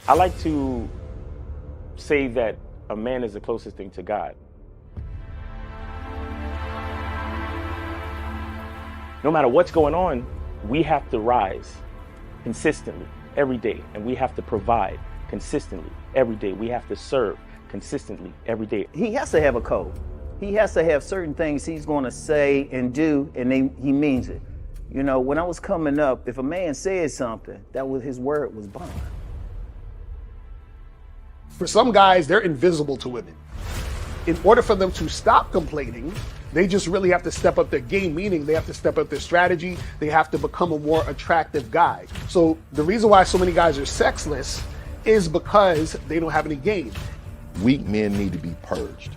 I like to say that a man is the closest thing to God. No matter what's going on, we have to rise consistently every day, and we have to provide consistently every day. We have to serve consistently every day. He has to have a code. He has to have certain things he's going to say and do, and he means it. You know, when I was coming up, if a man said something, that was his word was bond. For some guys, they're invisible to women. In order for them to stop complaining, they just really have to step up their game, meaning they have to step up their strategy. They have to become a more attractive guy. So the reason why so many guys are sexless is because they don't have any game. Weak men need to be purged.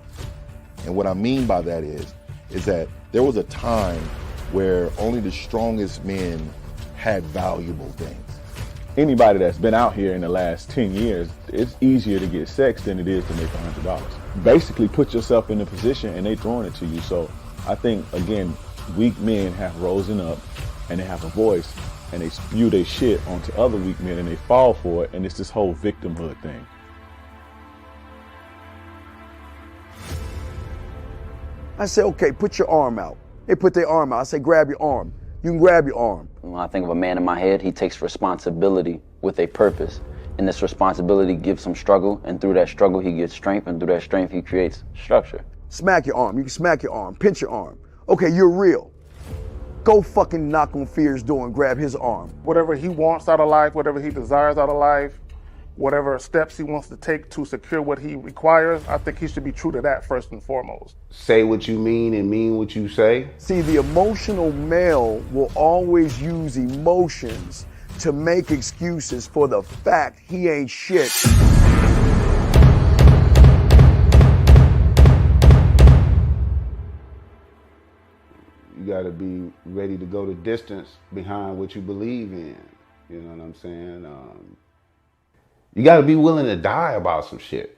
And what I mean by that is that there was a time where only the strongest men had valuable things. Anybody that's been out here in the last 10 years, it's easier to get sex than it is to make $100. Basically put yourself in a position and they throwing it to you. So I think, again, weak men have risen up and they have a voice and they spew their shit onto other weak men and they fall for it. And it's this whole victimhood thing. I say, okay, put your arm out. They put their arm out. I say, grab your arm. You can grab your arm. When I think of a man in my head, he takes responsibility with a purpose. And this responsibility gives him struggle, and through that struggle, he gets strength, and through that strength, he creates structure. Smack your arm. You can smack your arm. Pinch your arm. Okay, you're real. Go fucking knock on Fear's door and grab his arm. Whatever he wants out of life, whatever he desires out of life, whatever steps he wants to take to secure what he requires, I think he should be true to that first and foremost. Say what you mean and mean what you say. See, the emotional male will always use emotions to make excuses for the fact he ain't shit. You gotta be ready to go the distance behind what you believe in. You know what I'm saying? You gotta be willing to die about some shit.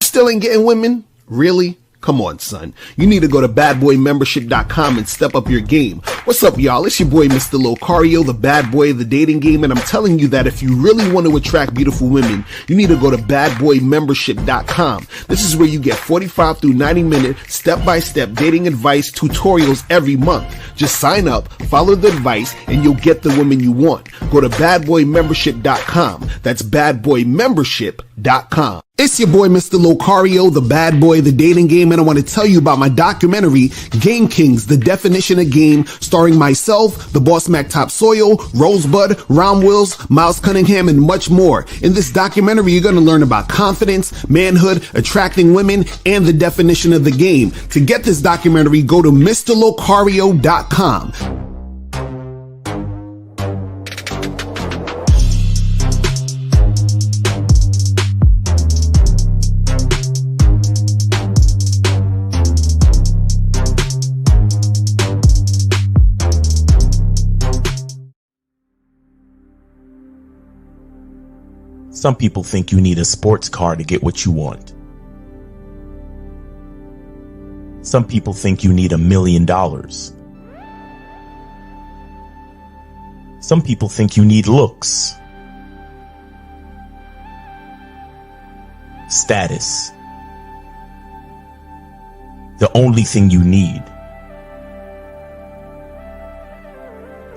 Still ain't getting women? Really? Come on, son. You need to go to badboymembership.com and step up your game. What's up, y'all? It's your boy, Mr. Locario, the bad boy of the dating game, and I'm telling you that if you really want to attract beautiful women, you need to go to badboymembership.com. This is where you get 45 through 90-minute step-by-step dating advice tutorials every month. Just sign up, follow the advice, and you'll get the women you want. Go to badboymembership.com. That's badboymembership.com. It's your boy, Mr. Locario, the bad boy of the dating game, and I want to tell you about my documentary, Game Kings, The Definition of Game, starring myself, the Boss Mac Topsoil, Rosebud, Ron Wills, Miles Cunningham, and much more. In this documentary, you're going to learn about confidence, manhood, attracting women, and the definition of the game. To get this documentary, go to MrLocario.com. Some people think you need a sports car to get what you want. Some people think you need $1 million. Some people think you need looks, status. The only thing you need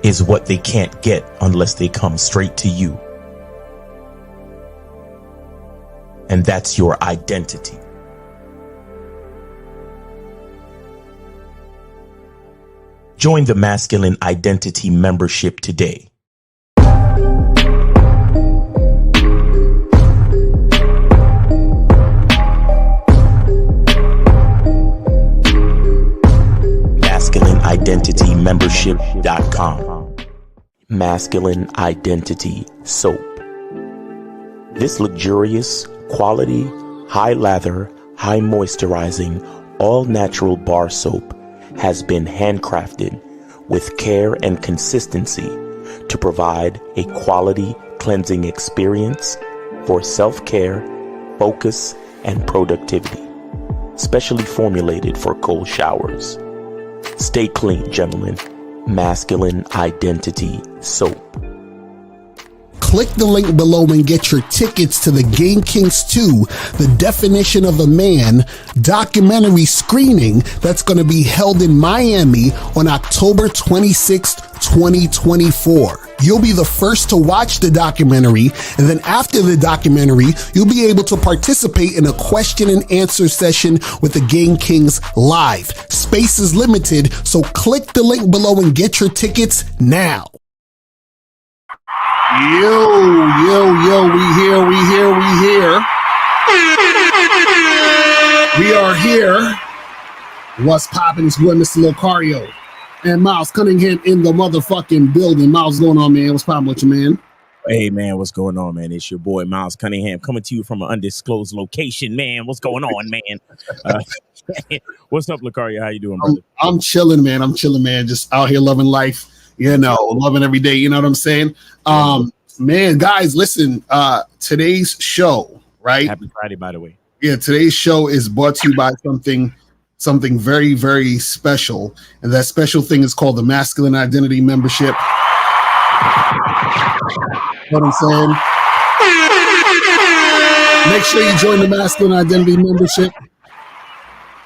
is what they can't get unless they come straight to you. And that's your identity. Join the Masculine Identity membership today. MasculineIdentityMembership.com. Masculine Identity Soap. This luxurious, quality, high lather, high moisturizing, all natural bar soap has been handcrafted with care and consistency to provide a quality cleansing experience for self-care, focus, and productivity, specially formulated for cold showers. Stay clean, gentlemen. Masculine Identity Soap. Click the link below and get your tickets to the Game Kings 2, The Definition of a Man documentary screening that's going to be held in Miami on October 26th, 2024. You'll be the first to watch the documentary, and then after the documentary, you'll be able to participate in a question and answer session with the Game Kings live. Space is limited, so click the link below and get your tickets now. Yo, we here. We are here. What's poppin'? It's boy, Mr. Locario. And Miles Cunningham in the motherfucking building. Miles, what's going on, man? What's poppin' with you, man? Hey, man, what's going on, man? It's your boy, Miles Cunningham, coming to you from an undisclosed location, man. What's going on, man? What's up, Locario? How you doing, brother? I'm chilling, man. Just out here loving life. Loving every day. You know what I'm saying? Man, guys, listen, today's show, right? Happy Friday, by the way. Yeah, today's show is brought to you by something very, very special. And that special thing is called the Masculine Identity Membership. You know what I'm saying? Make sure you join the Masculine Identity Membership.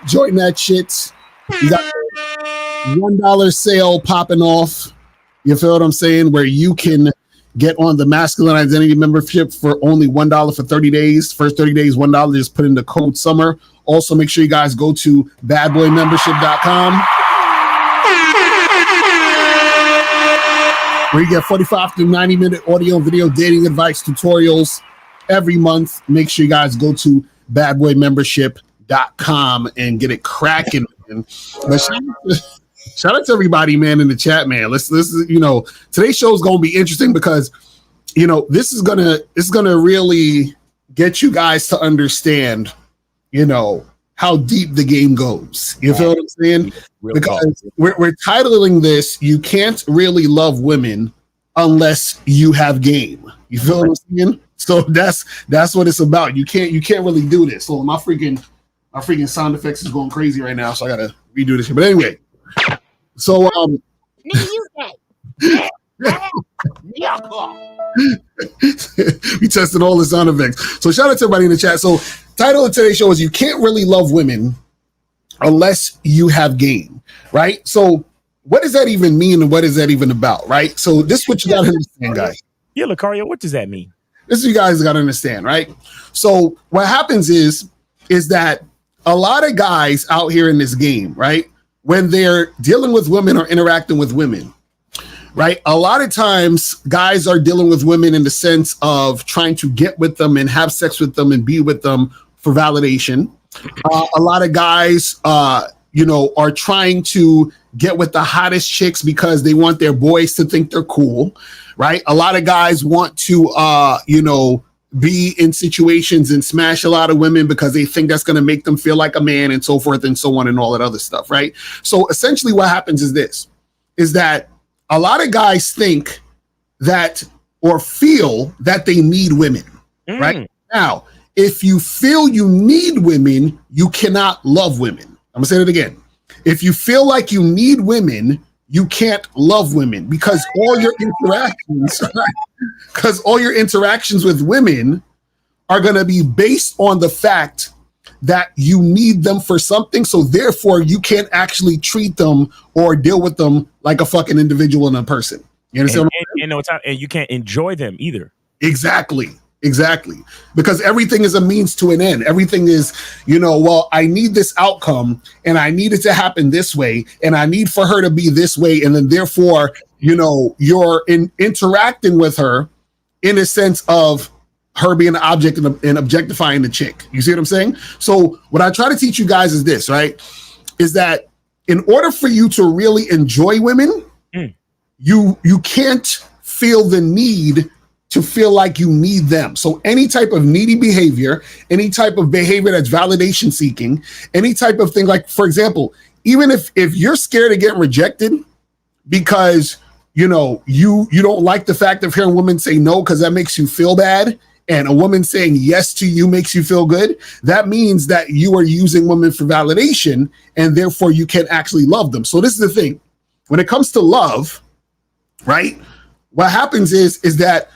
Join that shit. You got $1 sale popping off. You feel what I'm saying? Where you can get on the Masculine Identity Membership for only $1 for 30 days. First 30 days, $1. Just put in the code SUMMER. Also, make sure you guys go to badboymembership.com, where you get 45 to 90-minute audio and video dating advice tutorials every month. Make sure you guys go to badboymembership.com and get it cracking. But shout out to everybody, man, in the chat, man. Let's today's show is going to be interesting because, this is gonna really get you guys to understand, how deep the game goes. You feel what I'm saying? Because we're titling this, "You Can't Really Love Women Unless You Have Game." You feel what I'm saying? So that's what it's about. You can't really do this. So my freaking sound effects is going crazy right now, so I gotta redo this shit. But anyway. So we tested all the sound effects. So shout out to everybody in the chat. So title of today's show is "You Can't Really Love Women Unless You Have Game," right? So what does that even mean and what is that even about, right? So this is what you gotta understand, guys. Yeah, Locario, what does that mean? This is what you guys gotta understand, right? So what happens is that a lot of guys out here in this game, right, when they're dealing with women or interacting with women, right? A lot of times guys are dealing with women in the sense of trying to get with them and have sex with them and be with them for validation. A lot of guys, are trying to get with the hottest chicks because they want their boys to think they're cool, right? A lot of guys want to, be in situations and smash a lot of women because they think that's going to make them feel like a man and so forth and so on and all that other stuff, right? So essentially what happens is that a lot of guys think that or feel that they need women, right? Now, if you feel you need women, you cannot love women. I'm going to say it again. If you feel like you need women, you can't love women because all your interactions with women are going to be based on the fact that you need them for something. So therefore you can't actually treat them or deal with them like a fucking individual and a person. You understand? And you can't enjoy them either. Exactly. Because everything is a means to an end. Everything is, I need this outcome and I need it to happen this way and I need for her to be this way. And then therefore, you're interacting with her in a sense of her being an object and objectifying the chick. You see what I'm saying? So what I try to teach you guys is this, right? Is that in order for you to really enjoy women, you can't feel the need to feel like you need them. So any type of needy behavior, any type of behavior that's validation seeking, any type of thing, like, for example, even if you're scared of getting rejected, because you don't like the fact of hearing women say no because that makes you feel bad, and a woman saying yes to you makes you feel good, that means that you are using women for validation, and therefore you can't actually love them. So this is the thing. When it comes to love, right, what happens is that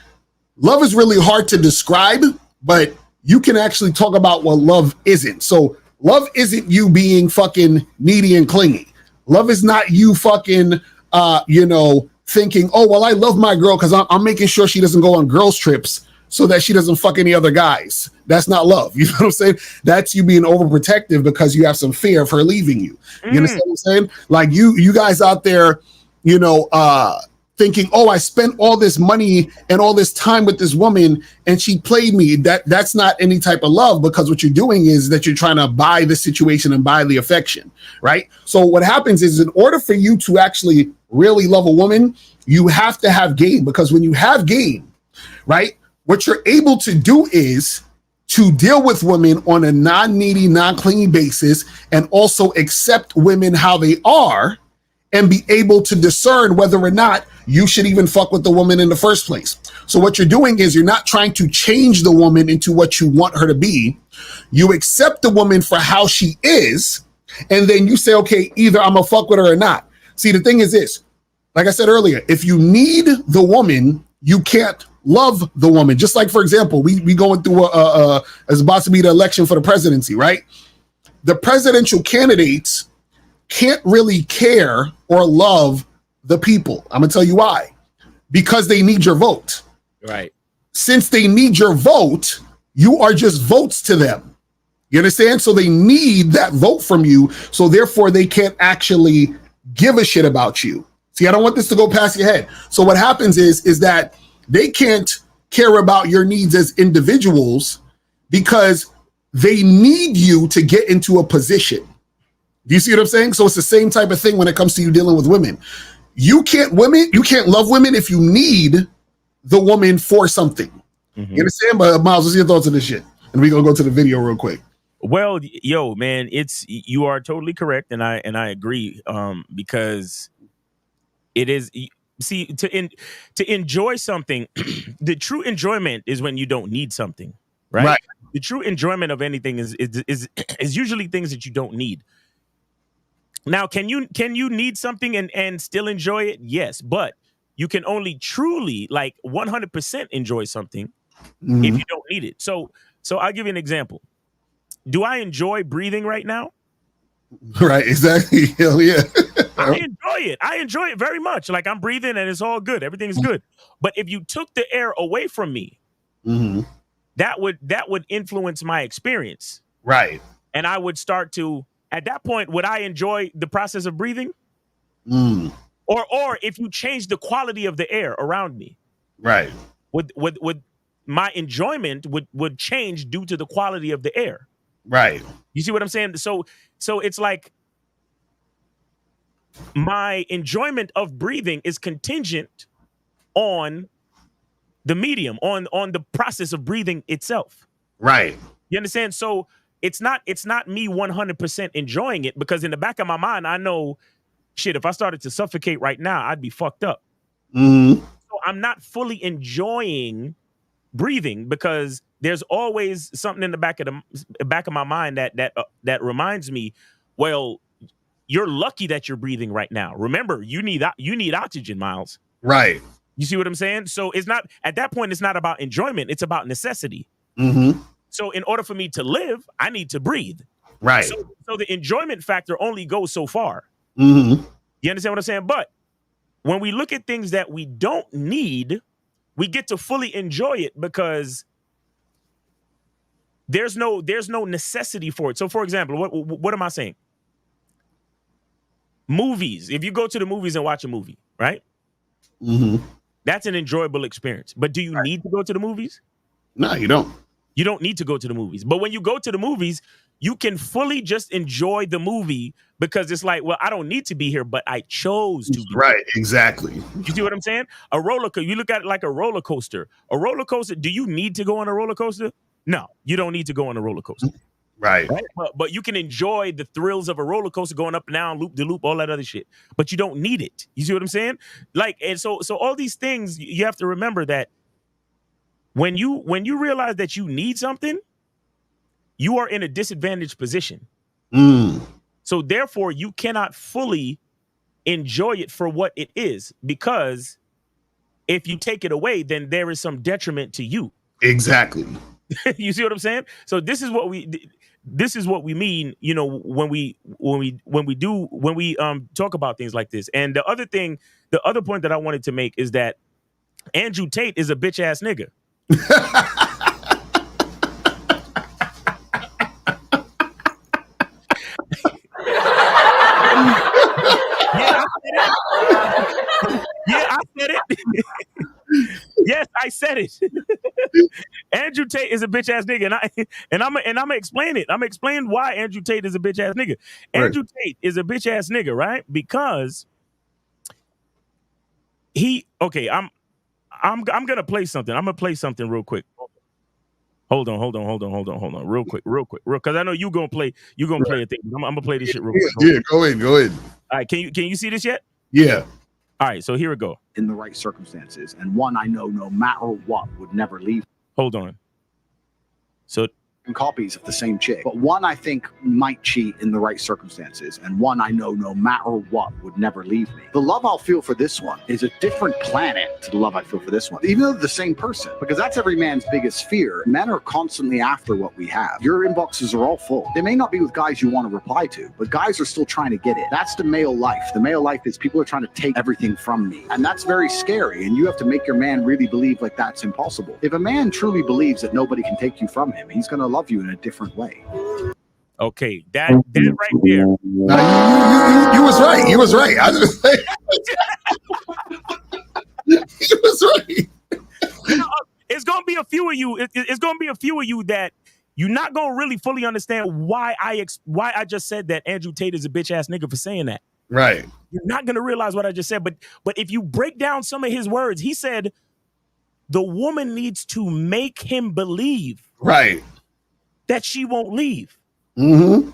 love is really hard to describe, but you can actually talk about what love isn't. So love isn't you being fucking needy and clingy. Love is not you fucking, thinking, oh, well, I love my girl because I'm making sure she doesn't go on girls' trips so that she doesn't fuck any other guys. That's not love. You know what I'm saying? That's you being overprotective because you have some fear of her leaving you. You understand what I'm saying? Like you guys out there, thinking, oh, I spent all this money and all this time with this woman and she played me. That's not any type of love, because what you're doing is that you're trying to buy the situation and buy the affection, right? So what happens is, in order for you to actually really love a woman, you have to have game, because when you have game, right, what you're able to do is to deal with women on a non-needy, non-clingy basis, and also accept women how they are, and be able to discern whether or not you should even fuck with the woman in the first place. So what you're doing is you're not trying to change the woman into what you want her to be. You accept the woman for how she is, and then you say, okay, either I'm gonna fuck with her or not. See, the thing is this, like I said earlier, if you need the woman, you can't love the woman. Just like, for example, we going through it's about to be the election for the presidency, right? The presidential candidates can't really care or love the people. I'm gonna tell you why. Because they need your vote. Right. Since they need your vote, you are just votes to them. You understand? So they need that vote from you. So therefore they can't actually give a shit about you. See, I don't want this to go past your head. So what happens is that they can't care about your needs as individuals because they need you to get into a position. Do you see what I'm saying? So it's the same type of thing when it comes to you dealing with women. You can't love women if you need the woman for something. Mm-hmm. You understand? But Miles, what's your thoughts on this shit? And we're gonna go to the video real quick. Well, yo, man, you are totally correct, and I agree. Because it is, see, to enjoy something, the true enjoyment is when you don't need something, right? The true enjoyment of anything is usually things that you don't need. Now, can you need something and still enjoy it? Yes, but you can only truly, like, 100% enjoy something if you don't need it. So I'll give you an example. Do I enjoy breathing right now? Right, exactly. Hell yeah. I enjoy it. I enjoy it very much. Like, I'm breathing and it's all good. Everything's good. But if you took the air away from me, that would influence my experience. Right. And I would start to, at that point, would I enjoy the process of breathing? Or if you change the quality of the air around me, right, would my enjoyment would change due to the quality of the air? Right. You see what I'm saying? So it's like my enjoyment of breathing is contingent on the medium, on the process of breathing itself. Right. You understand? So it's not me 100% enjoying it, because in the back of my mind, I know, shit, if I started to suffocate right now, I'd be fucked up. So I'm not fully enjoying breathing, because there's always something in the back of my mind that reminds me, well, you're lucky that you're breathing right now. Remember, you need oxygen, Miles. Right. You see what I'm saying? So it's not, at that point, it's not about enjoyment. It's about necessity. So in order for me to live, I need to breathe. Right. So the enjoyment factor only goes so far. You understand what I'm saying? But when we look at things that we don't need, we get to fully enjoy it because there's no necessity for it. So, for example, what am I saying? Movies. If you go to the movies and watch a movie, right? That's an enjoyable experience. But do you need to go to the movies? No, you don't. You don't need to go to the movies. But when you go to the movies, you can fully just enjoy the movie, because it's like, well, I don't need to be here, but I chose to be right here. Exactly. You see what I'm saying? A roller coaster, you look at it like a roller coaster. A roller coaster, do you need to go on a roller coaster? No, you don't need to go on a roller coaster. Right. But you can enjoy the thrills of a roller coaster going up and down, loop de loop, all that other shit. But you don't need it. You see what I'm saying? Like, and so all these things, you have to remember that when you realize that you need something, you are in a disadvantaged position. So therefore, you cannot fully enjoy it for what it is, because if you take it away, then there is some detriment to you. Exactly. You see what I'm saying? So this is what we mean, you know, when we talk about things like this. And the other point that I wanted to make is that Andrew Tate is a bitch ass nigga. I said it. Yes, I said it. Andrew Tate is a bitch ass nigga, and I'm gonna explain it. I'm gonna explain why Andrew Tate is a bitch ass nigga. Right. Andrew Tate is a bitch ass nigga, right? Because I'm gonna play something. I'm gonna play something real quick. Hold on, real quick, because I know you gonna play a thing. I'm gonna play this shit real quick. Yeah, go ahead. All right, can you see this yet? Yeah. All right, so here we go. In the right circumstances, and one I know no matter what would never leave. Hold on. So copies of the same chick, but one I think might cheat in the right circumstances, and one I know no matter what would never leave me. The love I'll feel for this one is a different planet to the love I feel for this one, even though they're the same person, because that's every man's biggest fear. Men are constantly after what we have. Your inboxes are all full. They may not be with guys you want to reply to, but guys are still trying to get it. That's the male life. The male life is people are trying to take everything from me, and that's very scary, and you have to make your man really believe like that's impossible. If a man truly believes that nobody can take you from him, he's going to love you in a different way. Okay, that right there. No, you was right. You was right. I was like, he was right. You know, it's gonna be a few of you. It's gonna be a few of you that you're not gonna really fully understand why I just said that Andrew Tate is a bitch ass nigga for saying that. Right. You're not gonna realize what I just said. But if you break down some of his words, he said the woman needs to make him believe. Right. That she won't leave. Mm-hmm.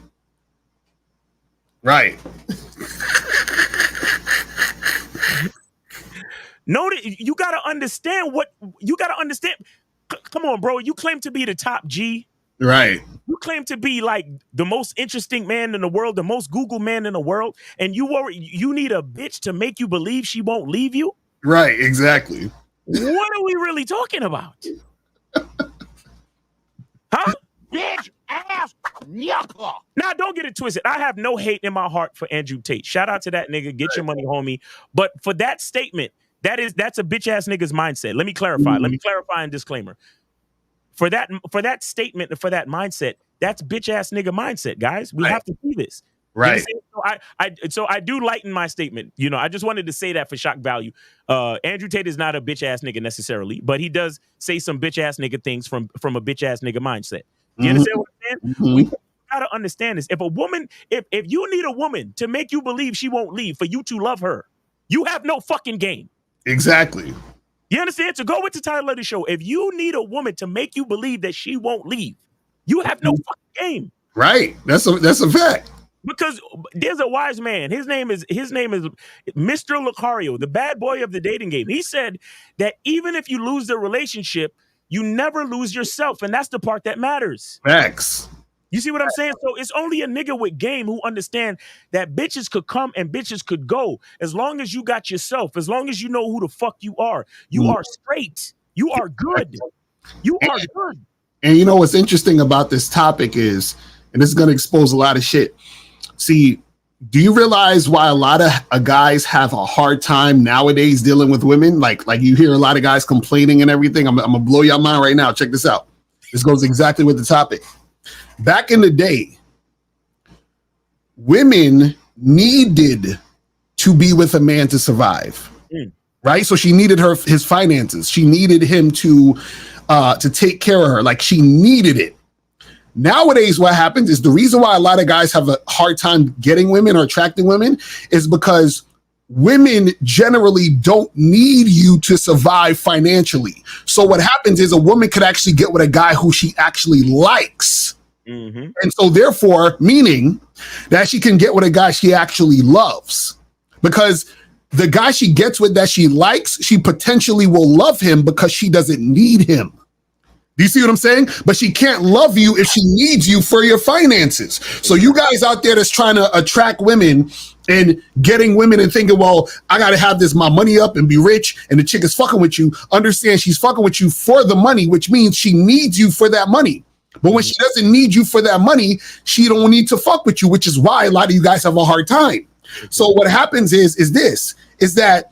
Right. You gotta understand come on, bro. You claim to be the top G. Right. You claim to be like the most interesting man in the world, the most Google man in the world, and you need a bitch to make you believe she won't leave you? Right, exactly. What are we really talking about? Huh? Bitch ass nigga. Now, don't get it twisted. I have no hate in my heart for Andrew Tate. Shout out to that nigga. Get your money, homie. But for that statement, that's a bitch ass nigga's mindset. Let me clarify. Let me clarify and disclaimer. For that statement and for that mindset, that's bitch ass nigga mindset, guys. We have to see this. Right. So I do lighten my statement. You know, I just wanted to say that for shock value. Andrew Tate is not a bitch ass nigga necessarily, but he does say some bitch ass nigga things from a bitch ass nigga mindset. You understand what I'm saying? Mm-hmm. We gotta understand this. If you need a woman to make you believe she won't leave for you to love her, you have no fucking game. Exactly. You understand? So go with the title of the show. If you need a woman to make you believe that she won't leave, you have no fucking game. Right. That's a fact. Because there's a wise man. His name is Mr. Lucario, the bad boy of the dating game. He said that even if you lose the relationship, you never lose yourself, and that's the part that matters. Facts. You see what I'm saying? So it's only a nigga with game who understand that bitches could come and bitches could go. As long as you got yourself, as long as you know who the fuck you are straight. You are good. You are good. And you know what's interesting about this topic is, and this is going to expose a lot of shit. See, do you realize why a lot of guys have a hard time nowadays dealing with women? Like you hear a lot of guys complaining and everything. I'm gonna blow your mind right now. Check this out. This goes exactly with the topic. Back in the day, women needed to be with a man to survive, right? So she needed his finances. She needed him to take care of her. Like she needed it. Nowadays, what happens is the reason why a lot of guys have a hard time getting women or attracting women is because women generally don't need you to survive financially. So what happens is a woman could actually get with a guy who she actually likes, Mm-hmm. And so therefore, meaning that she can get with a guy she actually loves. Because the guy she gets with that she likes, she potentially will love him because she doesn't need him. Do you see what I'm saying? But she can't love you if she needs you for your finances. So you guys out there that's trying to attract women and getting women and thinking, well, I got to have my money up and be rich, and the chick is fucking with you. Understand she's fucking with you for the money, which means she needs you for that money. But when she doesn't need you for that money, she don't need to fuck with you, which is why a lot of you guys have a hard time. So what happens is that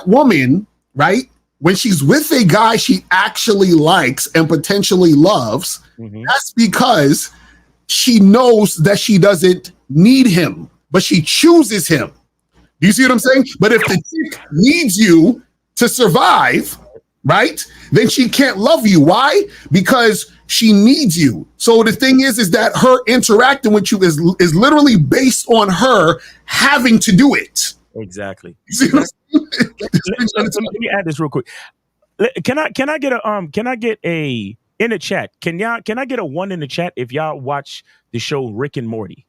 woman, right? When she's with a guy she actually likes and potentially loves, that's because she knows that she doesn't need him, but she chooses him. Do you see what I'm saying? But if the chick needs you to survive, right, then she can't love you. Why? Because she needs you. So the thing is that her interacting with you is literally based on her having to do it. Exactly. Let me add this real quick. Can I get a in the chat? Can I get a 1 in the chat if y'all watch the show Rick and Morty?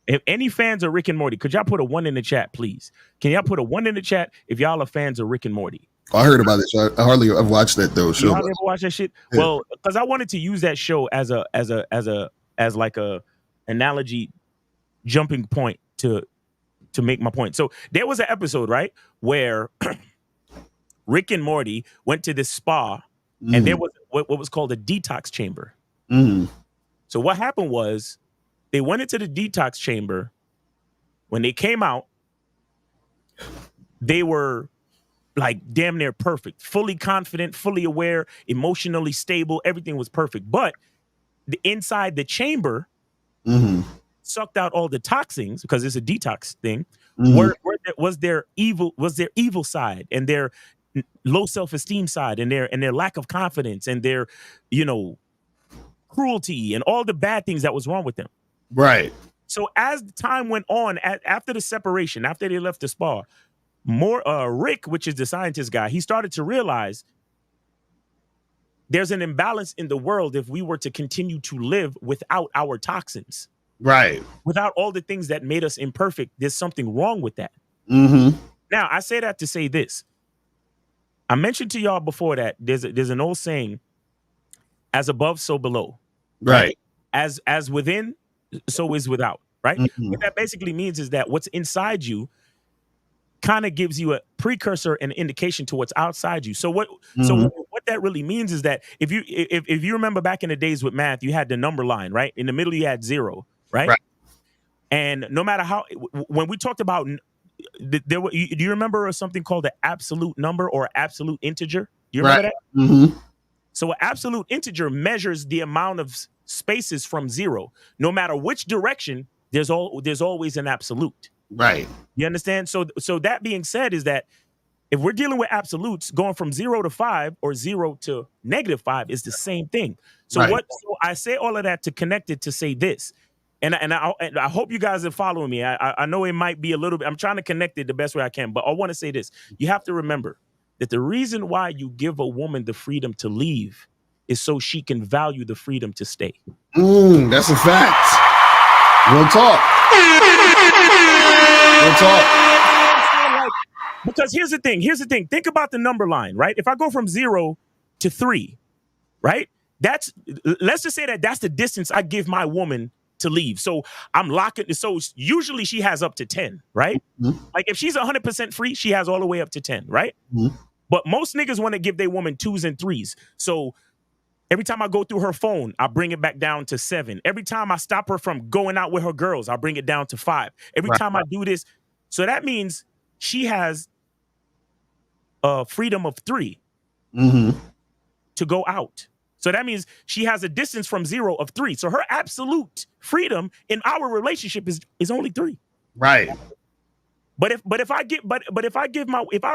If any fans of Rick and Morty, could y'all put a 1 in the chat, please? Can y'all put a 1 in the chat if y'all are fans of Rick and Morty? I heard about this. I hardly I've watched that though. Y'all ever watch that shit? Yeah. Well, because I wanted to use that show as like a analogy jumping point to make my point. So there was an episode, right, where Rick and Morty went to this spa, and there was what was called a detox chamber. So what happened was they went into the detox chamber. When they came out, they were like damn near perfect, fully confident, fully aware, emotionally stable. Everything was perfect. But inside the chamber sucked out all the toxins, because it's a detox thing. Where was their evil side, and their low self-esteem side, and their lack of confidence, and their, cruelty, and all the bad things that was wrong with them. Right. So as the time went on, after the separation, after they left the spa, Rick, which is the scientist guy, he started to realize there's an imbalance in the world if we were to continue to live without our toxins. Right. Without all the things that made us imperfect. There's something wrong with that. Now, I say that to say this. I mentioned to y'all before that there's an old saying, as above, so below. Right. As within, so is without. Right. What that basically means is that what's inside you kind of gives you a precursor and indication to what's outside you. So what that really means is that if you remember back in the days with math, you had the number line, right? In the middle you had 0, right? And no matter how, when we talked about do you remember something called the absolute number or absolute integer? Do you remember that? So an absolute integer measures the amount of spaces from 0. No matter which direction, there's always an absolute. Right. You understand? So that being said, is that if we're dealing with absolutes, going from 0 to 5 or 0 to -5 is the same thing. So so I say all of that to connect it to say this, and I hope you guys are following me. I know it might be a little bit. I'm trying to connect it the best way I can, but I want to say this: you have to remember that the reason why you give a woman the freedom to leave is so she can value the freedom to stay. That's a fact. Real talk. Because here's the thing. Think about the number line, right? If I go from 0 to 3, right? Let's just say that's the distance I give my woman to leave. So I'm locking. So usually she has up to 10, right? Like if she's 100% free, she has all the way up to 10, right? But most niggas want to give their woman 2s and 3s. So every time I go through her phone, I bring it back down to 7. Every time I stop her from going out with her girls, I bring it down to 5. Every time I do this. So that means she has a freedom of 3 to go out. So that means she has a distance from 0 of 3. So her absolute freedom in our relationship is only 3. Right. But if I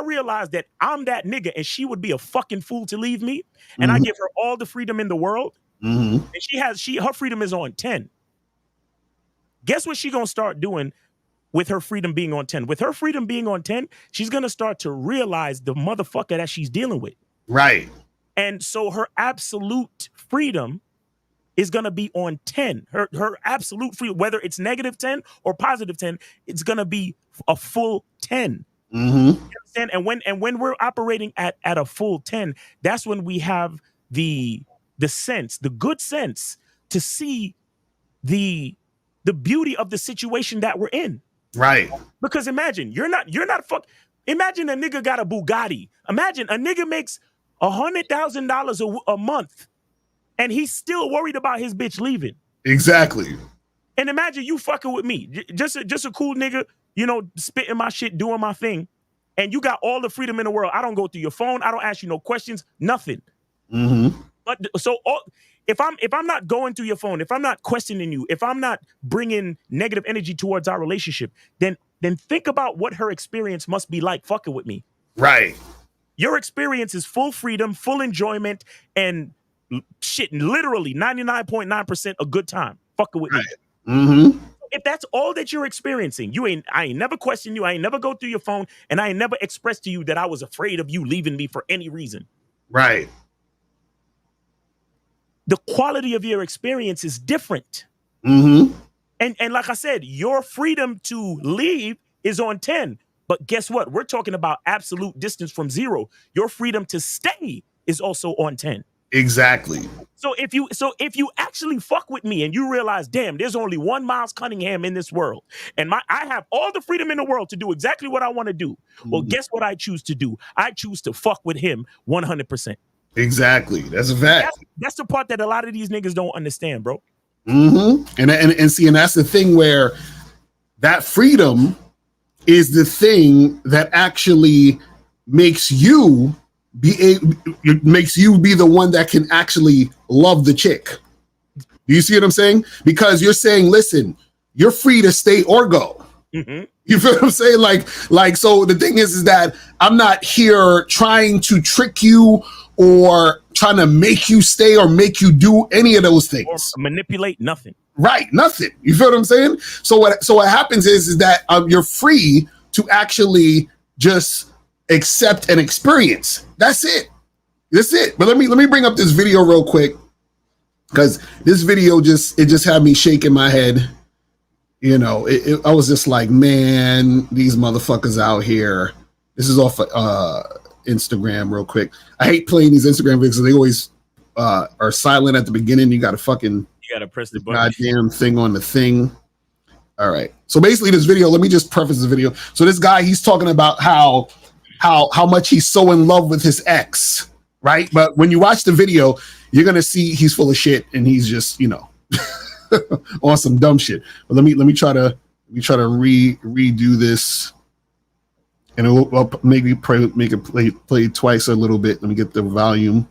realize that I'm that nigga and she would be a fucking fool to leave me, and I give her all the freedom in the world, and her freedom is on 10. Guess what she gonna start doing with her freedom being on 10? With her freedom being on 10, she's gonna start to realize the motherfucker that she's dealing with. Right. And so her absolute freedom is going to be on 10. Her absolute freedom, whether it's negative 10 or positive 10, it's going to be a full 10. Mm-hmm. You understand? And when we're operating at a full 10, that's when we have the sense, the good sense to see the beauty of the situation that we're in. Right. Because imagine imagine a nigga got a Bugatti. Imagine a nigga makes $100,000 a month and he's still worried about his bitch leaving. Exactly. And imagine you fucking with me, just a cool nigga, you know, spitting my shit, doing my thing, and you got all the freedom in the world. I don't go through your phone. I don't ask you no questions, nothing. Mm-hmm. But so if I'm not going through your phone, if I'm not questioning you, if I'm not bringing negative energy towards our relationship, then think about what her experience must be like fucking with me. Right. Your experience is full freedom, full enjoyment, and shit, literally 99.9% a good time fucking with me. Mm-hmm. If that's all that you're experiencing, I ain't never questioned you, I ain't never go through your phone, and I ain't never expressed to you that I was afraid of you leaving me for any reason. Right. The quality of your experience is different. Mm-hmm. And like I said, your freedom to leave is on 10. But guess what? We're talking about absolute distance from 0. Your freedom to stay is also on 10. Exactly. So if you actually fuck with me and you realize, damn, there's only one Miles Cunningham in this world, and I have all the freedom in the world to do exactly what I want to do. Well, guess what I choose to do? I choose to fuck with him 100%. Exactly. That's a fact. That's the part that a lot of these niggas don't understand, bro. Mm-hmm. And see, and that's the thing where that freedom is the thing that actually makes you be the one that can actually love the chick. Do you see what I'm saying? Because you're saying, listen, you're free to stay or go. Mm-hmm. You feel what I'm saying? Like, so the thing is that I'm not here trying to trick you or trying to make you stay or make you do any of those things. Or manipulate, nothing. Right, nothing. You feel what I'm saying? So what happens is that you're free to actually just accept and experience. That's it. But let me bring up this video real quick, because this video just had me shaking my head. You know, I was just like, man, these motherfuckers out here. This is off Instagram real quick. I hate playing these Instagram videos because they always are silent at the beginning. You gotta press the goddamn thing on the thing. All right. So basically this video, let me just preface the video. So this guy, he's talking about how much he's so in love with his ex, right? But when you watch the video, you're gonna see he's full of shit and he's just, you know, on some dumb shit. But let me try to redo this, and I'll maybe make it play twice a little bit. Let me get the volume.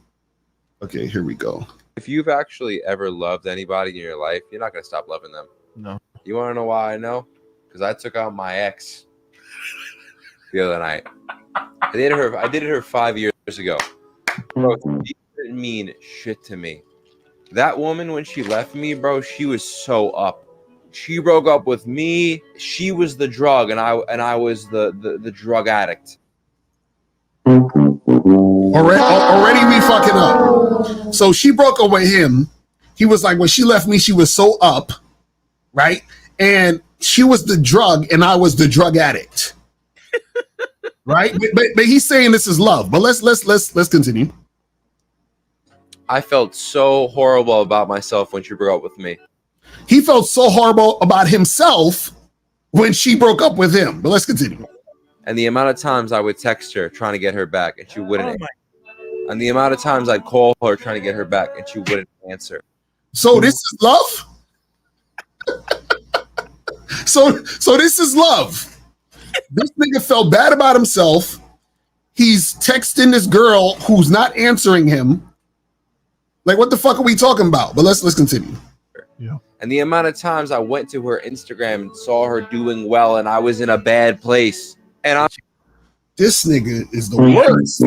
Okay, here we go. If you've actually ever loved anybody in your life, you're not gonna stop loving them. No. You want to know why I know? Because I took out my ex the other night. I dated her 5 years ago. Bro, she didn't mean shit to me. That woman, when she left me, bro, she was so up. She broke up with me. She was the drug, and I was the drug addict. Already we fucking up. So she broke up with him. He was like, when she left me, she was so up, right? And she was the drug, and I was the drug addict, right? But he's saying this is love. But let's continue. I felt so horrible about myself when she broke up with me. He felt so horrible about himself when she broke up with him. But let's continue. And the amount of times I would text her trying to get her back, and she wouldn't. And the amount of times I'd call her trying to get her back, and she wouldn't answer. So this is love? So this is love. This nigga felt bad about himself. He's texting this girl who's not answering him. Like, what the fuck are we talking about? But let's continue. Yeah. And the amount of times I went to her Instagram and saw her doing well, and I was in a bad place. And this nigga is the worst,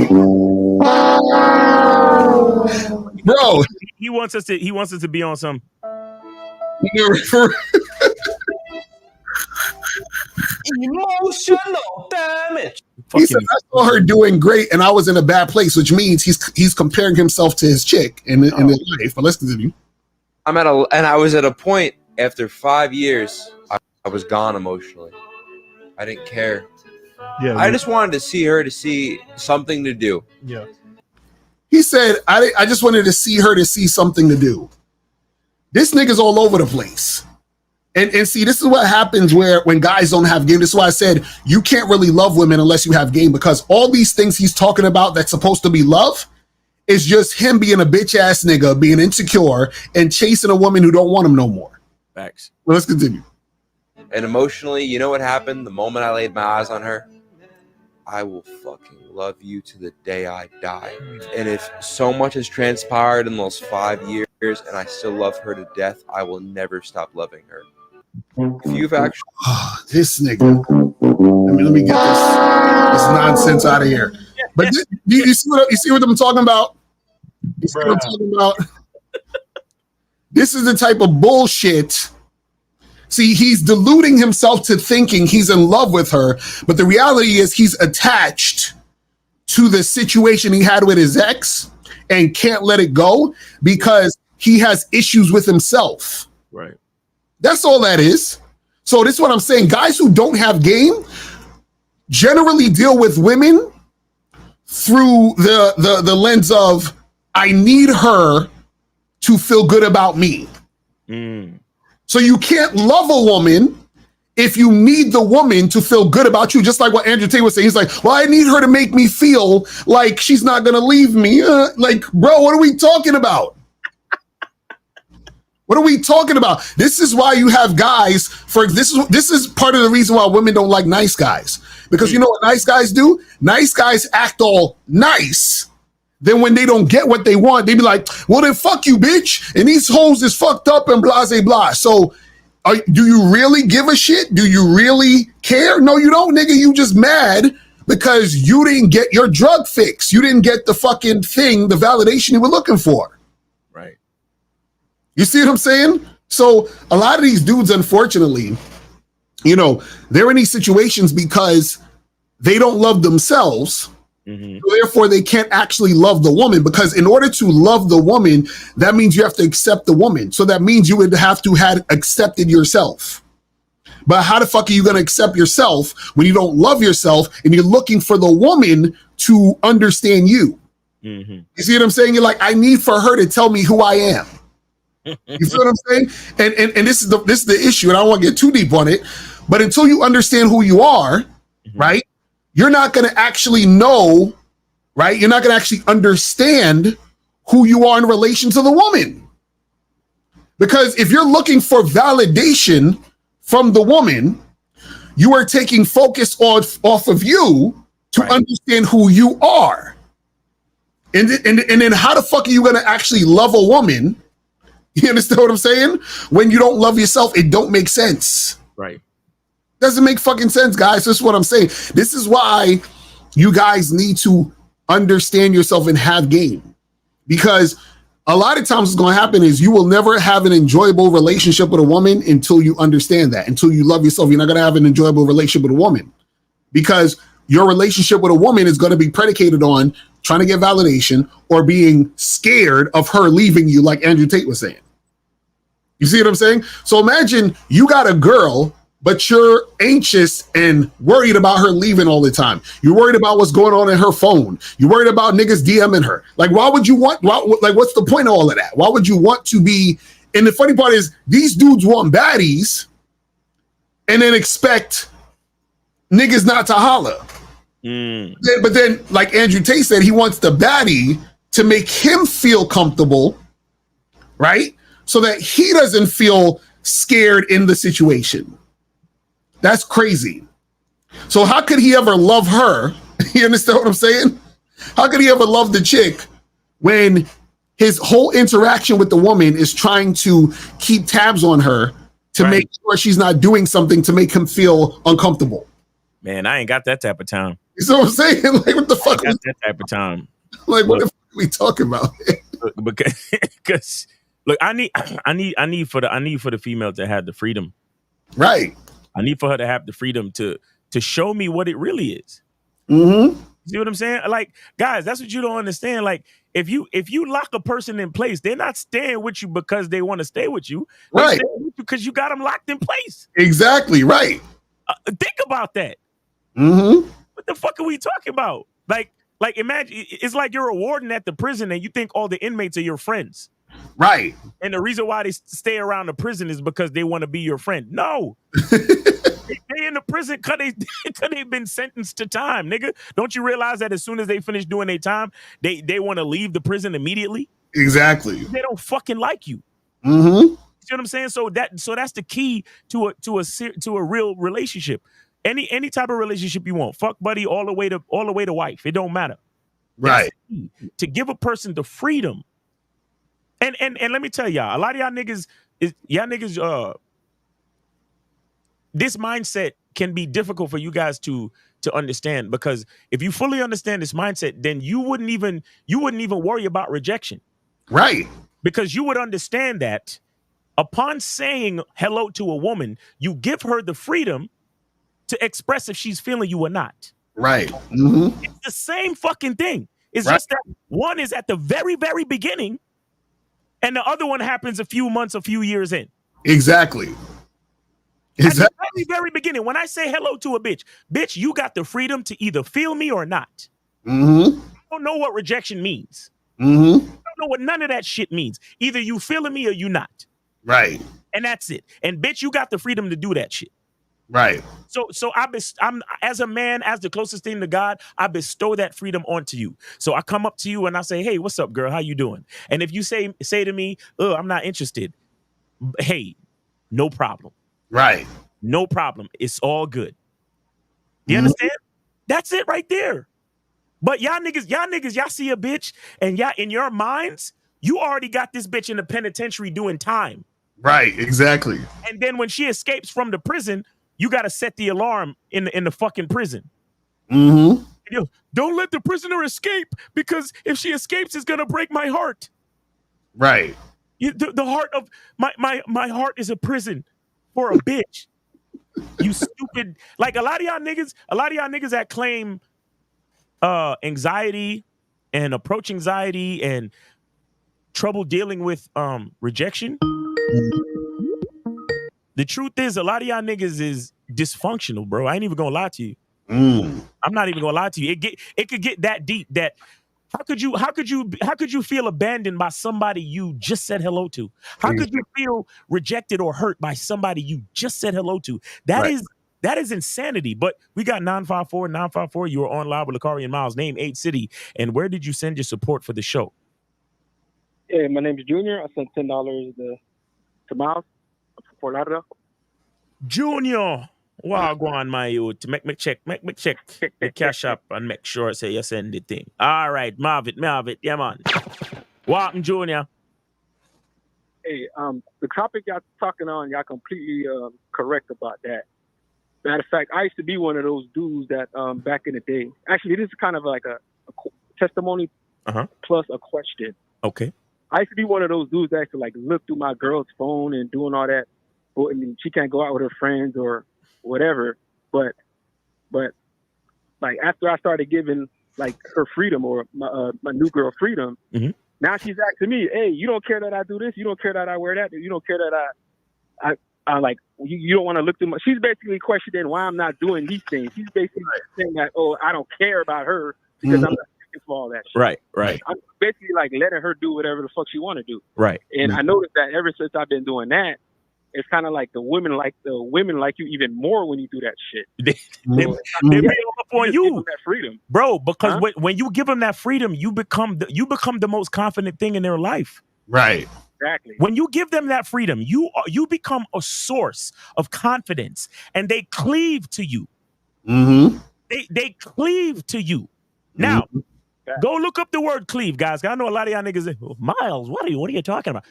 bro. He wants us to be on some emotional damage. He said, I saw her doing great and I was in a bad place, which means he's comparing himself to his chick in his life. But let's continue. and I was at a point after 5 years, I was gone emotionally. I didn't care. Yeah, I just wanted to see her to see something to do. Yeah. He said, I just wanted to see her to see something to do. This nigga's all over the place. And see, this is what happens when guys don't have game. This is why I said you can't really love women unless you have game, because all these things he's talking about that's supposed to be love is just him being a bitch ass nigga, being insecure and chasing a woman who don't want him no more. Facts. Well, let's continue. And emotionally, you know what happened the moment I laid my eyes on her? I will fucking love you to the day I die. And if so much has transpired in those 5 years and I still love her to death, I will never stop loving her. If you've actually... This nigga. Let me get this nonsense out of here. But you see what I'm talking about? You see what I'm talking about? This is the type of bullshit. See, he's deluding himself to thinking he's in love with her, but the reality is he's attached to the situation he had with his ex and can't let it go because he has issues with himself. Right. That's all that is. So this is what I'm saying. Guys who don't have game generally deal with women through the lens of, I need her to feel good about me. So you can't love a woman if you need the woman to feel good about you. Just like what Andrew Tate was saying. He's like, well, I need her to make me feel like she's not going to leave me. Like, bro, what are we talking about? What are we talking about? This is why you have guys this is part of the reason why women don't like nice guys. Because you know what nice guys do? Nice guys act all nice. Then when they don't get what they want, they be like, well, then fuck you, bitch. And these hoes is fucked up and blah, blah, blah. So do you really give a shit? Do you really care? No, you don't, nigga. You just mad because you didn't get your drug fix. You didn't get the fucking thing, the validation you were looking for. Right. You see what I'm saying? So a lot of these dudes, unfortunately, you know, they're in these situations because they don't love themselves. So therefore, they can't actually love the woman, because in order to love the woman, that means you have to accept the woman. So that means you would have to have accepted yourself. But how the fuck are you going to accept yourself when you don't love yourself and you're looking for the woman to understand you? You see what I'm saying? You're like, I need for her to tell me who I am. You see what I'm saying? And this is the issue, and I don't want to get too deep on it. But until you understand who you are, right? You're not going to actually know, right? You're not going to actually understand who you are in relation to the woman. Because if you're looking for validation from the woman, you are taking focus off of you to understand who you are. And then how the fuck are you going to actually love a woman? You understand what I'm saying? When you don't love yourself, it don't make sense. Right. Doesn't make fucking sense, guys. This is what I'm saying. This is why you guys need to understand yourself and have game. Because a lot of times what's going to happen is you will never have an enjoyable relationship with a woman until you understand that. Until you love yourself, you're not going to have an enjoyable relationship with a woman. Because your relationship with a woman is going to be predicated on trying to get validation or being scared of her leaving you, like Andrew Tate was saying. You see what I'm saying? So imagine you got a girl, but you're anxious and worried about her leaving all the time. You're worried about what's going on in her phone. You're worried about niggas DMing her. Like, why would you want, what's the point of all of that? Why would you want to be, and the funny part is these dudes want baddies and then expect niggas not to holler. But then, like Andrew Tate said, he wants the baddie to make him feel comfortable, right? So that he doesn't feel scared in the situation. That's crazy. So how could he ever love her? You understand what I'm saying? How could he ever love the chick when his whole interaction with the woman is trying to keep tabs on her to make sure she's not doing something to make him feel uncomfortable? Man, I ain't got that type of time. You know what I'm saying? Like, what the fuck? I got that type of time. Like, what the fuck are we talking about? Because look, I need for the female to have the freedom. Right. I need for her to have the freedom to show me what it really is. See what I'm saying? Like, guys, that's what you don't understand. Like, if you lock a person in place, they're not staying with you because they want to stay with you. They're Right. staying with you because you got them locked in place. Exactly. Right. Think about that. Mm-hmm. What the fuck are we talking about? Like imagine it's like you're a warden at the prison and you think all the inmates are your friends. Right. And the reason why they stay around the prison is because they want to be your friend. No. They in the prison because they've been sentenced to time, nigga. Don't you realize that as soon as they finish doing their time, they want to leave the prison immediately? Exactly. They don't fucking like you. Mm-hmm. You see what I'm saying? So that's the key to a real relationship. Any type of relationship you want, fuck buddy, all the way to wife. It don't matter. Right. To give a person the freedom. And let me tell y'all, a lot of y'all niggas this mindset can be difficult for you guys to understand, because if you fully understand this mindset, then you wouldn't even worry about rejection. Right. Because you would understand that upon saying hello to a woman, you give her the freedom to express if she's feeling you or not. Right. Mm-hmm. It's the same fucking thing. It's Right. just that one is at the very, very beginning and the other one happens a few months, a few years in. Exactly. At the very, very beginning, when I say hello to a bitch, you got the freedom to either feel me or not. Mm-hmm. I don't know what rejection means. Mm-hmm. I don't know what none of that shit means. Either you feeling me or you not. Right. And that's it. And bitch, you got the freedom to do that shit. Right. So I'm as a man, as the closest thing to God, I bestow that freedom onto you. So I come up to you and I say, hey, what's up, girl? How you doing? And if you say to me, oh, I'm not interested. Hey, no problem. Right. No problem. It's all good. You understand? That's it right there. But y'all see a bitch and y'all in your minds, you already got this bitch in the penitentiary doing time. Right. Exactly. And then when she escapes from the prison, you got to set the alarm in the fucking prison. Mm-hmm. Don't let the prisoner escape, because if she escapes, it's gonna break my heart. Right. The heart of my heart is a prison for a bitch. You stupid. Like a lot of y'all niggas that claim anxiety and approach anxiety and trouble dealing with rejection. The truth is, a lot of y'all niggas is dysfunctional, bro. I ain't even gonna lie to you. I'm not even gonna lie to you. It could get that deep. That how could you feel abandoned by somebody you just said hello to? How could you feel rejected or hurt by somebody you just said hello to? That is insanity. But we got 954. You are on live with Lakari and Miles. Name, age, city, and where did you send your support for the show? Hey, my name is Junior. I sent $10 to Miles from Fort Lauderdale. Junior, go on, my youth. Make me check the cash up and make sure say you send the thing. All right, Marvin, yeah, man. Welcome, Junior. Hey, the topic y'all talking on, y'all completely correct about that. Matter of fact, I used to be one of those dudes that back in the day. Actually, this is kind of like a testimony plus a question. Okay. I used to be one of those dudes that used to like look through my girl's phone and doing all that. I mean, she can't go out with her friends or whatever. But like after I started giving like her freedom or my new girl freedom, now she's asking me, hey, you don't care that I do this? You don't care that I wear that? You don't care that I like, you don't want to look through my... She's basically questioning why I'm not doing these things. She's basically saying that, oh, I don't care about her because I'm not looking for all that shit. Right. I'm basically like letting her do whatever the fuck she want to do. Right. And I noticed that ever since I've been doing that, it's kind of like the women like you even more when you do that shit. They build up on you, that freedom, bro. Because when you give them that freedom, you become the most confident thing in their life. Right. Exactly. When you give them that freedom, you become a source of confidence, and they cleave to you. Mm-hmm. They cleave to you. Now, go look up the word cleave, guys. I know a lot of y'all niggas say, oh, Miles, what are you talking about?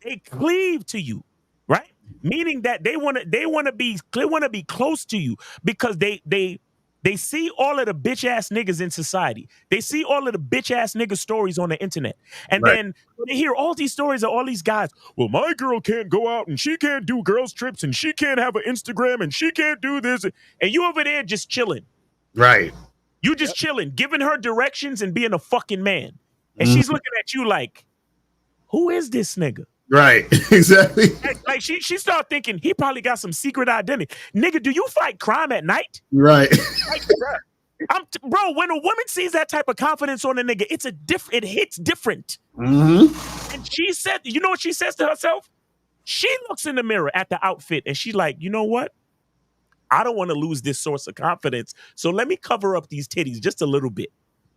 They cleave to you, right? Meaning that they want to be close to you because they see all of the bitch ass niggas in society. They see all of the bitch ass nigga stories on the internet. And then they hear all these stories of all these guys. Well, my girl can't go out and she can't do girls trips and she can't have an Instagram and she can't do this. And you over there just chilling. Right. You just chilling, giving her directions and being a fucking man. And she's looking at you like, who is this nigga? Right. Exactly. Like she started thinking he probably got some secret identity. Nigga, do you fight crime at night? Right. Like, bro, when a woman sees that type of confidence on a nigga, it hits different. Mm-hmm. And she said, you know what she says to herself? She looks in the mirror at the outfit and she's like, you know what? I don't want to lose this source of confidence. So let me cover up these titties just a little bit.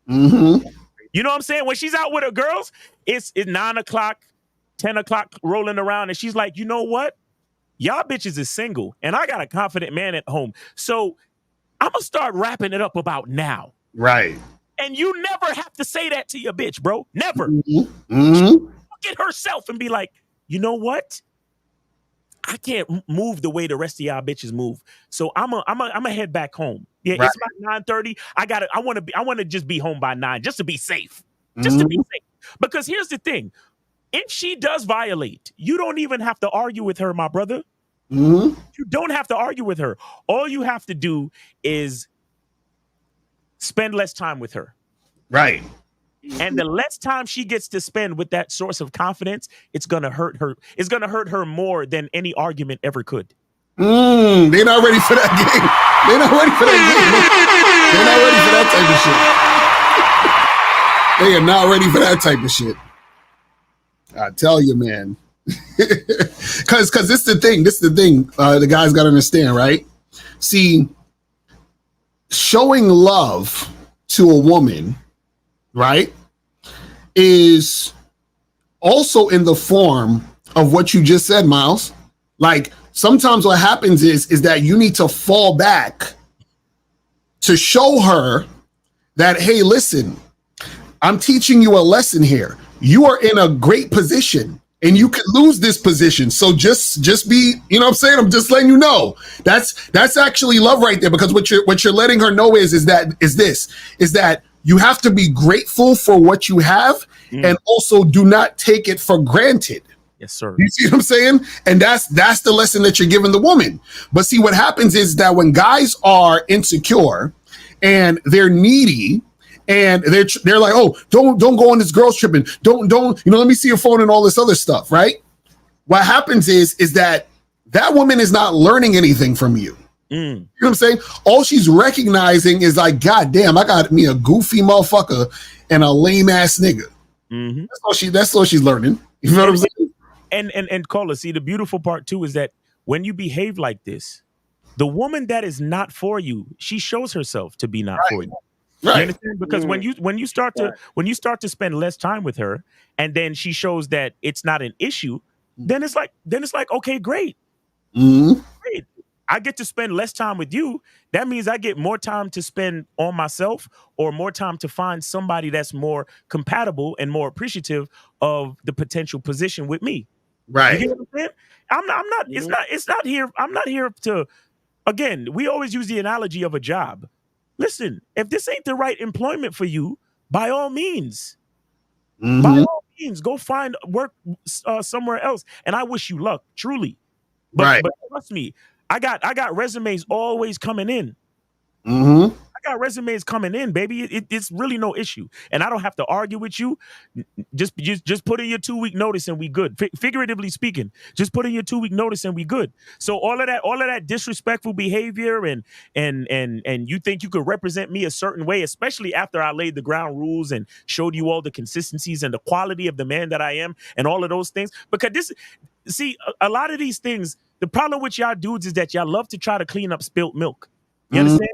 Mm-hmm. You know what I'm saying? When she's out with her girls, it's 9 o'clock, 10 o'clock rolling around. And she's like, you know what? Y'all bitches is single. And I got a confident man at home. So I'm going to start wrapping it up about now. Right. And you never have to say that to your bitch, bro. Never. Mm-hmm. Look at herself and be like, you know what? I can't move the way the rest of y'all bitches move. So I'm a head back home. Yeah, right. It's about 9:30. I want to just be home by 9 just to be safe. Just to be safe. Because here's the thing. If she does violate, you don't even have to argue with her, my brother. You don't have to argue with her. All you have to do is spend less time with her. Right. And the less time she gets to spend with that source of confidence, it's gonna hurt her. It's gonna hurt her more than any argument ever could. They're not ready for that game. They're not ready for that game. They're not ready for that type of shit. They are not ready for that type of shit. I tell you, man. Cause this is the thing. The guys got to understand, right? See, showing love to a woman, right, is also in the form of what you just said, Miles. Like sometimes what happens is that you need to fall back to show her that, hey, listen, I'm teaching you a lesson here. You are in a great position and you could lose this position. So just be, you know what I'm saying? I'm just letting you know. That's actually love right there, because what you're letting her know is that you have to be grateful for what you have and also do not take it for granted. Yes, sir. You see what I'm saying? And that's the lesson that you're giving the woman. But see, what happens is that when guys are insecure and they're needy and they're like, oh, don't go on this girls trip and don't, let me see your phone and all this other stuff, right? What happens is that woman is not learning anything from you. You know what I'm saying? All she's recognizing is like, God damn, I got me a goofy motherfucker and a lame ass nigga. That's all she's learning. You know what I'm saying? And Carla, see, the beautiful part too is that when you behave like this, the woman that is not for you, she shows herself to be not for you. Right. You understand? Because when you start to spend less time with her, and then she shows that it's not an issue, then it's like okay, great. Great. I get to spend less time with you. That means I get more time to spend on myself, or more time to find somebody that's more compatible and more appreciative of the potential position with me. Right. You get what I'm saying? I'm not. It's not here. I'm not here to. Again, we always use the analogy of a job. Listen, if this ain't the right employment for you, by all means, go find work somewhere else. And I wish you luck, truly. But trust me, I got resumes always coming in. I got resumes coming in, baby. It's really no issue, and I don't have to argue with you. Just put in your 2-week notice and we good. Figuratively speaking, just put in your 2-week notice and we good. So all of that disrespectful behavior and you think you could represent me a certain way, especially after I laid the ground rules and showed you all the consistencies and the quality of the man that I am and all of those things. Because a lot of these things, the problem with y'all dudes is that y'all love to try to clean up spilt milk. You understand?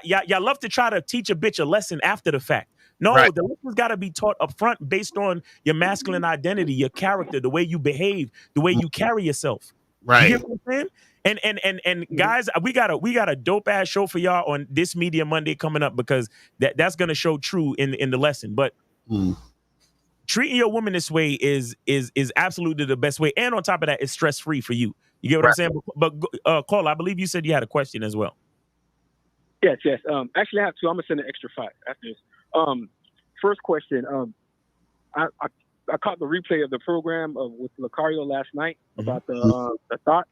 Y'all love to try to teach a bitch a lesson after the fact. No, the lesson's got to be taught up front based on your masculine identity, your character, the way you behave, the way you carry yourself. Right. You get what I'm saying? And guys, we got a dope ass show for y'all on this Media Monday coming up, because that's gonna show true in the lesson. But treating your woman this way is absolutely the best way, and on top of that, it's stress free for you. You get what I'm saying? But Cole, I believe you said you had a question as well. Yes. Actually, I have two. I'm gonna send an extra 5 after this. First question. I caught the replay of the program with Lucario last night about the thot.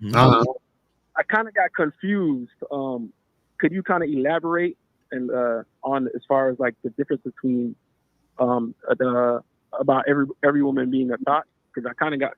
I kind of got confused. Could you kind of elaborate and on as far as like the difference between about every woman being a thot, because I kind of got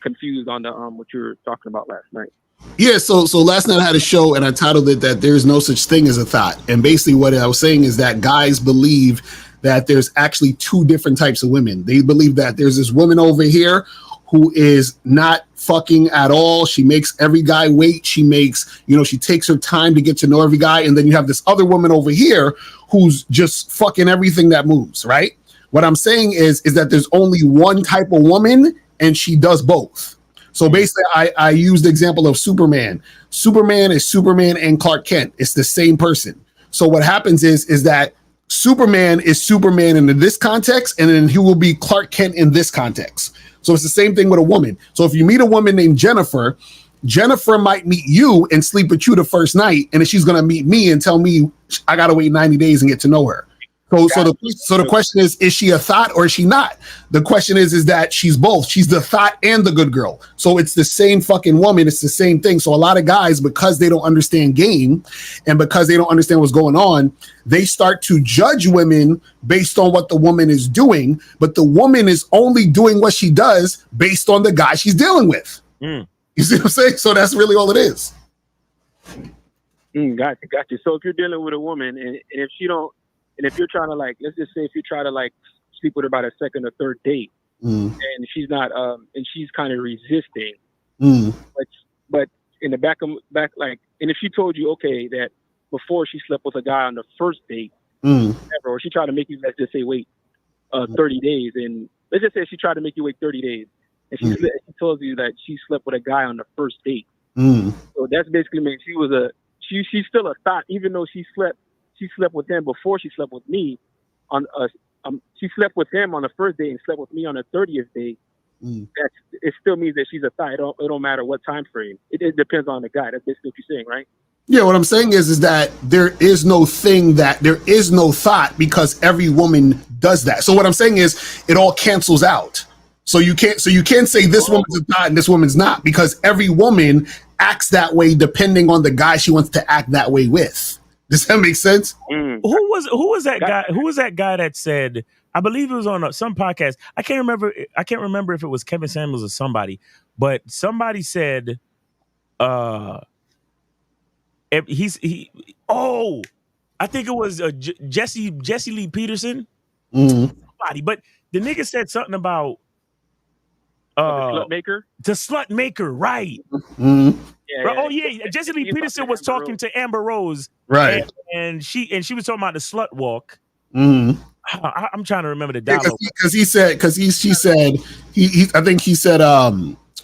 confused on the what you were talking about last night. Yeah, so last night I had a show and I titled it that there's no such thing as a thot. And basically what I was saying is that guys believe that there's actually two different types of women. They believe that there's this woman over here who is not fucking at all. She makes every guy wait. She makes, she takes her time to get to know every guy. And then you have this other woman over here who's just fucking everything that moves, right? What I'm saying is that there's only one type of woman and she does both. So basically I use the example of Superman. Superman is Superman and Clark Kent. It's the same person. So what happens is that Superman is Superman in this context, and then he will be Clark Kent in this context. So it's the same thing with a woman. So if you meet a woman named Jennifer, Jennifer might meet you and sleep with you the first night, and then she's going to meet me and tell me I got to wait 90 days and get to know her. So the question is she a thot or is she not? The question is that she's both. She's the thot and the good girl. So it's the same fucking woman. It's the same thing. So a lot of guys, because they don't understand game and because they don't understand what's going on, they start to judge women based on what the woman is doing. But the woman is only doing what she does based on the guy she's dealing with. You see what I'm saying? So that's really all it is. Gotcha. So if you're dealing with a woman and if she don't, and if you're trying to let's just say if you try to sleep with her about a second or third date, and she's not, and she's kind of resisting, but in the back, and if she told you, okay, that before she slept with a guy on the first date, or she tried to make you, let's just say, wait 30 days, and let's just say she tried to make you wait 30 days, and she tells you that she slept with a guy on the first date. So that's basically means she's still a thot, even though she slept with him before she slept with me. She slept with him on the first day and slept with me on the 30th day. It still means that she's a thot. It don't matter what time frame. It depends on the guy. That's basically what you're saying, right? Yeah, what I'm saying is that there is no thot because every woman does that. So what I'm saying is it all cancels out. So you can't say this woman's a thot and this woman's not, because every woman acts that way depending on the guy she wants to act that way with. Does that make sense? Who was that guy? Who was that guy that said? I believe it was on some podcast. I can't remember if it was Kevin Samuels or somebody, but somebody said, I think it was Jesse Lee Peterson. Somebody, but the nigga said something about the slut maker. The slut maker, right? Jesse Lee Peterson was talking to Amber Rose, right? And she was talking about the slut walk. I'm trying to remember the dialogue because he said I think he said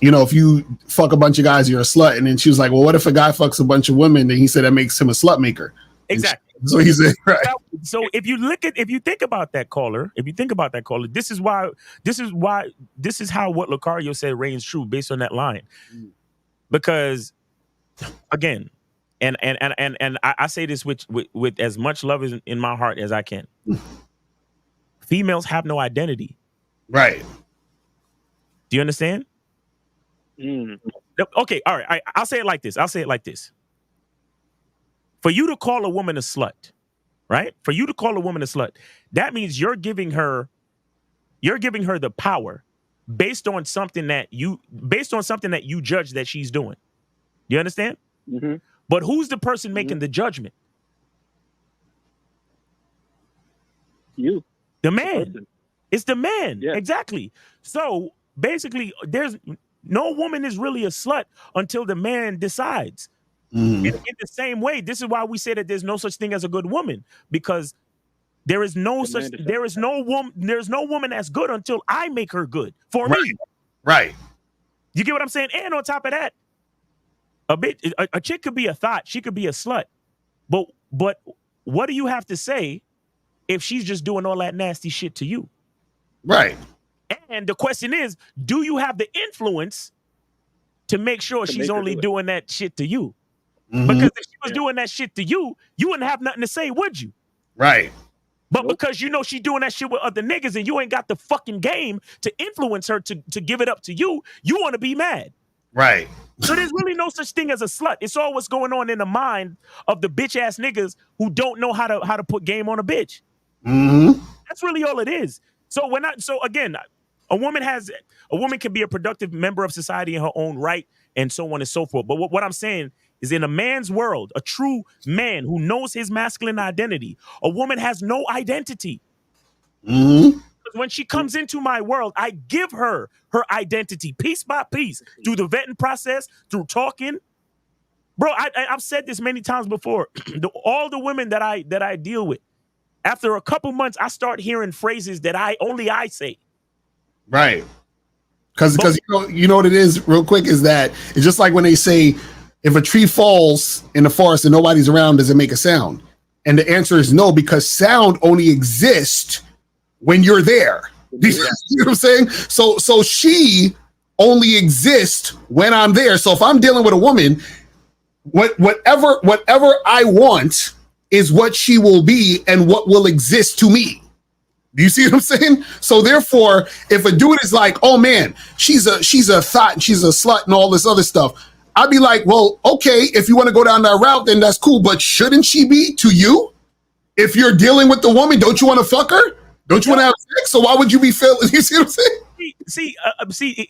if you fuck a bunch of guys, you're a slut, and then she was like, well, what if a guy fucks a bunch of women? And he said that makes him a slut maker. Exactly. So he said, right. So if you think about that caller, this is how what Lucario said reigns true based on that line. Because again, and I say this with as much love in my heart as I can. Females have no identity. Right. Do you understand? Okay, all right. I'll say it like this. For you to call a woman a slut, right? For you to call a woman a slut, that means you're giving her the power based on something that you judge that she's doing. You understand? But who's the person making the judgment? You. The man. It's the man. Yeah. Exactly. So basically, there's no woman is really a slut until the man decides. In the same way, this is why we say that there's no such thing as a good woman, because there's no woman that's good until I make her good for me. Right. You get what I'm saying? And on top of that, a chick could be a thot, she could be a slut. But what do you have to say if she's just doing all that nasty shit to you? Right. And the question is, do you have the influence to make sure she's only doing that shit to you? Because if she was doing that shit to you, you wouldn't have nothing to say, would you? Right. But because you know she's doing that shit with other niggas and you ain't got the fucking game to influence her to give it up to you, you want to be mad. Right. So there's really no such thing as a slut. It's all what's going on in the mind of the bitch ass niggas who don't know how to put game on a bitch. Mm-hmm. That's really all it is. So again, a woman can be a productive member of society in her own right, and so on and so forth. But what I'm saying is, in a man's world, a true man who knows his masculine identity, a woman has no identity. Mm-hmm. When she comes into my world, I give her her identity piece by piece through the vetting process, through talking. Bro, I've said this many times before. All the women that I deal with, after a couple months, I start hearing phrases that only I say. Right. Because you know what it is, real quick, is that it's just like when they say, if a tree falls in the forest and nobody's around, does it make a sound? And the answer is no, because sound only exists when you're there. You know what I'm saying? So she only exists when I'm there. So if I'm dealing with a woman, whatever I want is what she will be and what will exist to me. Do you see what I'm saying? So therefore, if a dude is like, oh man, she's a thot and she's a slut and all this other stuff, I'd be like, well, okay, if you want to go down that route, then that's cool. But shouldn't she be to you? If you're dealing with the woman, don't you want to fuck her? Don't you want to have sex? So why would you be feeling? You see what I'm saying?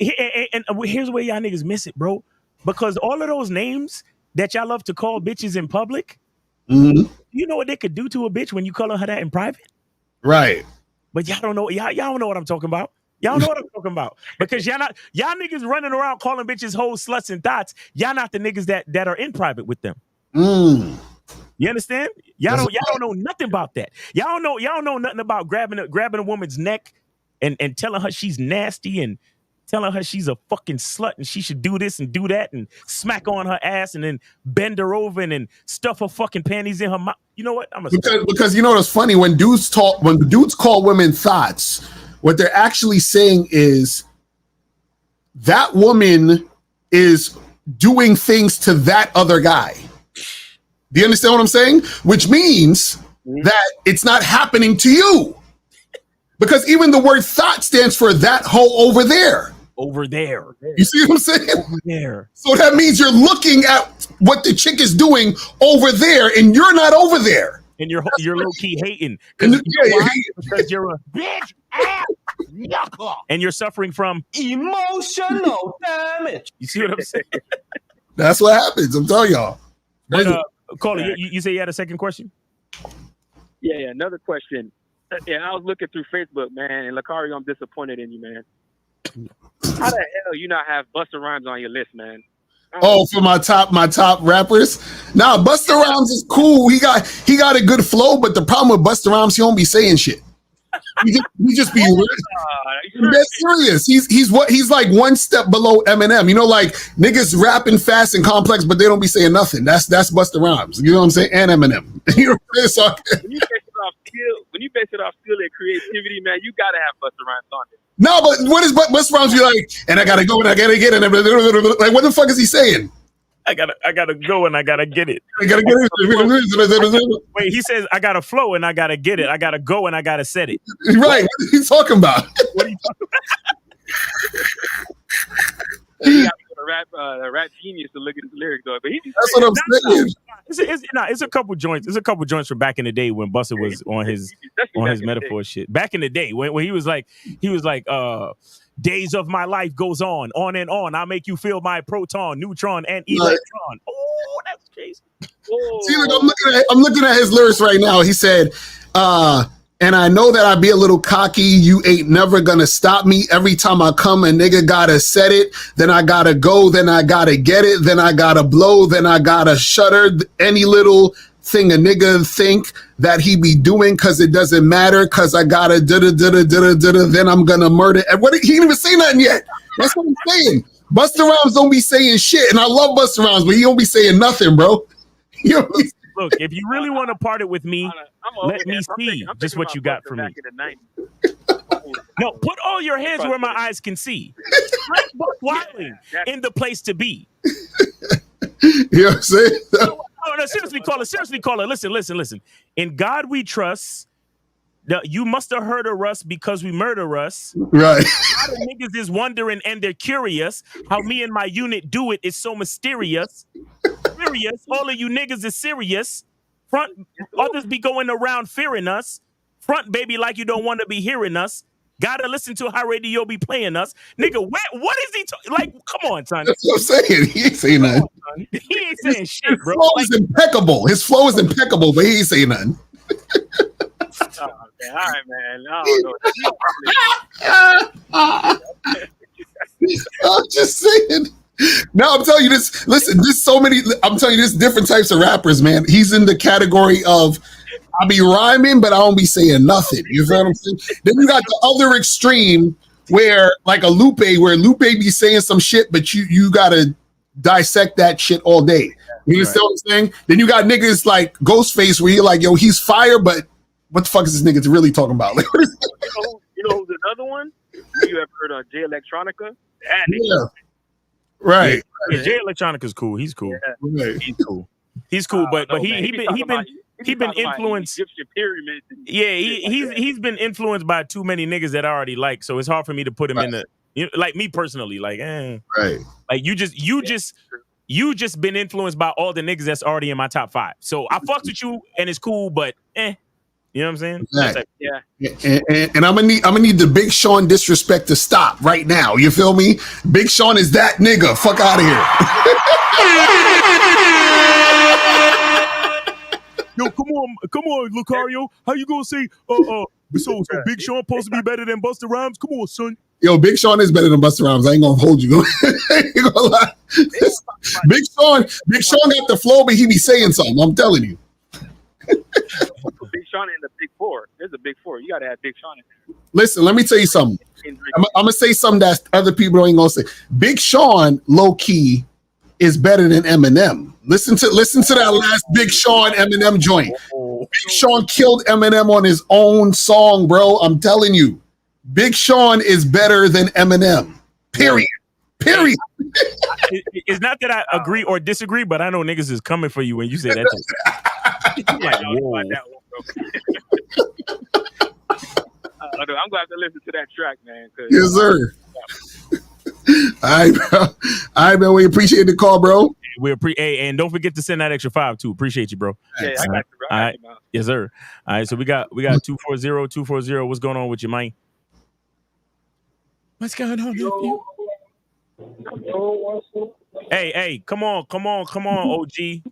And here's where y'all niggas miss it, bro. Because all of those names that y'all love to call bitches in public, you know what they could do to a bitch when you call her that in private? Right. But y'all don't know. Y'all don't know what I'm talking about. Y'all know what I'm talking about. Because y'all niggas running around calling bitches hoes, sluts, and thots. Y'all not the niggas that are in private with them. You understand? Y'all don't know nothing about that. Y'all don't know nothing about grabbing a woman's neck and telling her she's nasty and telling her she's a fucking slut and she should do this and do that and smack on her ass and then bend her over and then stuff her fucking panties in her mouth. You know what? Because you know what's funny, when dudes call women thots, what they're actually saying is that woman is doing things to that other guy. Do you understand what I'm saying? Which means that it's not happening to you. Because even the word thot stands for that hoe over there. Over there. You see what I'm saying? Over there. So that means you're looking at what the chick is doing over there and you're not over there. And you're low-key hating. Because you're a bitch ass yucker. And you're suffering from emotional damage. You see what I'm saying? That's what happens. I'm telling y'all. But, Caller, you say you had a second question? Yeah, another question. Yeah, I was looking through Facebook, man, and Lucario, I'm disappointed in you, man. How the hell you not have Busta Rhymes on your list, man? Oh, for my top rappers? Nah, Busta Rhymes is cool. He got a good flow, but the problem with Busta Rhymes, he don't be saying shit. He just be dead serious. He's like one step below Eminem. You know, like niggas rapping fast and complex, but they don't be saying nothing. That's Busta Rhymes. You know what I'm saying? And Eminem. You know what I'm saying? When you base it off skill and creativity, man, you gotta have Busta Rhymes on it. No, but what is Busta Rhymes be like? And I gotta go and I gotta get it. Like, what the fuck is he saying? I gotta go and I gotta get it. I gotta get it. Wait, he says I gotta flow and I gotta get it. I gotta go and I gotta set it. Right. What are you talking about? What are you talking about? You gotta go to Rap Genius to look at his lyrics, though. But that's what I'm saying. It's a couple joints. It's a couple joints from back in the day when Busta was on his metaphor shit. Back in the day when he was like, days of my life goes on and on. I'll make you feel my proton, neutron, and electron. Oh, that's crazy. See, look, I'm looking at his lyrics right now. He said, and I know that I be a little cocky. You ain't never gonna stop me. Every time I come, a nigga gotta set it. Then I gotta go. Then I gotta get it. Then I gotta blow. Then I gotta shudder. Any little thing a nigga think that he be doing, cause it doesn't matter, cause I gotta then I'm gonna murder. And what, he ain't even say nothing yet. That's what I'm saying. Busta Rhymes don't be saying shit, and I love Busta Rhymes, but he don't be saying nothing, bro. Look, if you really want to part it with me, let me see just what you got for me. No, put all your hands where my eyes can see. Wilding in the place to be. You know what I'm saying? No, seriously, caller. Listen. In God we trust. You must have heard of us because we murder us. Right. A lot of niggas is wondering and they're curious how me and my unit do it. It's so mysterious. Serious. All of you niggas is serious. Front, others be going around fearing us. Front, baby, like you don't want to be hearing us. Gotta listen to how radio be playing us. Nigga, what is he like? Come on, son. That's what I'm saying. He ain't saying nothing. He ain't saying shit, bro. His flow is impeccable. His flow is impeccable, but he ain't saying nothing. Oh, man. All right, man. I don't know. I'm just saying. No, I'm telling you this. Listen, there's so many. I'm telling you, there's different types of rappers, man. He's in the category of I be rhyming, but I don't be saying nothing. You feel what I'm saying? Then you got the other extreme where, like a Lupe, where Lupe be saying some shit, but you gotta dissect that shit all day. You understand what I'm saying? Then you got niggas like Ghostface, where you're like, yo, he's fire, but what the fuck is this nigga really talking about? Like, what is you know who's another one? You ever heard of Jay Electronica? That nigga. Yeah. Right. Yeah, Jay Electronica's cool. He's cool. Yeah. Right. He's cool. He's cool, but he been influenced. Egyptian pyramids. Yeah, he's been influenced by too many niggas that I already like. So it's hard for me to put him in the like me personally. Like, right. Like you just been influenced by all the niggas that's already in my top 5. So I fucks with you and it's cool, but you know what I'm saying? Exactly. Yeah. And I'm gonna need the Big Sean disrespect to stop right now. You feel me? Big Sean is that nigga. Fuck out of here. Yo, come on, Lucario. How you gonna say so Big Sean supposed to be better than Busta Rhymes? Come on, son. Yo, Big Sean is better than Busta Rhymes. I ain't gonna hold you. I ain't gonna lie. Big Sean got the flow, but he be saying something. I'm telling you. Big Sean in the Big Four. There's a Big Four. You gotta have Big Sean in there. Listen, let me tell you something. I'm gonna say something that other people ain't gonna say. Big Sean, low key, is better than Eminem. Listen to that last Big Sean Eminem joint. Big Sean killed Eminem on his own song, bro. I'm telling you, Big Sean is better than Eminem. Period. It's not that I agree or disagree, but I know niggas is coming for you when you say that. Like, whoa. I'm gonna have to listen to that track, man. Yes, sir. All right, man. We appreciate the call, bro. And don't forget to send that extra 5 too. Appreciate you, bro. Yeah, I got you, bro. All right. Yes, sir. All right, so we got 240. What's going on with you, man? What's going on with you? Hey, come on, OG.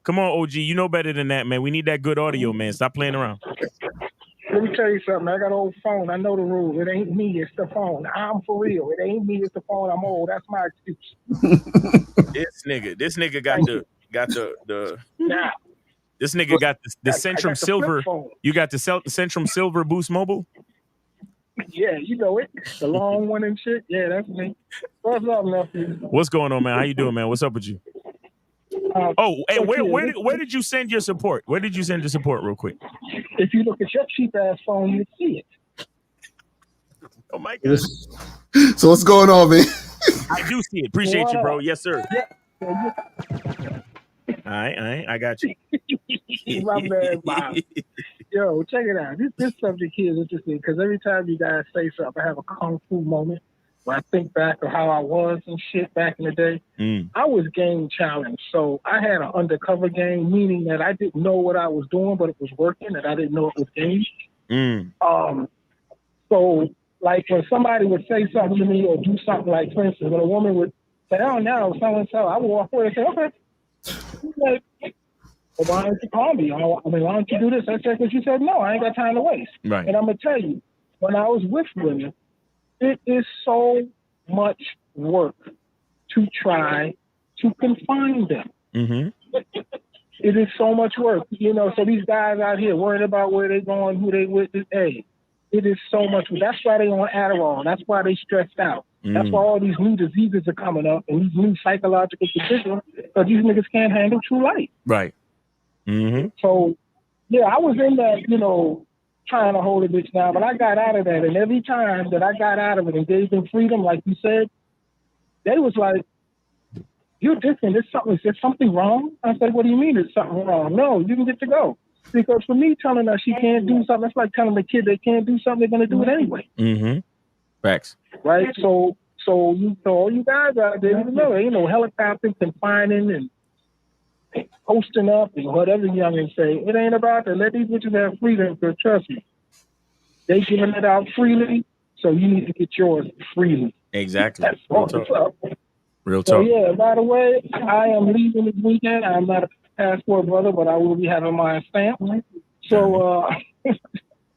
Come on, OG. You know better than that, man. We need that good audio, man. Stop playing around. Let me tell you something. I got an old phone. I know the rules. It ain't me. It's the phone. I'm for real. It ain't me. It's the phone. I'm old. That's my excuse. This nigga got the. Nah. This nigga got the Centrum Silver. You got the Centrum Silver Boost Mobile. Yeah, you know it. The long one and shit. Yeah, that's me. What's up, nephew? What's going on, man? How you doing, man? What's up with you? Where did you send your support? Where did you send your support, real quick? If you look at your cheap ass phone, you'd see it. Oh my god! So what's going on, man? I do see it. Appreciate you, bro. Yes, sir. Yeah. All right. I got you. My man, Bob. Yo, check it out. This subject here is interesting because every time you guys say something, I have a kung fu moment when I think back of how I was and shit back in the day. I was game challenged. So I had an undercover game, meaning that I didn't know what I was doing, but it was working, and I didn't know it was game. So, like, when somebody would say something to me or do something, like, for instance, when a woman would say, oh, no, so-and-so, I would walk away and say, okay. Like, well, why don't you call me? Why don't you do this? I said, because you said, no, I ain't got time to waste. Right. And I'm going to tell you, when I was with women, it is so much work to try to confine them. It is so much work. You know, so these guys out here worried about where they're going, who they with. Hey, it is so much. That's why they on Adderall. That's why they stressed out. That's why all these new diseases are coming up and these new psychological conditions, because these niggas can't handle true life. Right. So, yeah, I was in that, you know, trying to hold a bitch down, but I got out of that. And every time that I got out of it and gave them freedom, like you said, they was like, you're different. Is there something wrong? I said, what do you mean there's something wrong? No, you can get to go. Because for me, telling her she can't do something, it's like telling the kid they can't do something, they're going to do it anyway. Mm-hmm. Facts. Right? So all you guys out there, helicopters confining and posting up and whatever youngins say. It ain't about that. Let these bitches have freedom, because trust me, they giving it out freely, so you need to get yours freely. Exactly. That's Real all talk. it's up. Real So talk. yeah, by the way, I am leaving this weekend. I'm not a passport brother, but I will be having my stamp. So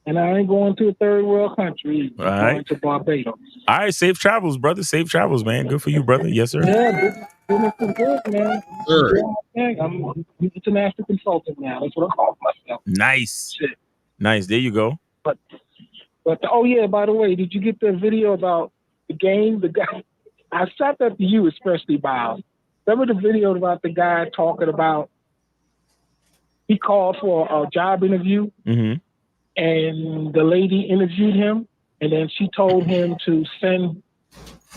and I ain't going to a third world country. All I'm right. going to Barbados. All right, safe travels, brother. Safe travels, man. Good for you, brother. Yes, sir. Yeah, business is good, man. Sure. I'm an international consultant now. That's what I call myself. Nice. Shit. Nice. There you go. But oh yeah, by the way, did you get the video about the game? The guy, I shot that to you, especially Bob. Remember the video about the guy talking about he called for a job interview, Mm-hmm. and the lady interviewed him, and then she told him to send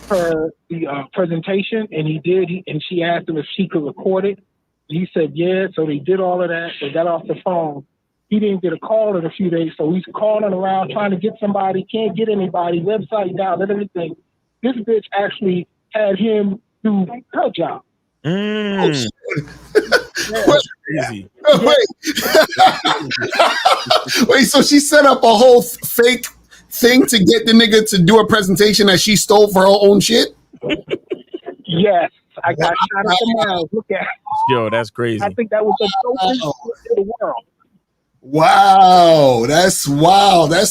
her the presentation, and he did. And she asked him if she could record it. He said yeah. So they did all of that. They got off the phone. He didn't get a call in a few days, so he's calling around trying to get somebody. Can't get anybody. Website down and everything. This bitch actually had him do her job. Mm. That's crazy. Wait, so she set up a whole fake thing to get the nigga to do a presentation that she stole for her own shit? Yes, I got shot at the miles. Look at it. Yo, that's crazy. I think that was the dopest shit in the world. Wow, that's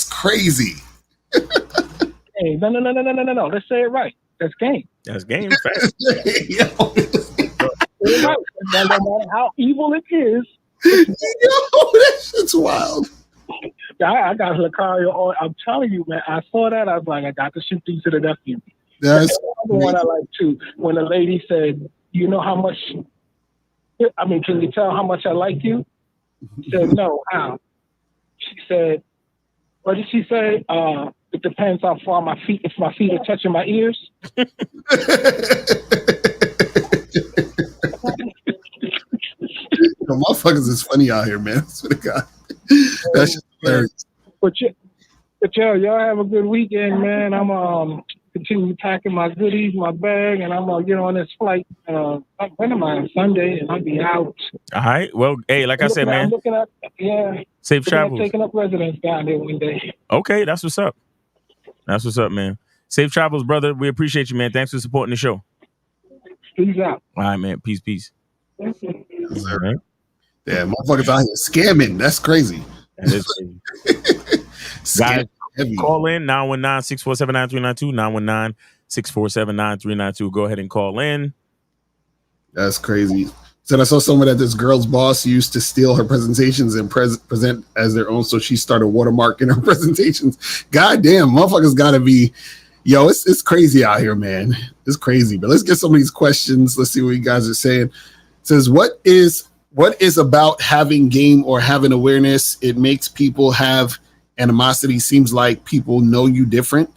crazy. Hey, no. Let's say it right. That's game. That's game. Fact. Right. No matter how evil it is. Yo, that shit's wild. I got Lucario on. I'm telling you, man. I saw that. I was like, I got to shoot these to the nephew. That's the one I like too. When the lady said, "You know how much? I mean, can you tell how much I like you?" He said, "No, how?" She said, "What did she say? It depends how far my feet. If my feet are touching my ears." The motherfuckers is funny out here, man. I swear to God. That's just hilarious. But y'all have a good weekend, man. I'm continue packing my goodies, my bag, and I'm gonna get on this flight. When am I? Sunday, and I'll be out. All right. Well, hey, like I said, man. I'm looking at safe travels. Taking up residence down there one day. Okay, that's what's up. That's what's up, man. Safe travels, brother. We appreciate you, man. Thanks for supporting the show. Peace out. All right, man. Peace. All right. Yeah, motherfuckers out here scamming. That's crazy. That is crazy. Guys, call in 919-647-9392, 919-647-9392. Go ahead and call in. That's crazy. Said I saw somewhere that this girl's boss used to steal her presentations and present as their own, so she started watermarking her presentations. Goddamn, motherfuckers gotta be, yo, it's crazy out here, man. It's crazy. But let's get some of these questions. Let's see what you guys are saying. It says, what is about having game or having awareness? It makes people have animosity. Seems like people know you different.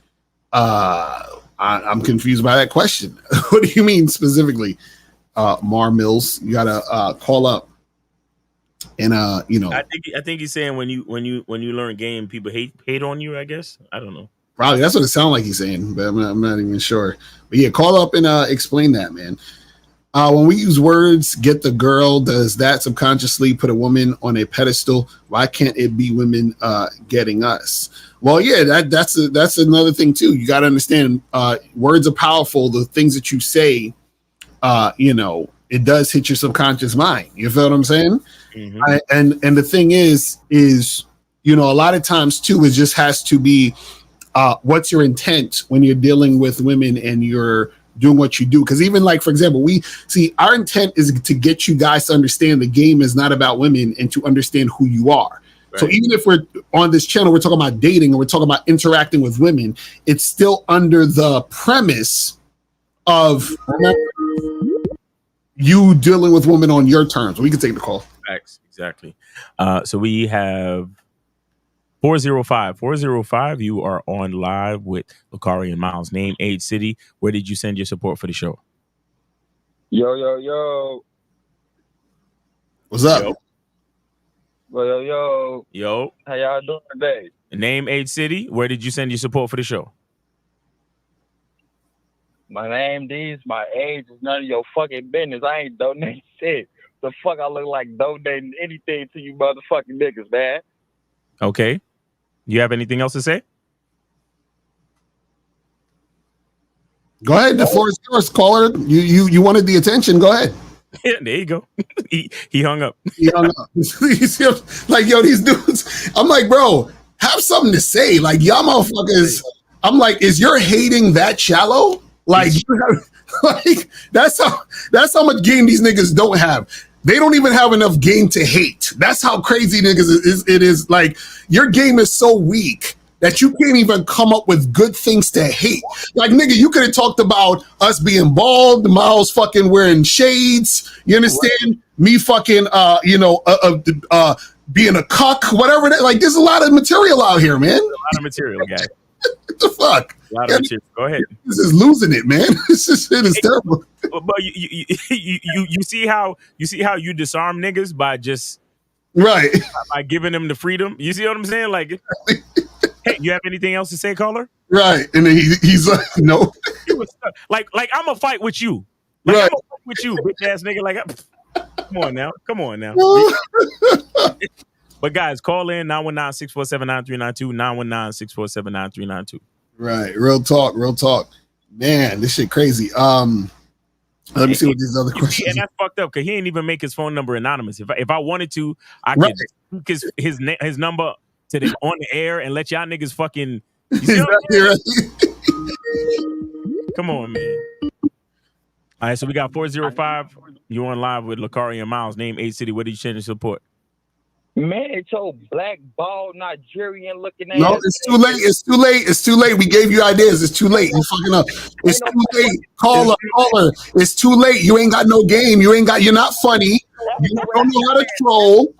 I'm confused by that question. What do you mean specifically? Mar Mills, you gotta call up and you know. I think he's saying when you learn game, people hate on you. I guess I don't know. Probably that's what it sounds like he's saying, but I'm not even sure. But yeah, call up and explain that, man. When we use words, get the girl, does that subconsciously put a woman on a pedestal? Why can't it be women getting us? Well, yeah, that's another thing too. You got to understand, words are powerful. The things that you say, you know, it does hit your subconscious mind. You feel what I'm saying? Mm-hmm. And the thing is, you know, a lot of times too, it just has to be, what's your intent when you're dealing with women and you're doing what you do? Because even like, for example, we see our intent is to get you guys to understand the game is not about women and to understand who you are. Right. So even if we're on this channel, we're talking about dating and we're talking about interacting with women, it's still under the premise of you dealing with women on your terms. We can take the call. Facts, exactly. So we have 405. You are on live with Lucari and Miles. Name, age, city. Where did you send your support for the show? Yo. What's up? Yo. Well, Yo. How y'all doing today? Name, age, city. Where did you send your support for the show? My name, these, my age is none of your fucking business. I ain't donating shit. The fuck I look like donating anything to you motherfucking niggas, man. Okay. You have anything else to say? Go ahead. The floor is yours, caller. You wanted the attention. Go ahead. Yeah, there you go. he hung up. He hung up. Like, yo, these dudes. I'm like, bro, have something to say. Like, y'all motherfuckers. I'm like, is your hating that shallow? Like, like that's how much game these niggas don't have. They don't even have enough game to hate. That's how crazy niggas it is. Like, your game is so weak that you can't even come up with good things to hate. Like, nigga, you could have talked about us being bald, Miles fucking wearing shades. You understand? Right. Me fucking, being a cuck, whatever. Like, there's a lot of material out here, man. A lot of material, guys. What the fuck? A lot of material. Go ahead. This is losing it, man. This shit is terrible. But you see how you disarm niggas by just right by giving them the freedom. You see what I'm saying? Like, hey, you have anything else to say, caller? Right, and then he's like, no. like I'm gonna fight with you. Like, right. I'm gonna fight with you, bitch ass nigga. Like, come on now. But guys, call in 919-647-9392, 919-647-9392. Right, real talk. Man, this shit crazy. Let me see what these other questions. And that's fucked up because he ain't even make his phone number anonymous. If I wanted to, I could speak his number to the on the air and let y'all niggas fucking. You see what Come on, man. All right, so we got 405. You on live with Lakari and Miles. Name, age, city. What did you change your support? Man, it's your black, bald, Nigerian looking ass. No, it's too late. It's too late. We gave you ideas. It's too late. You fucking up. It's too late. Caller. It's too late. You ain't got no game. You're not funny. You don't know how to troll.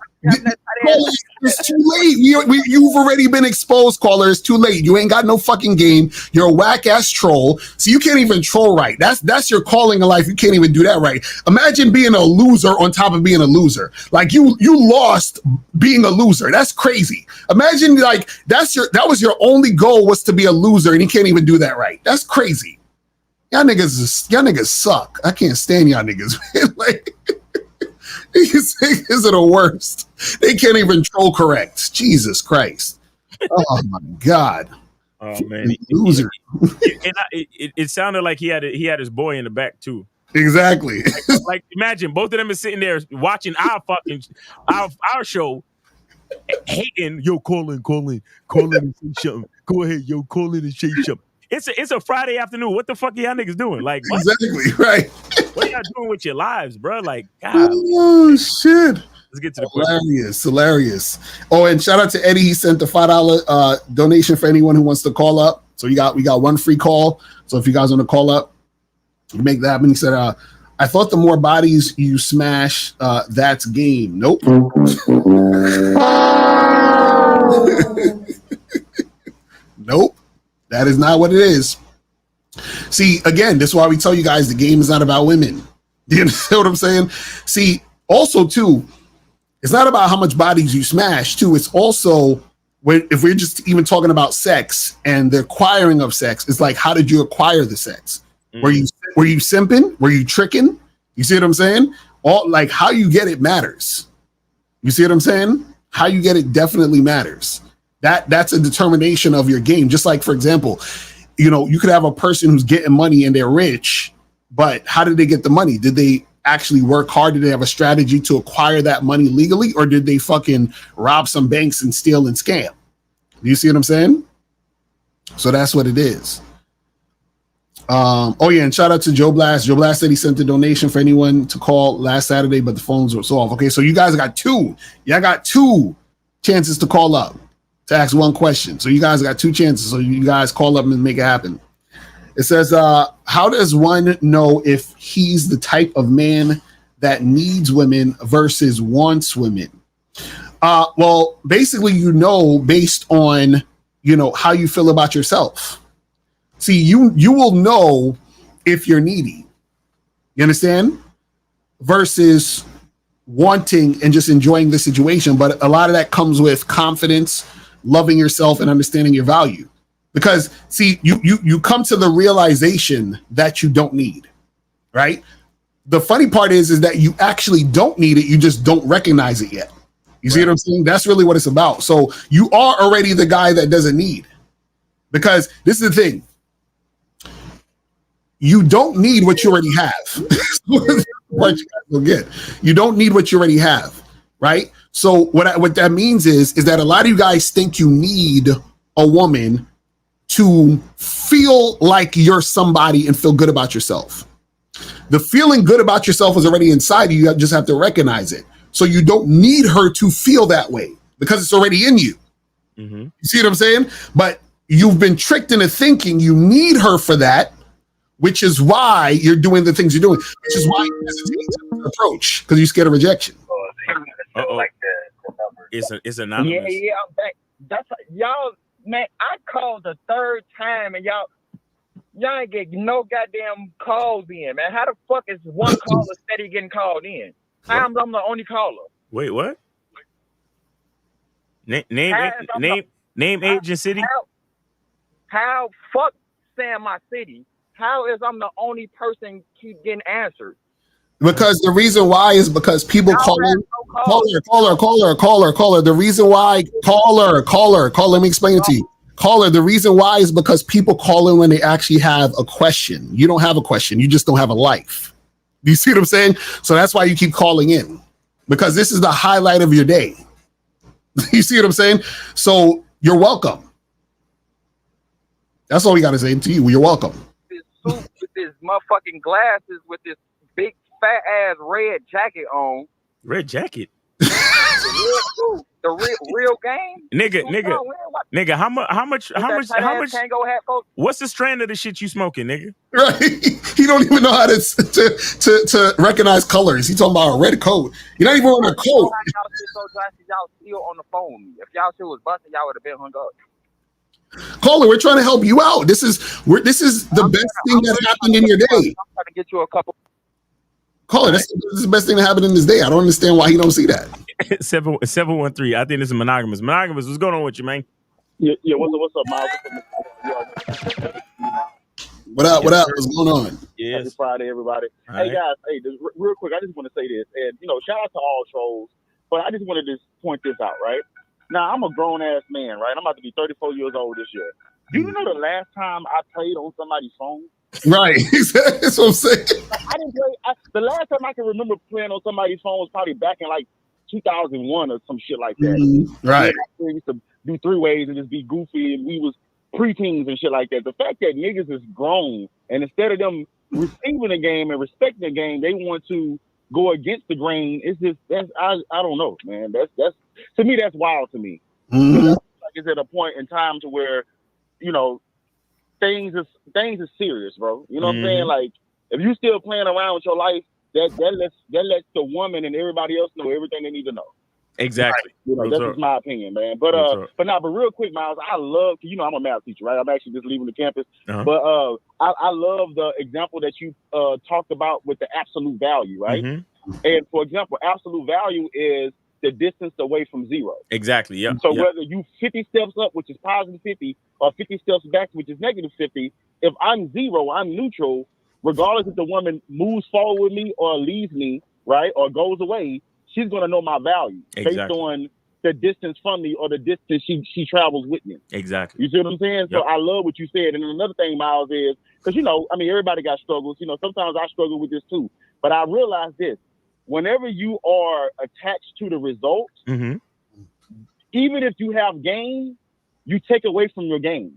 It's too late. You've already been exposed, caller. It's too late. You ain't got no fucking game. You're a whack ass troll. So you can't even troll right. That's your calling in life. You can't even do that right. Imagine being a loser on top of being a loser. Like you lost being a loser. That's crazy. Imagine like that was your only goal was to be a loser, and you can't even do that right. That's crazy. Y'all niggas suck. I can't stand y'all niggas, man. Like. These niggas are the worst. They can't even troll correct. Jesus Christ. Oh my God. Oh man, loser. It sounded like he had his boy in the back too. Exactly. Like imagine both of them is sitting there watching our show, hating. Yo, call in and say something. Go ahead, yo, call in and say something. It's a Friday afternoon. What the fuck are y'all niggas doing? Like what? Exactly right. What y'all doing with your lives, bro? Like God. Oh shit. Let's get to the question. Hilarious. Oh, and shout out to Eddie. He sent the $5 donation for anyone who wants to call up. So we got one free call. So if you guys want to call up, you make that happen. He said, I thought the more bodies you smash, that's game. Nope. Nope. That is not what it is. See, again, this is why we tell you guys the game is not about women. Do you understand what I'm saying? See, also, too, it's not about how much bodies you smash, too. It's also, if we're just even talking about sex and the acquiring of sex, it's like, how did you acquire the sex? Mm-hmm. Were you simping? Were you tricking? You see what I'm saying? Like, how you get it matters. You see what I'm saying? How you get it definitely matters. That's a determination of your game. Just like, for example, you could have a person who's getting money and they're rich, but how did they get the money? Did they actually work hard? Did they have a strategy to acquire that money legally? Or did they fucking rob some banks and steal and scam? Do you see what I'm saying? So that's what it is. Oh yeah, and shout out to Joe Blast. Joe Blast said he sent a donation for anyone to call last Saturday, but the phones were off. Okay, so you guys got two. Y'all got two chances to call up to ask one question. So you guys got two chances. So you guys call up and make it happen. It says, how does one know if he's the type of man that needs women versus wants women? Well, basically, based on, how you feel about yourself. See, you will know if you're needy. You understand? Versus wanting and just enjoying the situation. But a lot of that comes with confidence, loving yourself, and understanding your value. Because see, you come to the realization that you don't need, right? The funny part is that you actually don't need it. You just don't recognize it yet. You see what I'm saying? That's really what it's about. So you are already the guy that doesn't need, because this is the thing. You don't need what you already have. What you guys will get. You don't need what you already have, right? So what that means is that a lot of you guys think you need a woman to feel like you're somebody and feel good about yourself. The feeling good about yourself is already inside you. You just have to recognize it. So you don't need her to feel that way because it's already in you. Mm-hmm. You see what I'm saying? But you've been tricked into thinking you need her for that, which is why you're doing the things you're doing, which is why you hesitate to approach, because you're scared of rejection. It's anonymous. Yeah, I'm back. That's y'all, man. I called the third time and y'all ain't get no goddamn calls in, man. How the fuck is one caller steady getting called in? I'm the only caller. Wait, what? Name, age, and city. How fuck Sam my city? How is I'm the only person keep getting answered? Because the reason why is because people call caller. The reason why caller. Let me explain it to you. Caller, the reason why is because people call in when they actually have a question. You don't have a question. You just don't have a life. Do you see what I'm saying? So that's why you keep calling in, because this is the highlight of your day. You see what I'm saying? So you're welcome. That's all we got to say to you. You're welcome. This suit with this motherfucking glasses with this big fat ass red jacket on. Red jacket? The real game? Nigga, how much Tango hat, folks? What's the strand of the shit you smoking, nigga? Right. He don't even know how to recognize colors. He talking about a red coat. You're not even wearing a coat. Y'all still on the phone with me. If y'all shit was busting, y'all would have been hung up. Caller, we're trying to help you out. This is the best thing that happened in your day. I'm trying to get you a couple. Caller, this is the best thing that happened in this day. I don't understand why he don't see that. 713. I think this is monogamous. Monogamous, what's going on with you, man? Yeah, what's up, Miles? What up? What's going on? Yes. Happy Friday, everybody. All hey, right. guys. Hey, real quick, I just want to say this. And, shout out to all trolls. But I just wanted to point this out, right? Now, I'm a grown-ass man, right? I'm about to be 34 years old this year. Do you know the last time I played on somebody's phone? Right. That's what I'm saying. I didn't play. The last time I can remember playing on somebody's phone was probably back in, 2001 or some shit like that. Mm-hmm. Right. We used to do three-ways and just be goofy, and we was preteens and shit like that. The fact that niggas is grown, and instead of them receiving the game and respecting the game, they want to go against the grain. It's just I don't know, man. That's to me, that's wild to me. Mm-hmm. It's at a point in time to where, things is serious, bro. You know what I'm saying? Like, if you still playing around with your life, that lets the woman and everybody else know everything they need to know. Exactly. That's just my opinion, man. But real quick, Miles, I love, I'm a math teacher, right? I'm actually just leaving the campus. Uh-huh. But I love the example that you talked about with the absolute value, right? Mm-hmm. And for example, absolute value is the distance away from zero. Exactly. Yeah. So whether you 50 steps up, which is positive 50, or 50 steps back, which is negative 50, if I'm zero, I'm neutral, regardless if the woman moves forward with me or leaves me, right, or goes away, she's going to know my value based on the distance from me or the distance she travels with me. Exactly. You see what I'm saying? Yep. So I love what you said. And another thing, Miles, is, because, everybody got struggles. Sometimes I struggle with this too. But I realize this. Whenever you are attached to the results, mm-hmm. even if you have gain, you take away from your gain.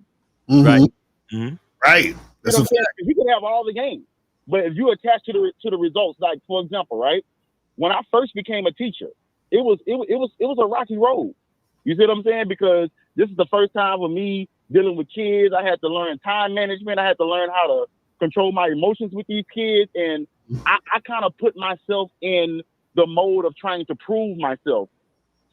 Mm-hmm. Right. Mm-hmm. Right. That's you can have all the gain, but if you attach to the results, like for example, right, when I first became a teacher, it was a rocky road. You see what I'm saying? Because this is the first time with me dealing with kids. I had to learn time management. I had to learn how to control my emotions with these kids, and I kind of put myself in the mode of trying to prove myself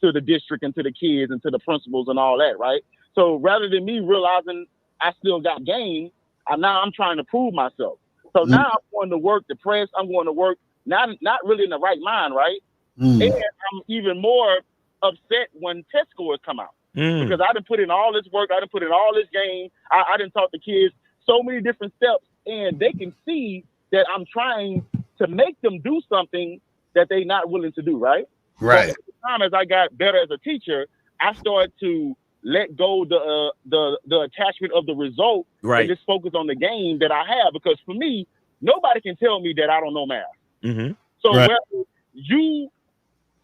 to the district and to the kids and to the principals and all that, right? So rather than me realizing I still got game, now I'm trying to prove myself. So now I'm going to work depressed. I'm going to work not really in the right mind, right? And I'm even more upset when test scores come out. Because I done put in all this work, I done put in all this game, I done taught the kids so many different steps, and they can see that I'm trying to make them do something that they're not willing to do, right? Right. So at the time, as I got better as a teacher, I started to let go the attachment of the result Right. and just focus on the game that I have. Because for me, nobody can tell me that I don't know math. So Right. whether you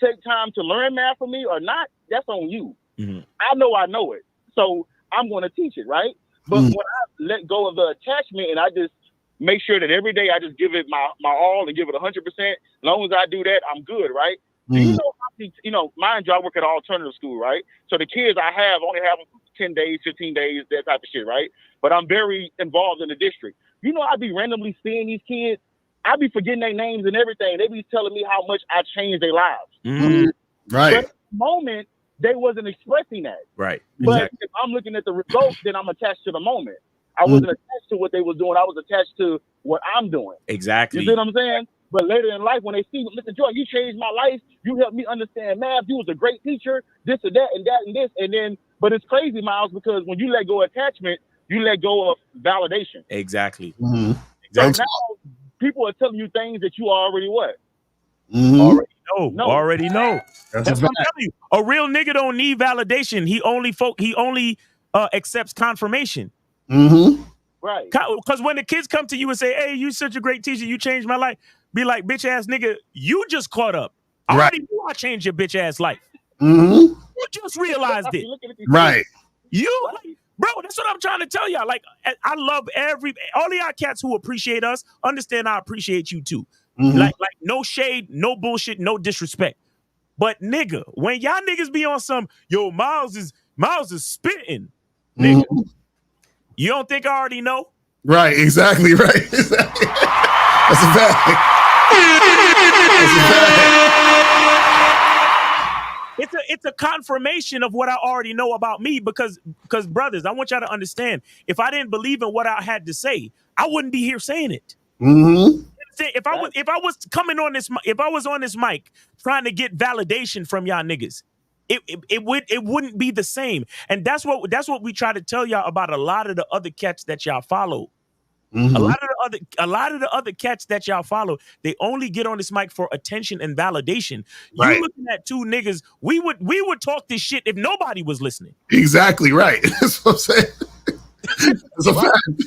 take time to learn math from me or not, that's on you. I know it. So I'm going to teach it, right? But when I let go of the attachment and I just make sure that every day I just give it my all and give it 100%, as long as I do that, I'm good, right? Do you know, mind you, I work at an alternative school, right? So the kids I have only have 10 days, 15 days, that type of shit, right? But I'm very involved in the district. You know, I be randomly seeing these kids. I be forgetting their names and everything. They be telling me how much I changed their lives. Right. But at the moment, they wasn't expressing that. Right. But if I'm looking at the results, then I'm attached to the moment. I wasn't attached to what they was doing. I was attached to what I'm doing. Exactly. You see what I'm saying? But later in life, when they see, listen, Joy, you changed my life. You helped me understand math. You was a great teacher. This and that and that and this. And then, but it's crazy, Miles, because when you let go of attachment, you let go of validation. Exactly. So now people are telling you things that you already what? Already know. That's what I'm telling you. A real nigga don't need validation. He only accepts confirmation. Right. Because when the kids come to you and say, "Hey, you such a great teacher, you changed my life," be like, "Bitch ass nigga, you just caught up. I already knew I changed your bitch ass life. You just realized it. Right. You, bro, that's what I'm trying to tell y'all. Like, I love all of y'all cats who appreciate us. Understand I appreciate you too. Like no shade, no bullshit, no disrespect. But nigga, when y'all niggas be on some, yo, Miles is spitting, nigga. You don't think I already know? Right. Exactly. Right. That's a fact. That's a fact. It's a confirmation of what I already know about me because brothers, I want y'all to understand, if I didn't believe in what I had to say, I wouldn't be here saying it. If I was coming on this, if I was on this mic trying to get validation from y'all niggas, it wouldn't be the same. And that's what we try to tell y'all about a lot of the other cats that y'all follow. A lot of the other cats that y'all follow, they only get on this mic for attention and validation. You looking at two niggas, we would talk this shit if nobody was listening. Exactly right. That's what I'm saying. That's a fact.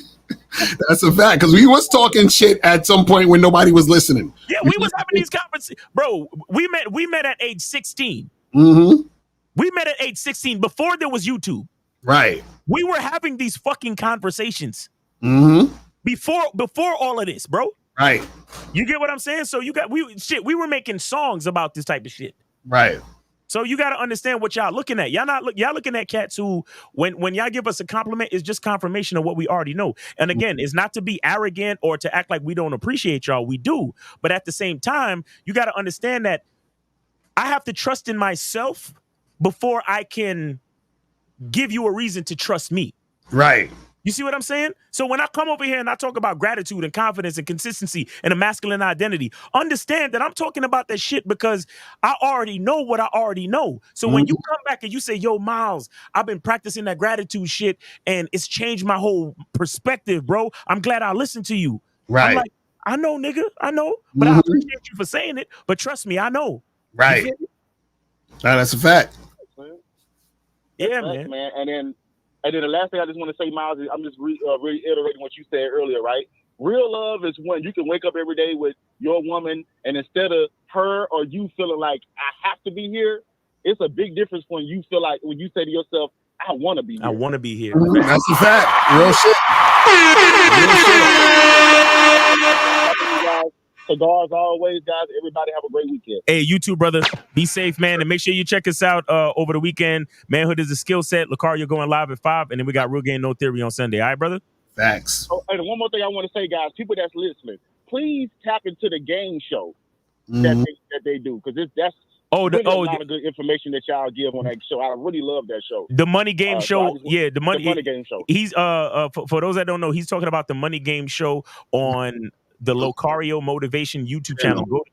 That's a fact. Because we was talking shit at some point when nobody was listening. Yeah, we was having these conversations. Bro, we met at age 16. We met at age 16 before there was YouTube. Right. We were having these fucking conversations. Before all of this, bro. Right. You get what I'm saying? So we were making songs about this type of shit. Right. So you got to understand what y'all looking at. Y'all looking at cats who, when y'all give us a compliment, it's just confirmation of what we already know. And again, it's not to be arrogant or to act like we don't appreciate y'all. We do. But at the same time, you got to understand that I have to trust in myself before I can give you a reason to trust me. Right. You see what I'm saying? So when I come over here and I talk about gratitude and confidence and consistency and a masculine identity, understand that I'm talking about that shit because I already know what I already know. So when you come back and you say, yo, Miles, I've been practicing that gratitude shit and it's changed my whole perspective, bro. I'm glad I listened to you. Right. I'm like, I know, nigga. I know. But I appreciate you for saying it. But trust me, I know. Right. That's a fact. Yeah, man. And then the last thing I just want to say, Miles, is I'm just reiterating what you said earlier, right? Real love is when you can wake up every day with your woman, and instead of her or you feeling like I have to be here, it's a big difference when you feel like, when you say to yourself, I want to be here. I want to be here. That's a fact. Real shit. Cigars always, guys. Everybody have a great weekend. Hey, you too, brother. Be safe, man. And make sure you check us out over the weekend. Manhood is a skill set. Lucario going live at 5. And then we got Real Game No Theory on Sunday. All right, brother? Thanks. Oh, and one more thing I want to say, guys. People that's listening, please tap into the game show that they do. Because that's a lot of good information that y'all give on that show. I really love that show. The Money Game Show. The Money Game Show. He's for those that don't know, he's talking about the Money Game Show on the Locario Motivation YouTube channel. Go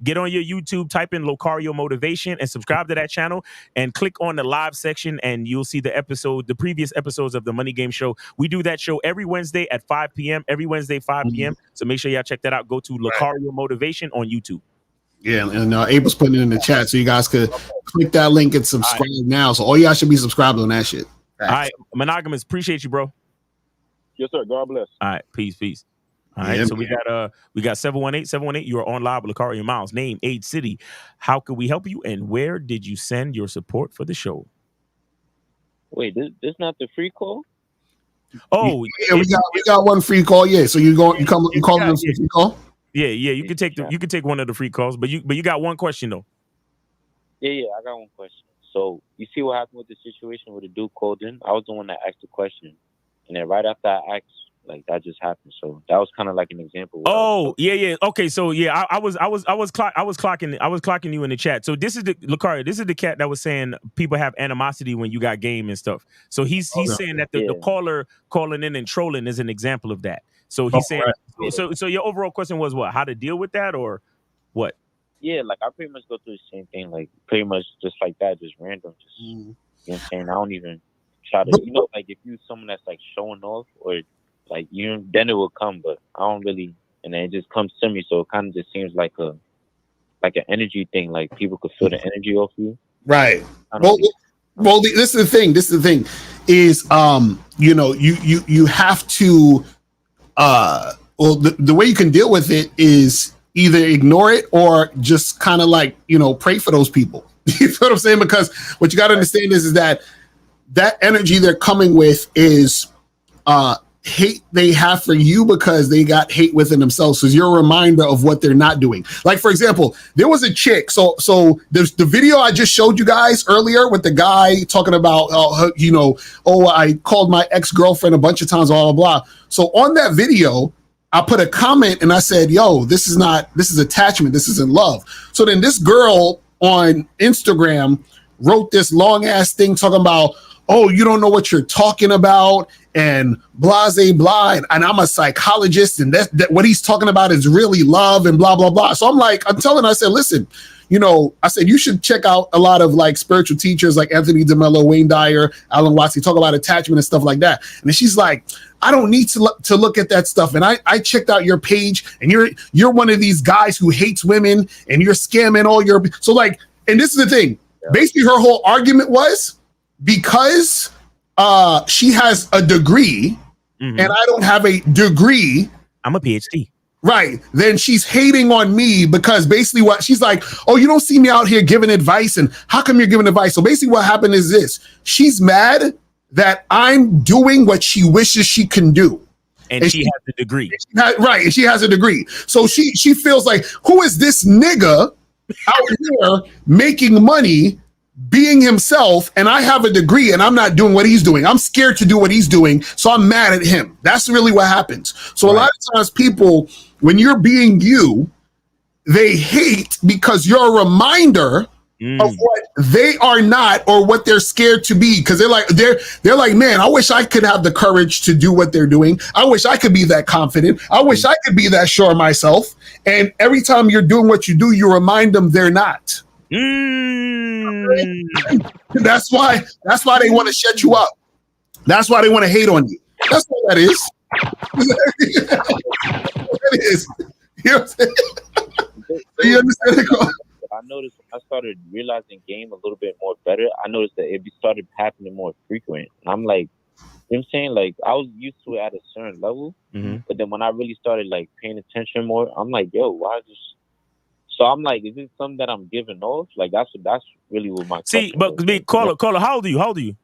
get on your YouTube, type in Locario Motivation, and subscribe to that channel. And click on the live section, and you'll see the previous episodes of the Money Game Show. We do that show every Wednesday at 5 p.m. Every Wednesday 5 p.m. So make sure y'all check that out. Go to Locario Motivation on YouTube. Yeah, and April's putting it in the chat, so you guys could click that link and subscribe now. So all y'all should be subscribed on that shit. All right, Monogamous, appreciate you, bro. Yes, sir. God bless. All right, peace. All right, so we got 718. You are on live with Locario Miles. Name, age, city. How could we help you, and where did you send your support for the show? Wait, this not the free call? Oh, yeah, we got one free call. Yeah, so you call them for free call. Yeah, you can take one of the free calls, but you got one question though. Yeah, I got one question. So you see what happened with the situation with the dude called in? I was the one that asked the question, and then right after I asked, like that just happened. So that was kind of like an example. Oh, yeah. Okay, so yeah, I was clocking you in the chat. So this is the Lucario. This is the cat that was saying people have animosity when you got game and stuff. So he's saying that the caller calling in and trolling is an example of that. So he's saying so your overall question was what? How to deal with that or what? Yeah, like I pretty much go through the same thing, like pretty much just like that, just random, just you know what I'm saying? I don't even try to, like if you someone that's like showing off or like then it will come, but I don't really, and then it just comes to me, so it kind of just seems like an energy thing, like people could feel the energy off you. Right. Well, this is the thing. Is you have to the way you can deal with it is either ignore it or just kind of like, pray for those people. You know what I'm saying? Because what you got to understand is that energy they're coming with is hate they have for you because they got hate within themselves. So you're a reminder of what they're not doing. Like, for example, there was a chick. So there's the video I just showed you guys earlier with the guy talking about, I called my ex-girlfriend a bunch of times, blah, blah, blah. So on that video, I put a comment and I said, yo, this is attachment. This isn't love. So then this girl on Instagram wrote this long ass thing talking about, oh, you don't know what you're talking about and blah, blah. And I'm a psychologist and that what he's talking about is really love and blah, blah, blah. So I'm telling her, I said, listen, I said, you should check out a lot of like spiritual teachers like Anthony DeMello, Wayne Dyer, Alan Watts. Talk about attachment and stuff like that. And then she's like, I don't need to look at that stuff. And I checked out your page and you're one of these guys who hates women and you're scamming all your, so like, and this is the thing, basically her whole argument was because she has a degree and I don't have a degree. I'm a PhD. Right. Then she's hating on me because basically what she's like, oh, you don't see me out here giving advice. And how come you're giving advice? So basically what happened is this. She's mad that I'm doing what she wishes she can do. And she has a degree. Right. And she has a degree. So she feels like, who is this nigga out here making money being himself, and I have a degree and I'm not doing what he's doing. I'm scared to do what he's doing, so I'm mad at him. That's really what happens. So a lot of times people, when you're being you, they hate because you're a reminder of what they are not or what they're scared to be. Because they're like, man, I wish I could have the courage to do what they're doing. I wish I could be that confident. I wish I could be that sure of myself. And every time you're doing what you do, you remind them they're not. That's why they want to shut you up. That's why they want to hate on you. That's all that is. It is. You know what I'm saying? You understand? I noticed when I started realizing game a little bit more better, I noticed that it started happening more frequent. And I'm like, you know what I'm saying? Like I was used to it at a certain level, but then when I really started like paying attention more, I'm like, yo, why just? So I'm like, is this something that I'm giving off? Like that's really what my caller. How old are you?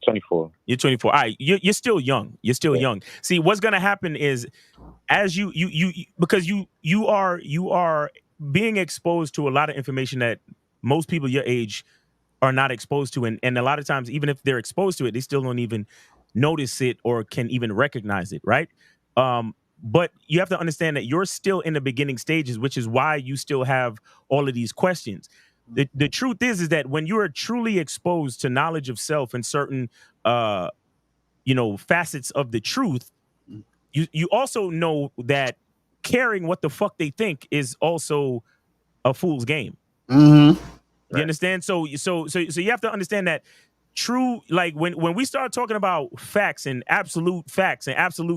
24. You're 24. All right, you're still young. You're still young. See, what's gonna happen is as you because you are being exposed to a lot of information that most people your age are not exposed to, and a lot of times even if they're exposed to it, they still don't even notice it or can even recognize it, right? But you have to understand that you're still in the beginning stages, which is why you still have all of these questions. The truth is that when you are truly exposed to knowledge of self and certain, facets of the truth, you also know that caring what the fuck they think is also a fool's game. Mm-hmm. You understand? So you have to understand that true, like when we start talking about facts and absolute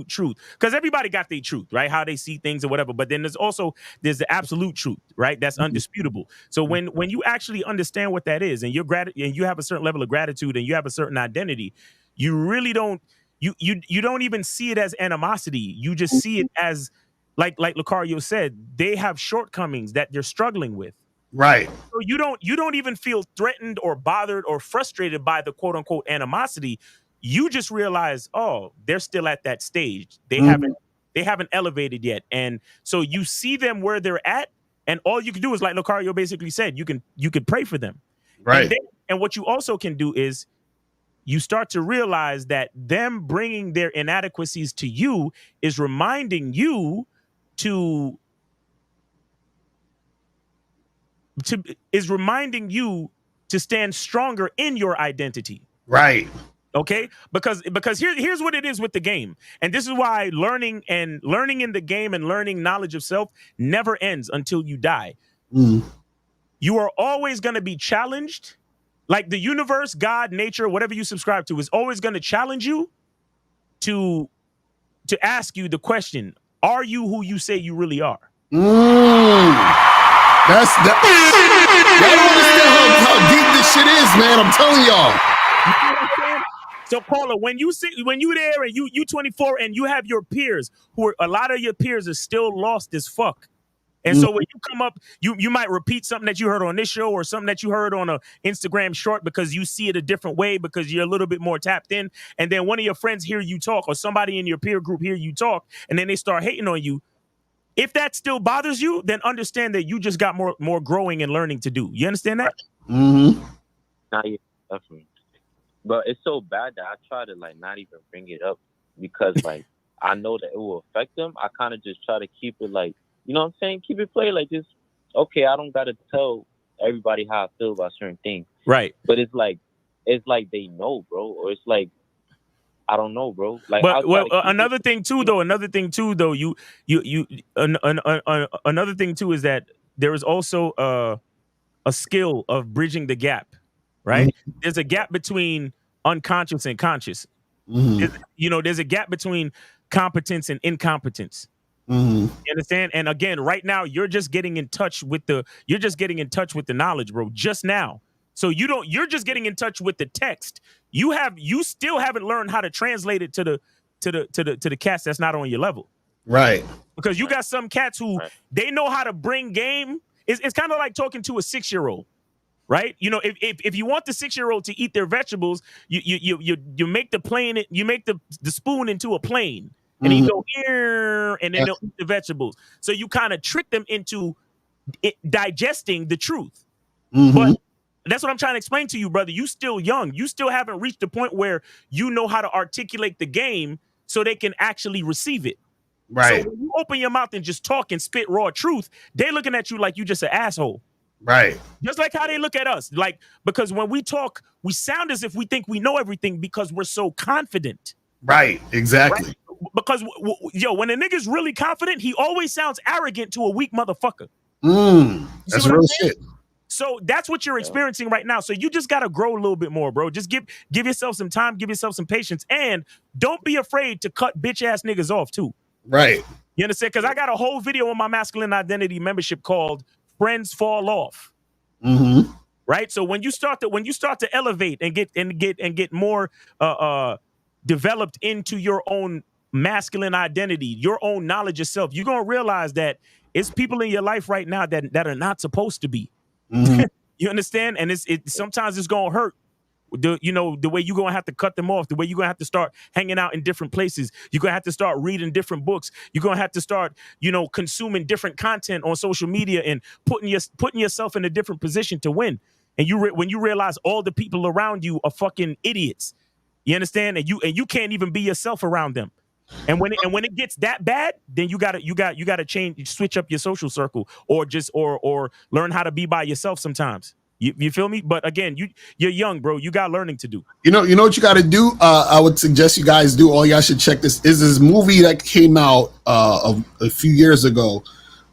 truth, because everybody got their truth, right? How they see things or whatever. But then there's the absolute truth, right? That's undisputable. So when you actually understand what that is, and and you have a certain level of gratitude and you have a certain identity, you really don't you don't even see it as animosity. You just see it as like Lucario said, they have shortcomings that they're struggling with. Right. So you don't even feel threatened or bothered or frustrated by the quote unquote animosity. You just realize, oh, they're still at that stage. They haven't elevated yet. And so you see them where they're at, and all you can do is, like Lucario basically said, you can pray for them. Right. And what you also can do is you start to realize that them bringing their inadequacies to you is reminding you to stand stronger in your identity. Right. Okay? Because here's what it is with the game. And this is why learning in the game and learning knowledge of self never ends until you die. You are always going to be challenged. Like the universe, God, nature, whatever you subscribe to is always going to challenge you to ask you the question, are you who you say you really are? Y'all don't understand how deep this shit is, man. I'm telling y'all. You know what I'm saying? So Paula, when you there and you 24 and you have your peers a lot of your peers are still lost as fuck. And so when you come up, you might repeat something that you heard on this show or something that you heard on a Instagram short because you see it a different way because you're a little bit more tapped in. And then one of your friends hear you talk or somebody in your peer group hear you talk and then they start hating on you. If that still bothers you, then understand that you just got more growing and learning to do. You understand that? Nah, yeah, definitely. But it's so bad that I try to like not even bring it up because like I know that it will affect them. I kind of just try to keep it like, you know what I'm saying? Keep it play like just, okay, I don't got to tell everybody how I feel about certain things. Right. But it's like they know, bro. Or it's like, I don't know, bro. Like, but another thing too, though, another thing too is that there is also a skill of bridging the gap, right? There's a gap between unconscious and conscious. There's a gap between competence and incompetence. You understand? And again, right now, you're just getting in touch with the knowledge, bro. Just now. So you're just getting in touch with the text. You still haven't learned how to translate it to the cats that's not on your level. Right. Because you got some cats who they know how to bring game. It's kind of like talking to a 6-year-old. Right? You know, if you want the 6-year-old to eat their vegetables, you make the plane, you make the spoon into a plane. And he go here, and then they'll eat the vegetables. So you kind of trick them into digesting the truth. But that's what I'm trying to explain to you, brother. You still young. You still haven't reached the point where you know how to articulate the game so they can actually receive it. Right. So when you open your mouth and just talk and spit raw truth, they're looking at you like you just an asshole. Right. Just like how they look at us. Like, because when we talk, we sound as if we think we know everything because we're so confident. Right. Exactly. Right? Because, when a nigga's really confident, he always sounds arrogant to a weak motherfucker. That's real shit. So that's what you're experiencing right now. So you just got to grow a little bit more, bro. Just give yourself some time, give yourself some patience, and don't be afraid to cut bitch-ass niggas off, too. Right. You understand? Because I got a whole video on my masculine identity membership called Friends Fall Off. Right? So when you start to elevate and get more developed into your own masculine identity, your own knowledge of self, you're gonna realize that it's people in your life right now that are not supposed to be. You understand? And sometimes it's gonna hurt. The way you're gonna have to cut them off, the way you're gonna have to start hanging out in different places, you're gonna have to start reading different books, you're gonna have to start, consuming different content on social media and putting yourself in a different position to win. And when you realize all the people around you are fucking idiots, you understand? And you can't even be yourself around them. And when it gets that bad, then you gotta switch up your social circle or learn how to be by yourself sometimes. You feel me? But again, you're young, bro. You got learning to do. You know what you got to do. I would suggest you guys do. All y'all should check this. Is this movie that came out a few years ago?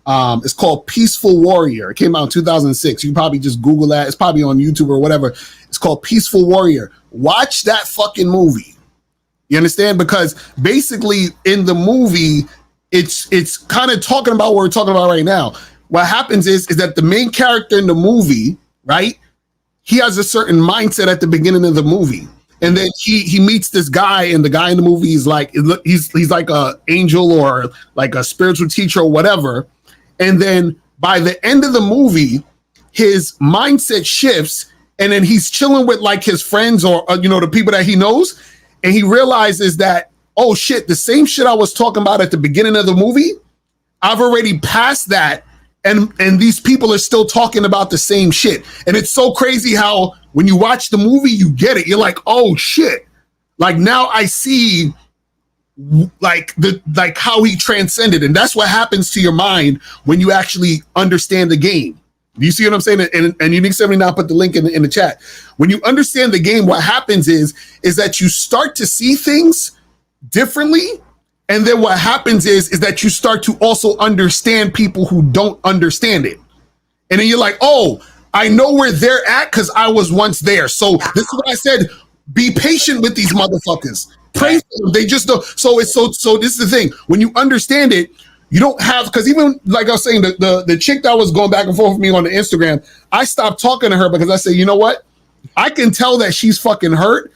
It's called Peaceful Warrior. It came out in 2006. You can probably just Google that. It's probably on YouTube or whatever. It's called Peaceful Warrior. Watch that fucking movie. You understand? Because basically in the movie, it's kind of talking about what we're talking about right now. What happens is that the main character in the movie, right? He has a certain mindset at the beginning of the movie. And then he meets this guy, and the guy in the movie is like, he's like a angel or like a spiritual teacher or whatever. And then by the end of the movie, his mindset shifts, and then he's chilling with like his friends or the people that he knows, and he realizes that, oh shit, the same shit I was talking about at the beginning of the movie, I've already passed that, and these people are still talking about the same shit. And it's so crazy how when you watch the movie, you get it. You're like, oh shit, like now I see like how he transcended. And that's what happens to your mind when you actually understand the game. Do you see what I'm saying? And Unique 79 put the link in the chat. When you understand the game, what happens is that you start to see things differently. And then what happens is that you start to also understand people who don't understand it. And then you're like, oh, I know where they're at because I was once there. So this is what I said. Be patient with these motherfuckers. Pray for them. They just don't. So this is the thing. When you understand it, you don't have, because even like I was saying, the chick that was going back and forth with me on the Instagram, I stopped talking to her because I said, you know what? I can tell that she's fucking hurt,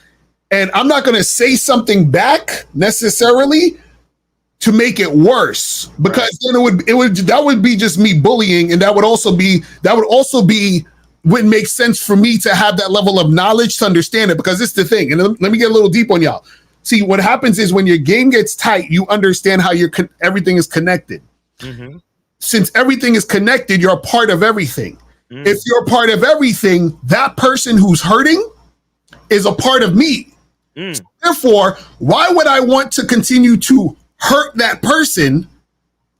and I'm not going to say something back necessarily to make it worse, because then that would be just me bullying, and that would also wouldn't make sense for me to have that level of knowledge to understand it, because it's the thing. And let me get a little deep on y'all. See, what happens is when your game gets tight, you understand how everything is connected. Mm-hmm. Since everything is connected, you're a part of everything. Mm. If you're a part of everything, that person who's hurting is a part of me. Mm. So therefore, why would I want to continue to hurt that person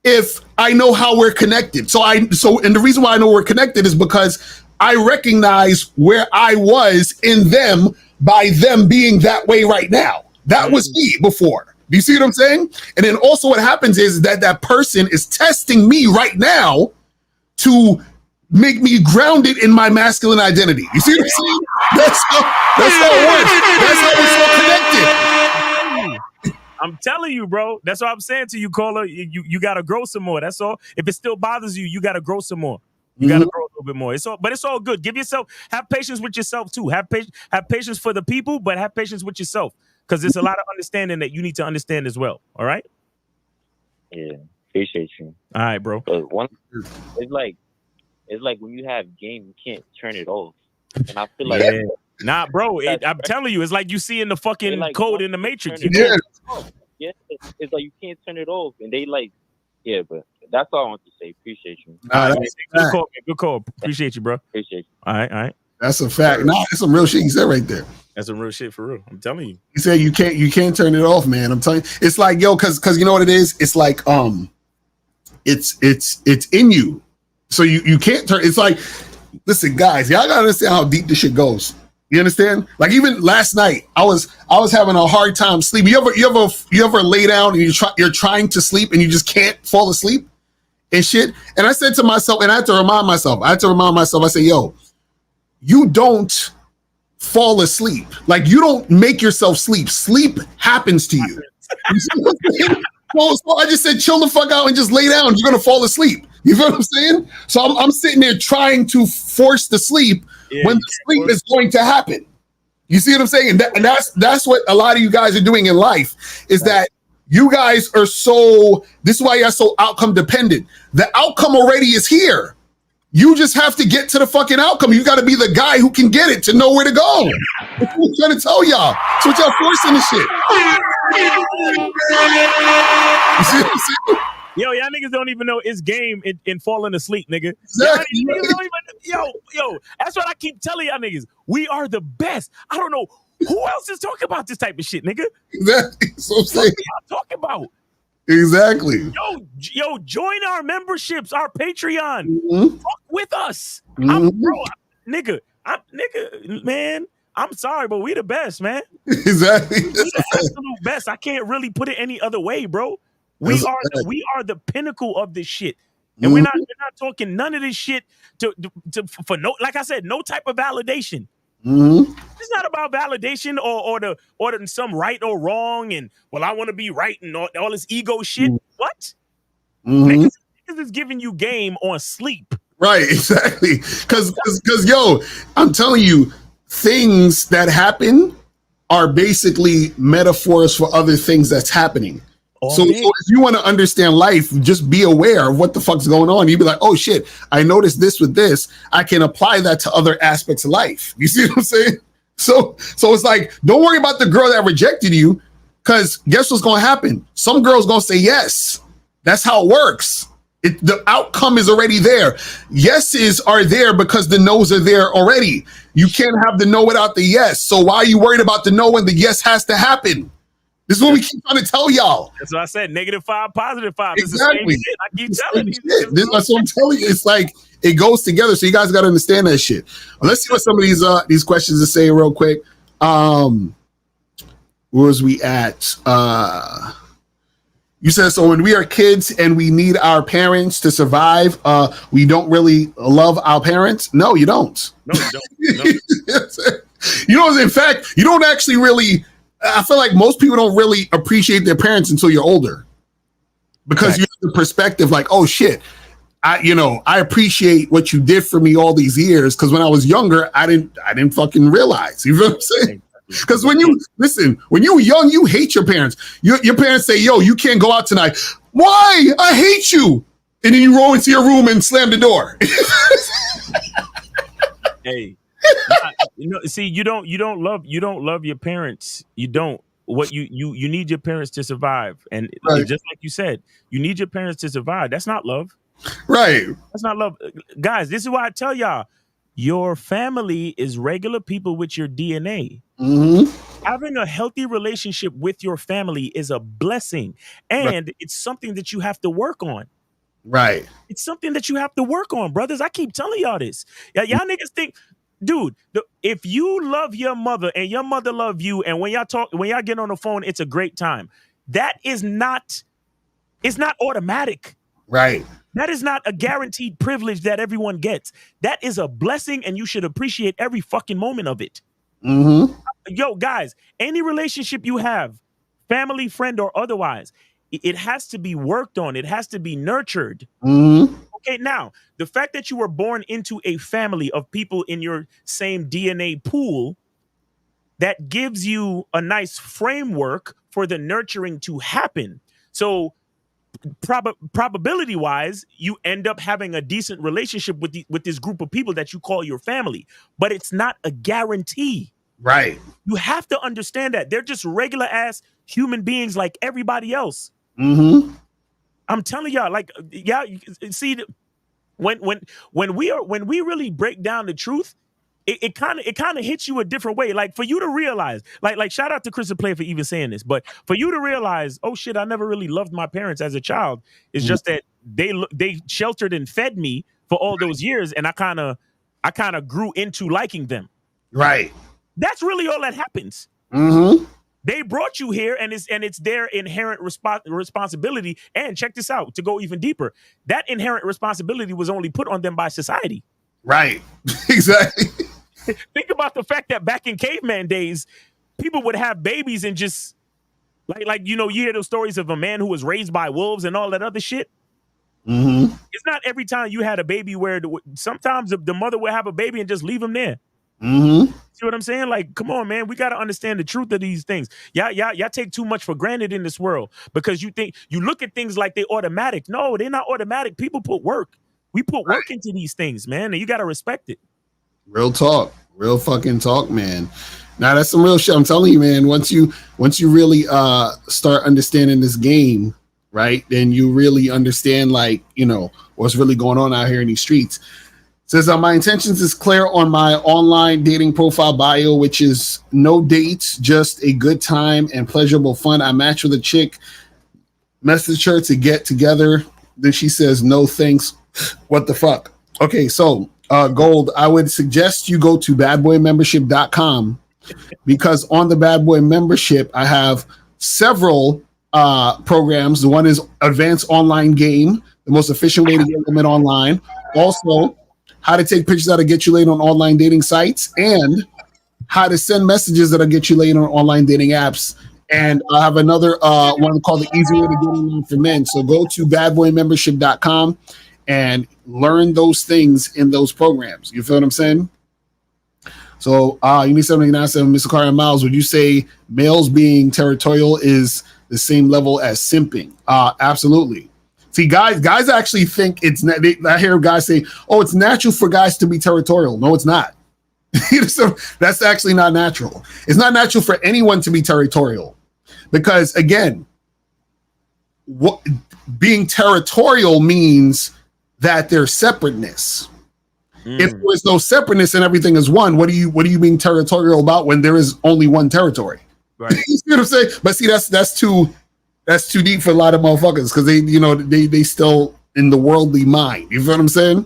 if I know how we're connected? And the reason why I know we're connected is because I recognize where I was in them by them being that way right now. That was me before. Do you see what I'm saying? And then also what happens is that person is testing me right now to make me grounded in my masculine identity. You see what I'm saying? That's how it works. That's how we're so connected. I'm telling you, bro. That's what I'm saying to you, caller. You got to grow some more. That's all. If it still bothers you, you got to grow some more. You got to grow a little bit more. But it's all good. Have patience with yourself too. Have patience for the people, but have patience with yourself. Because there's a lot of understanding that you need to understand as well. All right? Yeah, appreciate you. All right, bro. But it's like when you have game, you can't turn it off. And I feel like nah, bro. I'm telling you, it's like you see in the fucking code in the Matrix. Yeah, it's like you can't turn it off, and they like, yeah. But that's all I want to say. Appreciate you. Good call. Appreciate you, bro. Appreciate you. All right. That's a fact. Nah, that's some real shit you said right there. That's some real shit for real. I'm telling you. He said you can't turn it off, man. I'm telling you. It's like, yo, cause you know what it is? It's like it's in you. So you can't turn. It's like, listen, guys, y'all gotta understand how deep this shit goes. You understand? Like even last night, I was having a hard time sleeping. You ever lay down and you're trying to sleep and you just can't fall asleep and shit? And I said to myself, and I had to remind myself, I said, yo, you don't fall asleep. Like you don't make yourself sleep. Sleep happens to you. So I just said, chill the fuck out and just lay down. You're gonna fall asleep. You feel what I'm saying? So I'm sitting there trying to force the sleep when the sleep is going to happen. You see what I'm saying? And that's what a lot of you guys are doing in life, is that you guys are this is why you're so outcome dependent. The outcome already is here. You just have to get to the fucking outcome. You got to be the guy who can get it to know where to go. That's what I'm trying to tell y'all. So what y'all forcing this shit. You see what I'm saying? Yo, y'all niggas don't even know it's game in falling asleep, nigga. Exactly. Y'all niggas don't even, yo, that's what I keep telling y'all niggas. We are the best. I don't know who else is talking about this type of shit, nigga. Exactly. So I'm saying. What are y'all talking about? Exactly. Yo, join our memberships, our Patreon. Mm-hmm. Fuck with us. Bro, nigga, man, I'm sorry, but we the best, man. Exactly. We the absolute best. I can't really put it any other way, bro. We are the pinnacle of this shit. And we're not talking none of this shit for no, like I said, no type of validation. It's not about validation or some right or wrong and well, I want to be right and all this ego shit. What? Niggas is giving you game on sleep. Right, exactly. Because yo, I'm telling you, things that happen are basically metaphors for other things that's happening. So if you want to understand life, just be aware of what the fuck's going on. You'd be like, oh shit, I noticed this with this. I can apply that to other aspects of life. You see what I'm saying? So it's like, don't worry about the girl that rejected you, because guess what's going to happen? Some girl's going to say yes. That's how it works. The outcome is already there. Yeses are there because the no's are there already. You can't have the no without the yes. So why are you worried about the no when the yes has to happen? This is what we keep trying to tell y'all. That's what I said. -5, +5. Exactly. It's the same shit. I keep telling you. That's what I'm telling you. It's like it goes together. So you guys got to understand that shit. Let's see what some of these questions are saying real quick. Where was we at? You said, so when we are kids and we need our parents to survive, we don't really love our parents? No, you don't. No, you don't. You know, in fact, you don't actually really, I feel like most people don't really appreciate their parents until you're older. Because you have the perspective like, oh shit, I appreciate what you did for me all these years. Because when I was younger, I didn't fucking realize. You know what I'm saying? Because when you were young, you hate your parents. Your parents say, yo, you can't go out tonight. Why? I hate you. And then you roll into your room and slam the door. Hey, see, you don't love your parents. You don't. What you need your parents to survive. And just like you said, you need your parents to survive. That's not love. Right. That's not love. Guys, this is why I tell y'all, your family is regular people with your DNA. Having a healthy relationship with your family is a blessing, and it's something that you have to work on. Right. It's something that you have to work on, brothers. I keep telling y'all this. Y'all niggas think, dude, if you love your mother and your mother love you, and when y'all get on the phone, it's a great time. That is not, it's not automatic. Right. That is not a guaranteed privilege that everyone gets. That is a blessing, and you should appreciate every fucking moment of it. Yo, guys, any relationship you have, family, friend, or otherwise, it has to be worked on. It has to be nurtured. Okay, now, the fact that you were born into a family of people in your same DNA pool, that gives you a nice framework for the nurturing to happen. So probability wise, you end up having a decent relationship with this group of people that you call your family, but it's not a guarantee. Right. You have to understand that they're just regular ass human beings like everybody else. I'm telling y'all, like, yeah, see, when we really break down the truth, it kind of hits you a different way. Like, for you to realize, like shout out to Chris and Play for even saying this, but for you to realize, oh shit, I never really loved my parents as a child. It's just that they sheltered and fed me for all those years, and I kind of grew into liking them. Right. That's really all that happens. They brought you here, and it's their inherent responsibility. And check this out, to go even deeper, that inherent responsibility was only put on them by society. Right. Exactly. Think about the fact that back in caveman days, people would have babies and just like you hear those stories of a man who was raised by wolves and all that other shit. It's not every time you had a baby where sometimes the mother would have a baby and just leave him there. See what I'm saying? Like, come on, man. We got to understand the truth of these things. Y'all take too much for granted in this world because you look at things like they automatic. No, they're not automatic. People put work. We put work into these things, man, and you got to respect it. Real talk. Real fucking talk, man. Now that's some real shit. I'm telling you, man, once you really start understanding this game, right, then you really understand, like, what's really going on out here in these streets. Says, my intentions is clear on my online dating profile bio, which is no dates, just a good time and pleasurable fun. I match with a chick, message her to get together. Then she says, no thanks. What the fuck? Okay, so Gold, I would suggest you go to badboymembership.com because on the Bad Boy membership, I have several programs. The one is Advanced Online Game, the most efficient way to get women online. Also, how to take pictures that'll get you laid on online dating sites, and how to send messages that'll get you laid on online dating apps. And I have another one called The Easy Way to Get Online for Men. So go to badboymembership.com and learn those things in those programs. You feel what I'm saying? So you need 79.7, Mr. Carter Miles. Would you say males being territorial is the same level as simping? Absolutely. See, guys actually think it's. I hear guys say, "Oh, it's natural for guys to be territorial." No, it's not. So that's actually not natural. It's not natural for anyone to be territorial, because again, what being territorial means that there's separateness. If there's no separateness and everything is one, what are you being territorial about when there is only one territory? Right. You see what I'm saying? But see, that's too deep for a lot of motherfuckers, because they still in the worldly mind. You feel what I'm saying?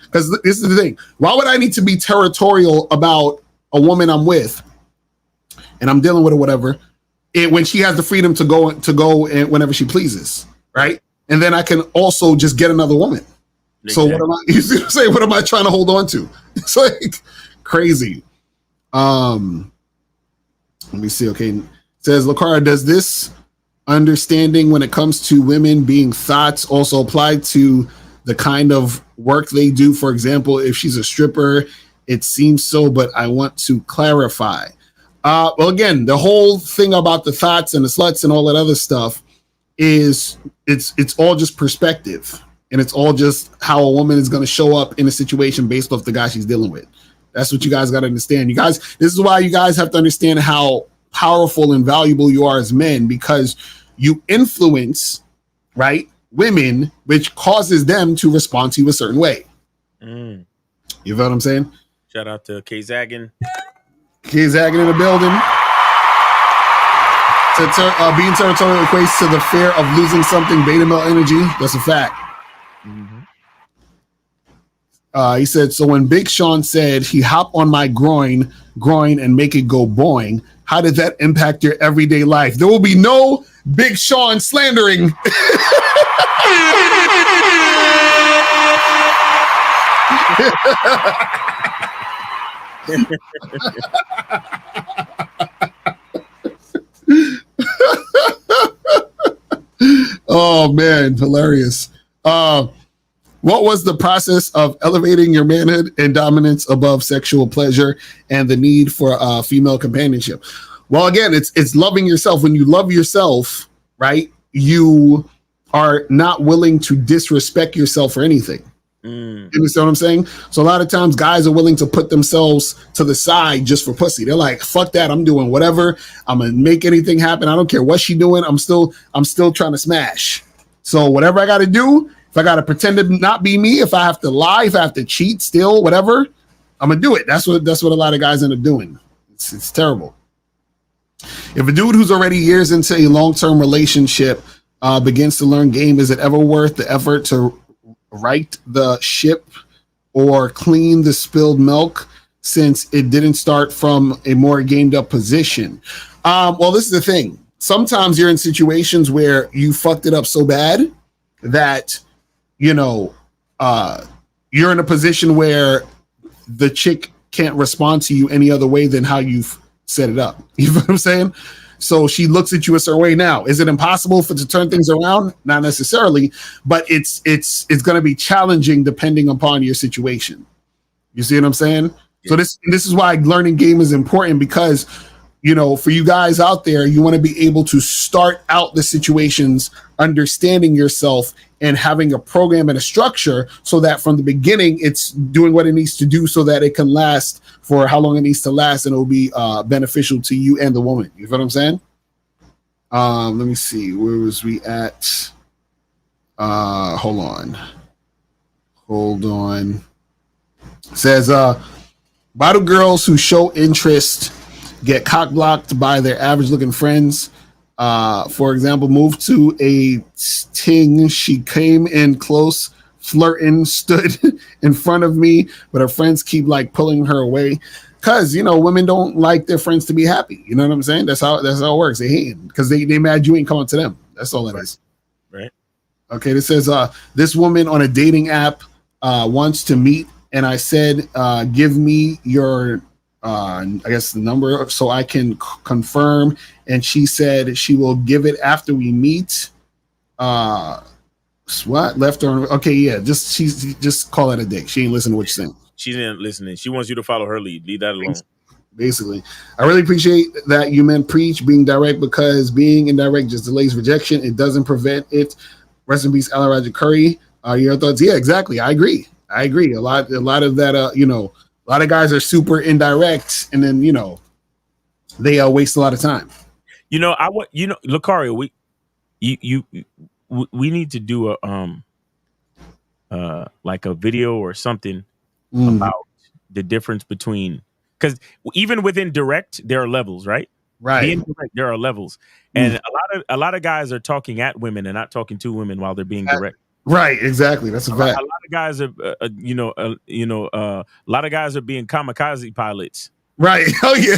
Because this is the thing. Why would I need to be territorial about a woman I'm with and I'm dealing with or whatever, when she has the freedom to go and whenever she pleases, right? And then I can also just get another woman. Exactly. So you see what I'm saying? What am I trying to hold on to? It's like crazy. Let me see. Okay. It says, Lakara, does this understanding when it comes to women being thots also apply to the kind of work they do? For example, if she's a stripper, it seems so, but I want to clarify. Well, again, the whole thing about the thots and the sluts and all that other stuff is it's all just perspective, and it's all just how a woman is going to show up in a situation based off the guy she's dealing with. That's what you guys got to understand. You guys, this is why you guys have to understand how powerful and valuable you are as men, because you influence, right, women, which causes them to respond to you a certain way. You know what I'm saying? Shout out to K Zaggin. K Zaggin in the building. Being territorial equates to the fear of losing something, beta male energy. That's a fact. He said, so when Big Sean said he hop on my groin and make it go boing, how did that impact your everyday life? There will be no Big Sean slandering. Oh man, hilarious. What was the process of elevating your manhood and dominance above sexual pleasure and the need for female companionship? Well, again, it's loving yourself. When you love yourself, right, you are not willing to disrespect yourself for anything. You understand what I'm saying? So a lot of times guys are willing to put themselves to the side just for pussy. They're like, fuck that, I'm doing whatever. I'm gonna make anything happen. I don't care what she doing. I'm still trying to smash. So whatever I gotta do, if I gotta pretend to not be me, if I have to lie, if I have to cheat, steal, whatever, I'm gonna do it. That's what a lot of guys end up doing. It's terrible. If a dude who's already years into a long-term relationship begins to learn game, is it ever worth the effort to right the ship or clean the spilled milk, since it didn't start from a more gamed up position? Well, this is the thing. Sometimes you're in situations where you fucked it up so bad that, you're in a position where the chick can't respond to you any other way than how you've set it up. You know what I'm saying? So she looks at you a certain way. Now, is it impossible to turn things around? Not necessarily, but it's going to be challenging depending upon your situation. You see what I'm saying? Yeah. So this is why learning game is important, because, for you guys out there, you want to be able to start out the situations understanding yourself and having a program and a structure, so that from the beginning it's doing what it needs to do so that it can last for how long it needs to last, and it will be beneficial to you and the woman. You know what I'm saying? Let me see. Where was we at? Hold on. It says, why do girls who show interest get cock blocked by their average looking friends? For example, moved to a ting, she came in close flirting, stood in front of me, but her friends keep like pulling her away. Cause women don't like their friends to be happy. You know what I'm saying? That's how it works. They hate it because they mad you ain't coming to them. That's all it is. Right. Okay. This says this woman on a dating app wants to meet, and I said, give me your I guess the number so I can confirm. And she said she will give it after we meet. What left or okay? Yeah, just call it a day. She ain't listening to what you're saying. She's not listening. She wants you to follow her lead. Leave that alone. Basically, I really appreciate that you men preach being direct, because being indirect just delays rejection. It doesn't prevent it. Rest in peace, Alan Roger Curry. Your thoughts? Yeah, exactly. I agree. A lot of that. A lot of guys are super indirect, and then they waste a lot of time. Lucario, we need to do a like a video or something about the difference between, because even within direct there are levels, right? Being direct, there are levels, and a lot of guys are talking at women and not talking to women while they're being direct. Right, exactly. That's a fact. A lot of guys are, a lot of guys are being kamikaze pilots. Right. Oh yeah,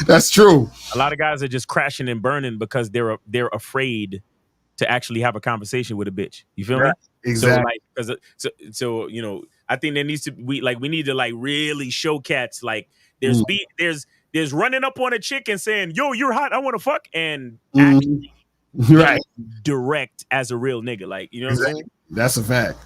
that's true. A lot of guys are just crashing and burning because they're afraid to actually have a conversation with a bitch. You feel me? Exactly. So I think there needs to we need to really show cats like there's running up on a chick and saying, "Yo, you're hot, I want to fuck," and actually direct as a real nigga. Like, you know what I'm saying? That's a fact.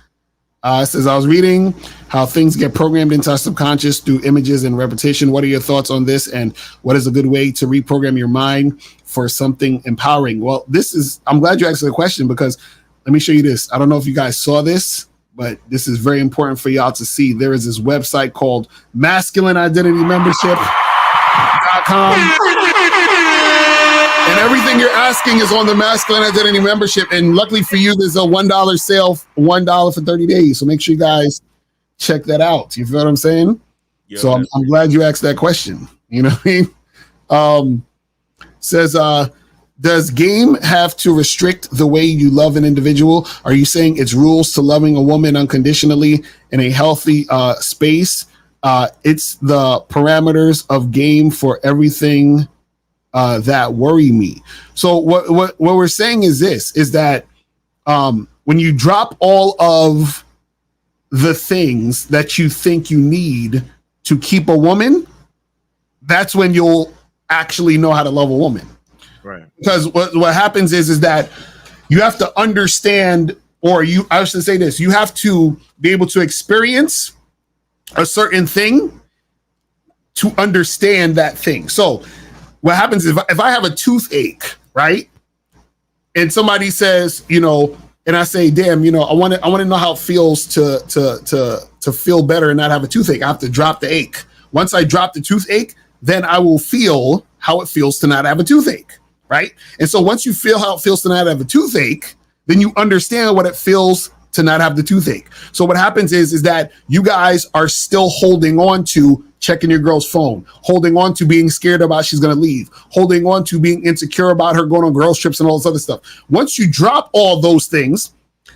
It says, I was reading how things get programmed into our subconscious through images and repetition. What are your thoughts on this? And what is a good way to reprogram your mind for something empowering? Well, I'm glad you asked the question, because let me show you this. I don't know if you guys saw this, but this is very important for y'all to see. There is this website called masculineidentitymembership.com. And everything you're asking is on the Masculine Identity Membership. And luckily for you, there's a $1 sale, $1 for 30 days. So make sure you guys check that out. You feel what I'm saying? Yeah, so I'm glad you asked that question. You know what I mean? Says, does game have to restrict the way you love an individual? Are you saying it's rules to loving a woman unconditionally in a healthy space? It's the parameters of game for everything that worry me. So what we're saying is this, is that when you drop all of the things that you think you need to keep a woman, that's when you'll actually know how to love a woman. Right. Because what happens is that you have to understand, I should say this, you have to be able to experience a certain thing to understand that thing. So what happens is if I have a toothache, right? And somebody says, and I say, damn, I want to know how it feels to feel better and not have a toothache. I have to drop the ache. Once I drop the toothache, then I will feel how it feels to not have a toothache, right? And so once you feel how it feels to not have a toothache, then you understand what it feels to not have the toothache. So what happens is that you guys are still holding on to checking your girl's phone, holding on to being scared about she's going to leave, holding on to being insecure about her going on girls trips and all this other stuff. Once you drop all those things,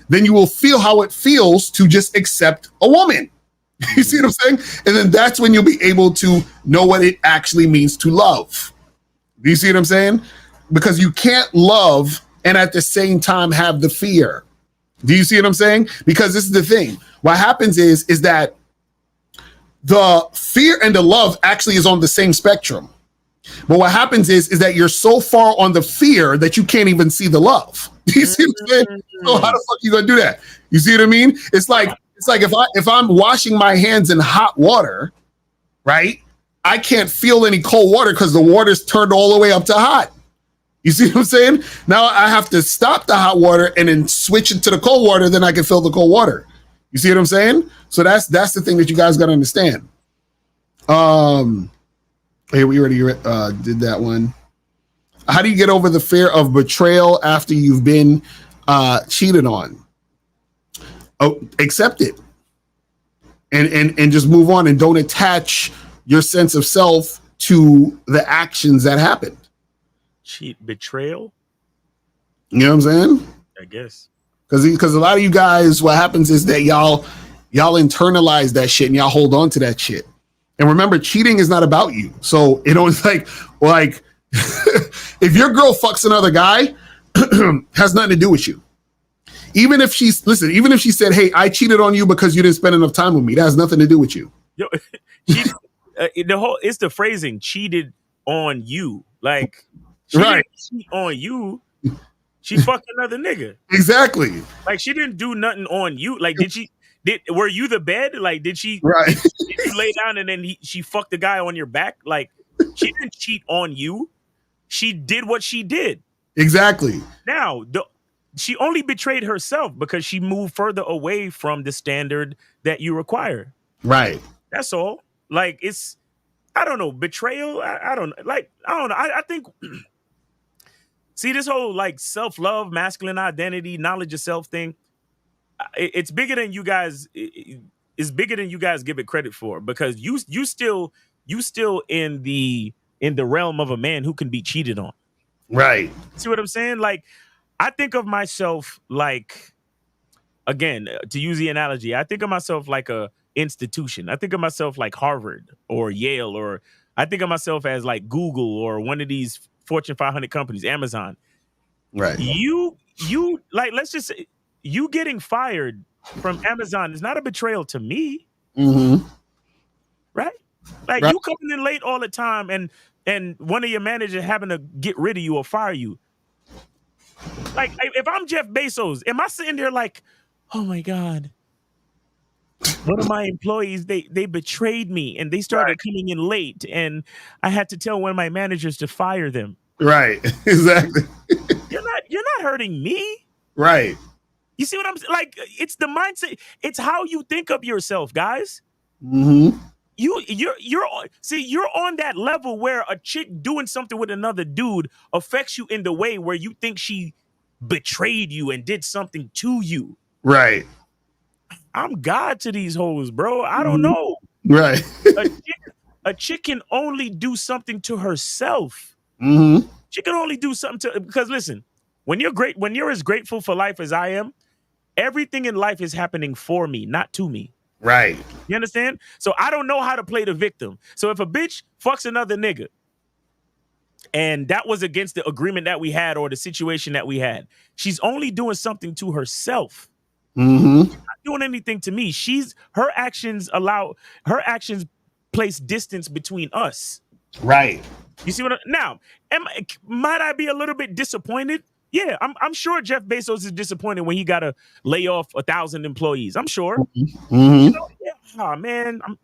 then you will feel how it feels to just accept a woman. You see what I'm saying? And then that's when you'll be able to know what it actually means to love. Do you see what I'm saying? Because you can't love and at the same time have the fear. Do you see what I'm saying? Because this is the thing. What happens is that the fear and the love actually is on the same spectrum. But what happens is that you're so far on the fear that you can't even see the love. Do you see what I'm saying? So how the fuck you gonna do that? You see what I mean? It's like if I'm washing my hands in hot water, right? I can't feel any cold water because the water's turned all the way up to hot. You see what I'm saying? Now I have to stop the hot water and then switch it to the cold water, then I can feel the cold water. You see what I'm saying? So that's the thing that you guys got to understand. Hey, we already did that one. How do you get over the fear of betrayal after you've been cheated on? Oh, accept it and just move on, and don't attach your sense of self to the actions that happened. Betrayal? You know what I'm saying? I guess. Because a lot of you guys, what happens is that y'all internalize that shit and y'all hold on to that shit. And remember, cheating is not about you. So it's like if your girl fucks another guy, has nothing to do with you. Even if she said, "Hey, I cheated on you because you didn't spend enough time with me," that has nothing to do with you. Yo, it's the phrasing cheated on you. Like she didn't cheat on you. She fucked another nigga. Exactly. Like she didn't do nothing on you. Like were you the bed? Like did she did you lay down and then she fucked the guy on your back? Like she didn't cheat on you. She did what she did. Exactly. Now, she only betrayed herself because she moved further away from the standard that you require. Right. That's all. Like it's, I don't know, betrayal. I don't know. I think. See, this whole like self-love, masculine identity, knowledge of self thing. It's bigger than you guys. It's bigger than you guys give it credit for, because you still in the realm of a man who can be cheated on. Right. See what I'm saying? Like, I think of myself like, again, to use the analogy, I think of myself like a institution. I think of myself like Harvard or Yale, or I think of myself as like Google or one of these Fortune 500 companies, Amazon. Right. You like, let's just say you getting fired from Amazon is not a betrayal to me. Mm-hmm. Right? Like you coming in late all the time and one of your managers having to get rid of you or fire you. Like, if I'm Jeff Bezos, am I sitting there like, oh my God, one of my employees, they betrayed me and they started coming in late and I had to tell one of my managers to fire them. Right. Exactly. You're not hurting me. Right. You see what I'm saying? Like, it's the mindset. It's how you think of yourself, guys. Mm-hmm. You're on that level where a chick doing something with another dude affects you in the way where you think she betrayed you and did something to you. Right. I'm God to these hoes, bro. I don't know. Right. A chick can only do something to herself. Mm-hmm. She can only do something because listen, when you're as grateful for life as I am, everything in life is happening for me, not to me. Right. You understand? So I don't know how to play the victim. So if a bitch fucks another nigga, and that was against the agreement that we had or the situation that we had, she's only doing something to herself. Mm-hmm. She's not doing anything to me. Her actions place distance between us. Right. You see what? Might I be a little bit disappointed? Yeah, I'm sure Jeff Bezos is disappointed when he got to lay off 1,000 employees. I'm sure. Mm-hmm. You know, oh man, I'm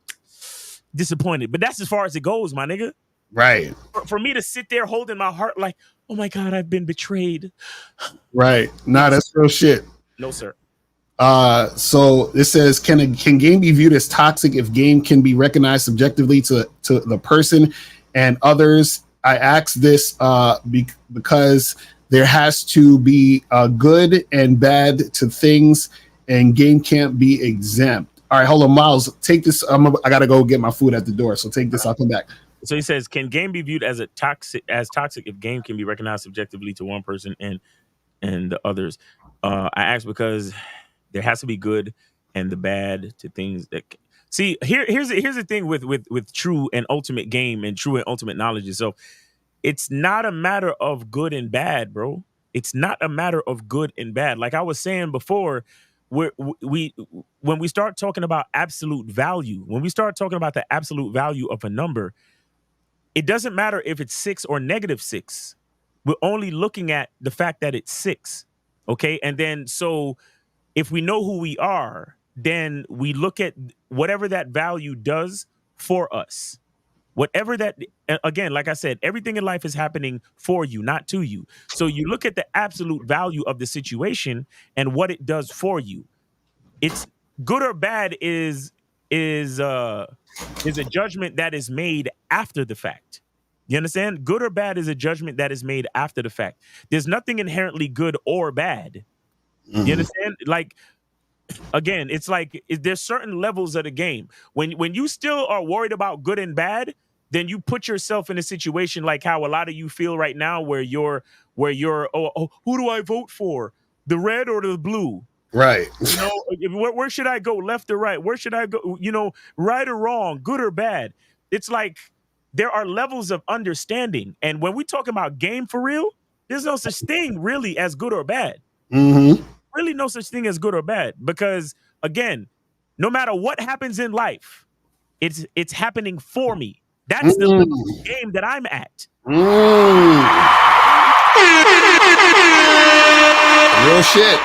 disappointed. But that's as far as it goes, my nigga. Right. For me to sit there holding my heart like, oh my God, I've been betrayed. Right. Nah, that's real shit. No, sir. So it says, can game be viewed as toxic if game can be recognized subjectively to the person and others? I ask this because there has to be good and bad to things, and game can't be exempt. All right, hold on, Miles. Take this. I gotta go get my food at the door. So take this. I'll come back. So he says, can game be viewed as toxic if game can be recognized subjectively to one person and the others? I ask because there has to be good and the bad to things that. See, here's the thing with true and ultimate game and true and ultimate knowledge. So it's not a matter of good and bad, bro. It's not a matter of good and bad. Like I was saying before, when we start talking about absolute value, when we start talking about the absolute value of a number, it doesn't matter if it's 6 or -6. We're only looking at the fact that it's 6. Okay. And then so if we know who we are, then we look at whatever that value does for us. Whatever that, again, like I said, everything in life is happening for you, not to you. So you look at the absolute value of the situation and what it does for you. It's good or bad is a judgment that is made after the fact. You understand? Good or bad is a judgment that is made after the fact. There's nothing inherently good or bad. Mm-hmm. You understand? Like, again, it's like there's certain levels of the game. When you still are worried about good and bad, then you put yourself in a situation like how a lot of you feel right now, where you're who do I vote for? the red or the blue? Right. You know, where should I go? Left or right? Where should I go? You know, right or wrong, good or bad? It's like there are levels of understanding. And when we talk about game for real, there's no such thing really as good or bad. Mm-hmm. Really no such thing as good or bad. Because again, no matter what happens in life, it's happening for me. That's the level of game that I'm at. Real shit.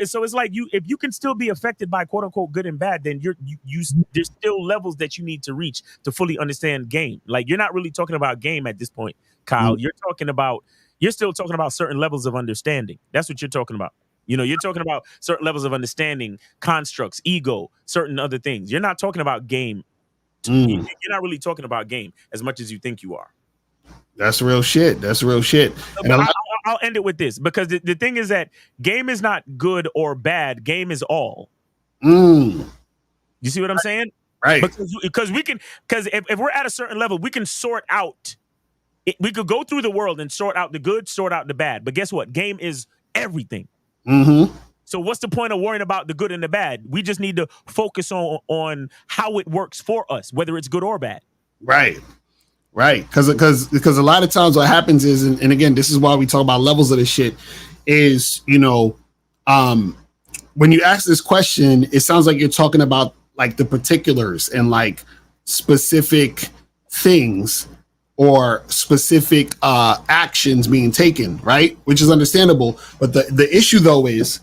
So it's like if you can still be affected by quote unquote good and bad, then there's still levels that you need to reach to fully understand game. Like you're not really talking about game at this point, Kyle. You're still talking about certain levels of understanding. That's what you're talking about. You know, you're talking about certain levels of understanding, constructs, ego, certain other things. You're not talking about game. You're not really talking about game as much as you think you are. That's real shit. That's real shit. And I'll end it with this because the thing is that game is not good or bad. Game is all. You see what I'm saying? Right. Because if we're at a certain level, we can sort out. We could go through the world and sort out the good, sort out the bad. But guess what? Game is everything. So what's the point of worrying about the good and the bad? We just need to focus on how it works for us, whether it's good or bad. Right. Right. Because a lot of times what happens is, and again, this is why we talk about levels of this shit, is, you know, when you ask this question, it sounds like you're talking about like the particulars and like specific things or specific actions being taken, right? Which is understandable. But the issue though is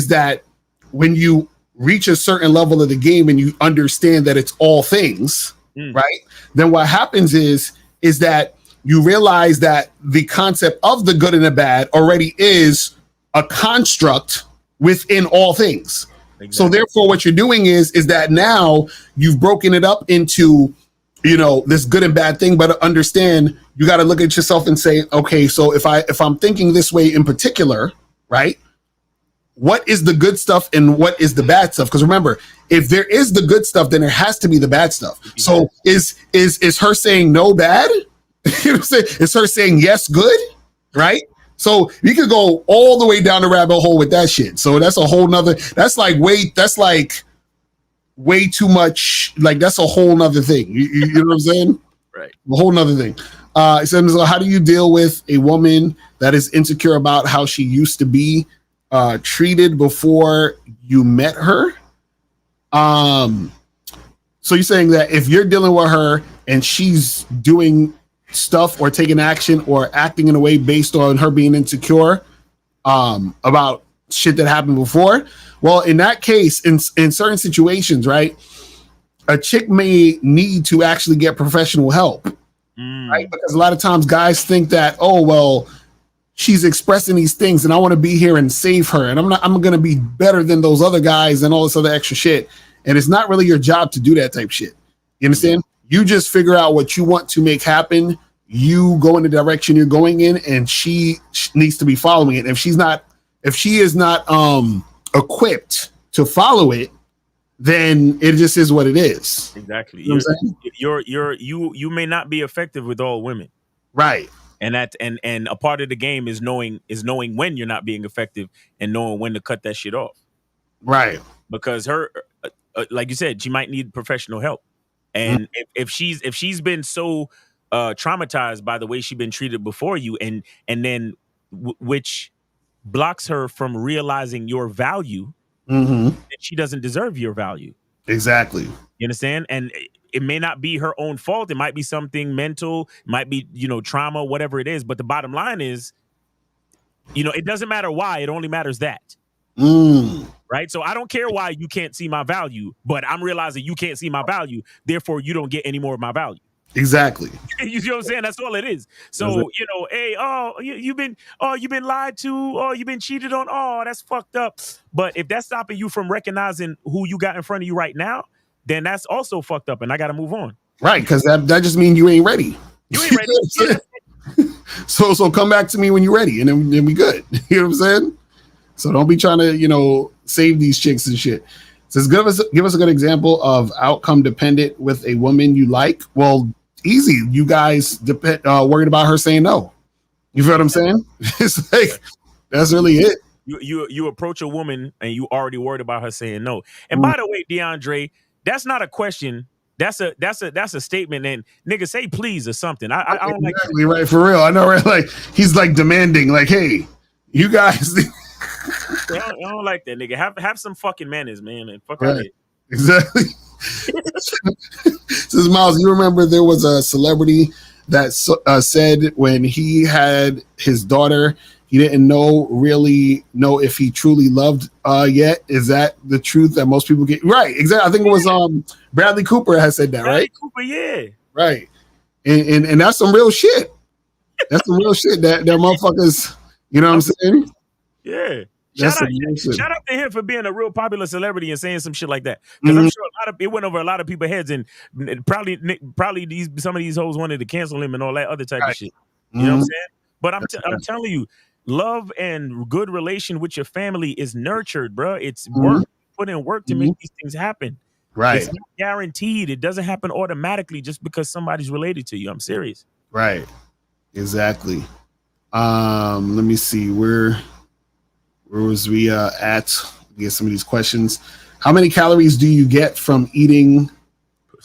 that when you reach a certain level of the game and you understand that it's all things, right? Then what happens is that you realize that the concept of the good and the bad already is a construct within all things. Exactly. So therefore what you're doing is that now you've broken it up into, you know, this good and bad thing, but understand you got to look at yourself and say, okay, so if I'm thinking this way in particular, right? What is the good stuff and what is the bad stuff? Because remember, if there is the good stuff, then there has to be the bad stuff. So is her saying no bad? You know what I'm saying? Is her saying yes good? Right? So you could go all the way down the rabbit hole with that shit. So that's a whole nother, that's like way too much. Like that's a whole nother thing. You know what I'm saying? Right. A whole nother thing. So how do you deal with a woman that is insecure about how she used to be treated before you met her? So you're saying that if you're dealing with her and she's doing stuff or taking action or acting in a way based on her being insecure about shit that happened before, well, in that case, in certain situations, right, a chick may need to actually get professional help, right? Because a lot of times guys think that, oh, well, she's expressing these things and I want to be here and save her. And I'm going to be better than those other guys and all this other extra shit. And it's not really your job to do that type shit. You understand? You just figure out what you want to make happen. You go in the direction you're going in and she needs to be following it. If she is not equipped to follow it, then it just is what it is. Exactly. You know what I'm saying? You may not be effective with all women. Right. And a part of the game is knowing when you're not being effective and knowing when to cut that shit off. Right. Because her, like you said, she might need professional help. And if she's been so traumatized by the way she's been treated before you, and then which blocks her from realizing your value, that she doesn't deserve your value. Exactly. You understand? And it may not be her own fault. It might be something mental, it might be, trauma, whatever it is. But the bottom line is, it doesn't matter why, it only matters that. Right? So I don't care why you can't see my value, but I'm realizing you can't see my value. Therefore, you don't get any more of my value. Exactly. You see what I'm saying? That's all it is. So, hey, you've been lied to, you've been cheated on. Oh, that's fucked up. But if that's stopping you from recognizing who you got in front of you right now, then that's also fucked up and I got to move on. Right. Because that just means you ain't ready. You ain't ready. So come back to me when you're ready and then we good. You know what I'm saying? So don't be trying to, save these chicks and shit. Says, give us a good example of outcome dependent with a woman you like. Well, easy. You guys worried about her saying no. You feel what I'm saying? It's like That's really it. You approach a woman and you already worried about her saying no. And by the way, DeAndre, that's not a question. That's a statement. And nigga, say please or something. I don't like exactly right, for real. I know, right? Like he's like demanding, like, hey, you guys. I don't like that, nigga. Have some fucking manners, man, and fuck Right. out of here. Exactly. Says Miles, you remember there was a celebrity that said when he had his daughter, he didn't really know if he truly loved yet. Is that the truth that most people get? Right. Exactly. I think it was Bradley Cooper has said that, right? Cooper, yeah. Right. And that's some real shit. That's some real shit that motherfuckers, you know what I'm saying? Yeah. That's Shout out to him for being a real popular celebrity and saying some shit like that. Because I'm sure it went over a lot of people's heads, and probably some of these hoes wanted to cancel him and all that other type of shit. You know what I'm saying? But I'm telling you, love and good relation with your family is nurtured, bro. It's work. Put in work to make these things happen. Right. It's not guaranteed. It doesn't happen automatically just because somebody's related to you. I'm serious. Right. Exactly. Let me see. Where was we at? Get some of these questions. How many calories do you get from eating?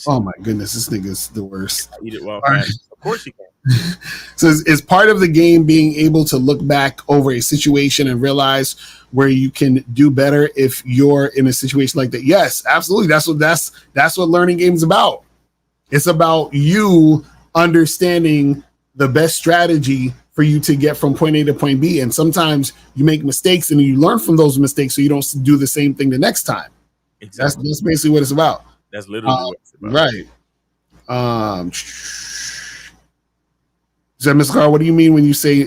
Oh my goodness, this nigga's the worst. I eat it well. Right. Of course you can. So is part of the game being able to look back over a situation and realize where you can do better if you're in a situation like that? Yes, absolutely. That's what learning games about. It's about you understanding the best strategy for you to get from point A to point B. And sometimes you make mistakes and you learn from those mistakes so you don't do the same thing the next time. Exactly. That's basically what it's about. That's literally what it's about. Right. So, Ms. Carr, what do you mean when you say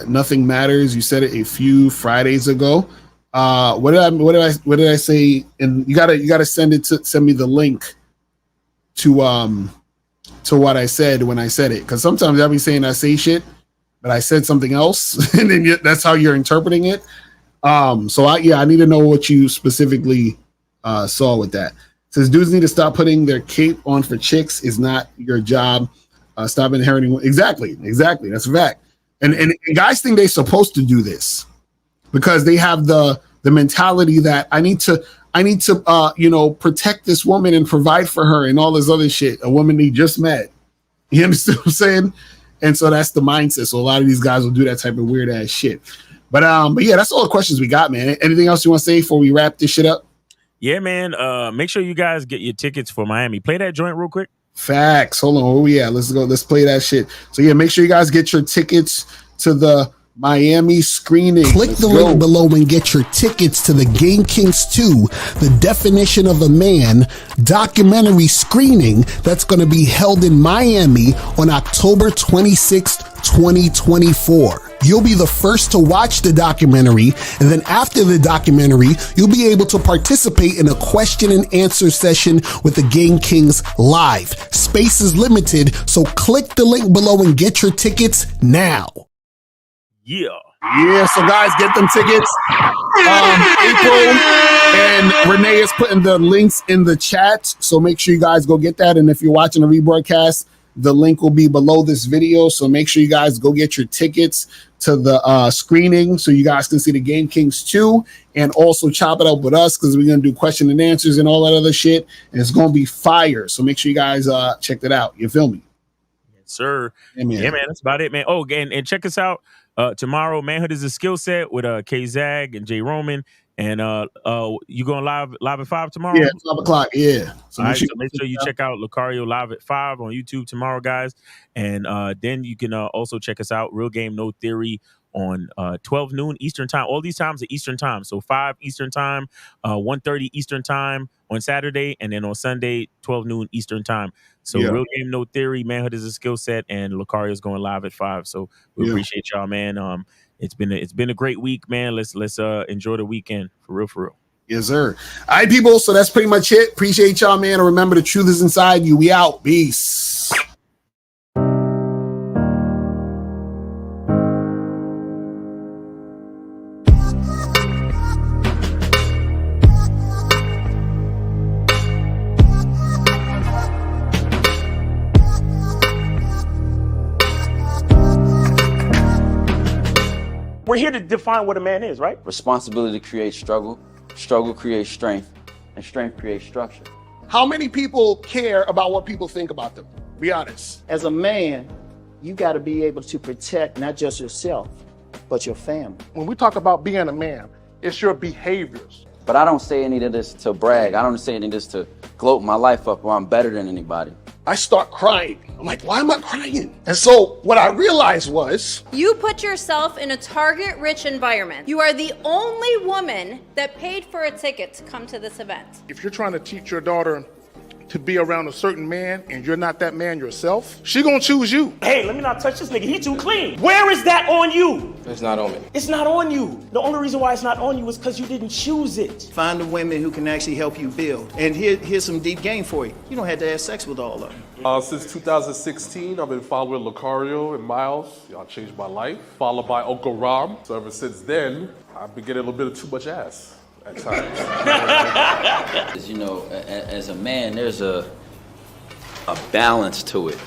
nothing matters? You said it a few Fridays ago. What did I say? And you gotta send me the link to what I said when I said it, because sometimes I'll be saying I say shit, but I said something else, and then that's how you're interpreting it. So I need to know what you specifically saw with that. It says dudes need to stop putting their cape on for chicks. Is not your job. Stop inheriting. Exactly. That's a fact. And guys think they're supposed to do this because they have the mentality that I need to protect this woman and provide for her and all this other shit. A woman they just met. You understand what I'm saying? And so that's the mindset. So a lot of these guys will do that type of weird ass shit. But yeah, that's all the questions we got, man. Anything else you want to say before we wrap this shit up? Yeah, man. Make sure you guys get your tickets for Miami. Play that joint real quick. Facts. Hold on. Oh yeah, let's go. Let's play that shit. So yeah, make sure you guys get your tickets to the Miami screening. Click the link below and get your tickets to the Game Kings 2, The Definition of a Man documentary screening that's going to be held in Miami on October 26th, 2024. You'll be the first to watch the documentary, and then after the documentary, you'll be able to participate in a question and answer session with the Game Kings live. Space is limited, so click the link below and get your tickets now. Yeah, so guys, get them tickets. April and Renee is putting the links in the chat, so make sure you guys go get that. And if you're watching a rebroadcast, the link will be below this video, so make sure you guys go get your tickets to the screening so you guys can see the Game Kings 2 and also chop it up with us, because we're going to do question and answers and all that other shit, and it's going to be fire. So make sure you guys check that out. You feel me? Yes, sir. Yeah, man. That's about it, man. Oh, and check us out tomorrow. Manhood is a skill set with K Zag and Jay Roman. And you going live at 5 tomorrow? Yeah, 5 o'clock. Yeah. So make sure you check out Lucario live at 5 on YouTube tomorrow, guys. And then you can also check us out, Real Game No Theory, on 12 noon Eastern time. All these times are Eastern time. So 5 Eastern time, 1:30 Eastern time on Saturday, and then on Sunday, 12 noon Eastern time. So Real Game No Theory, Manhood is a skill set, and Lucario is going live at 5. So we appreciate y'all, man. It's been a great week, man. Let's enjoy the weekend for real. Yes, sir. All right, people. So that's pretty much it. Appreciate y'all, man. And remember, the truth is inside you. We out. Peace. We're here to define what a man is, right? Responsibility creates struggle, struggle creates strength, and strength creates structure. How many people care about what people think about them? Be honest. As a man, you got to be able to protect not just yourself, but your family. When we talk about being a man, it's your behaviors. But I don't say any of this to brag. I don't say any of this to gloat my life up or I'm better than anybody. I start crying. I'm like, why am I crying? And so what I realized was, you put yourself in a target-rich environment. You are the only woman that paid for a ticket to come to this event. If you're trying to teach your daughter to be around a certain man and you're not that man yourself, she gonna choose you. Hey, let me not touch this nigga, he too clean. Where is that on you? It's not on me. It's not on you. The only reason why it's not on you is because you didn't choose it. Find the women who can actually help you build. And here's some deep game for you. You don't have to have sex with all of them. Since 2016, I've been following Lucario and Miles. Y'all changed my life. Followed by Uncle Ram. So ever since then, I've been getting a little bit of too much ass at times. You know, as a man, there's a balance to it.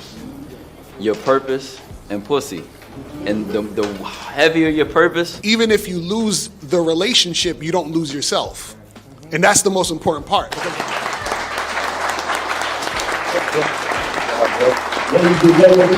Your purpose and pussy. And the heavier your purpose. even if you lose the relationship, you don't lose yourself. And that's the most important part. Ladies and gentlemen,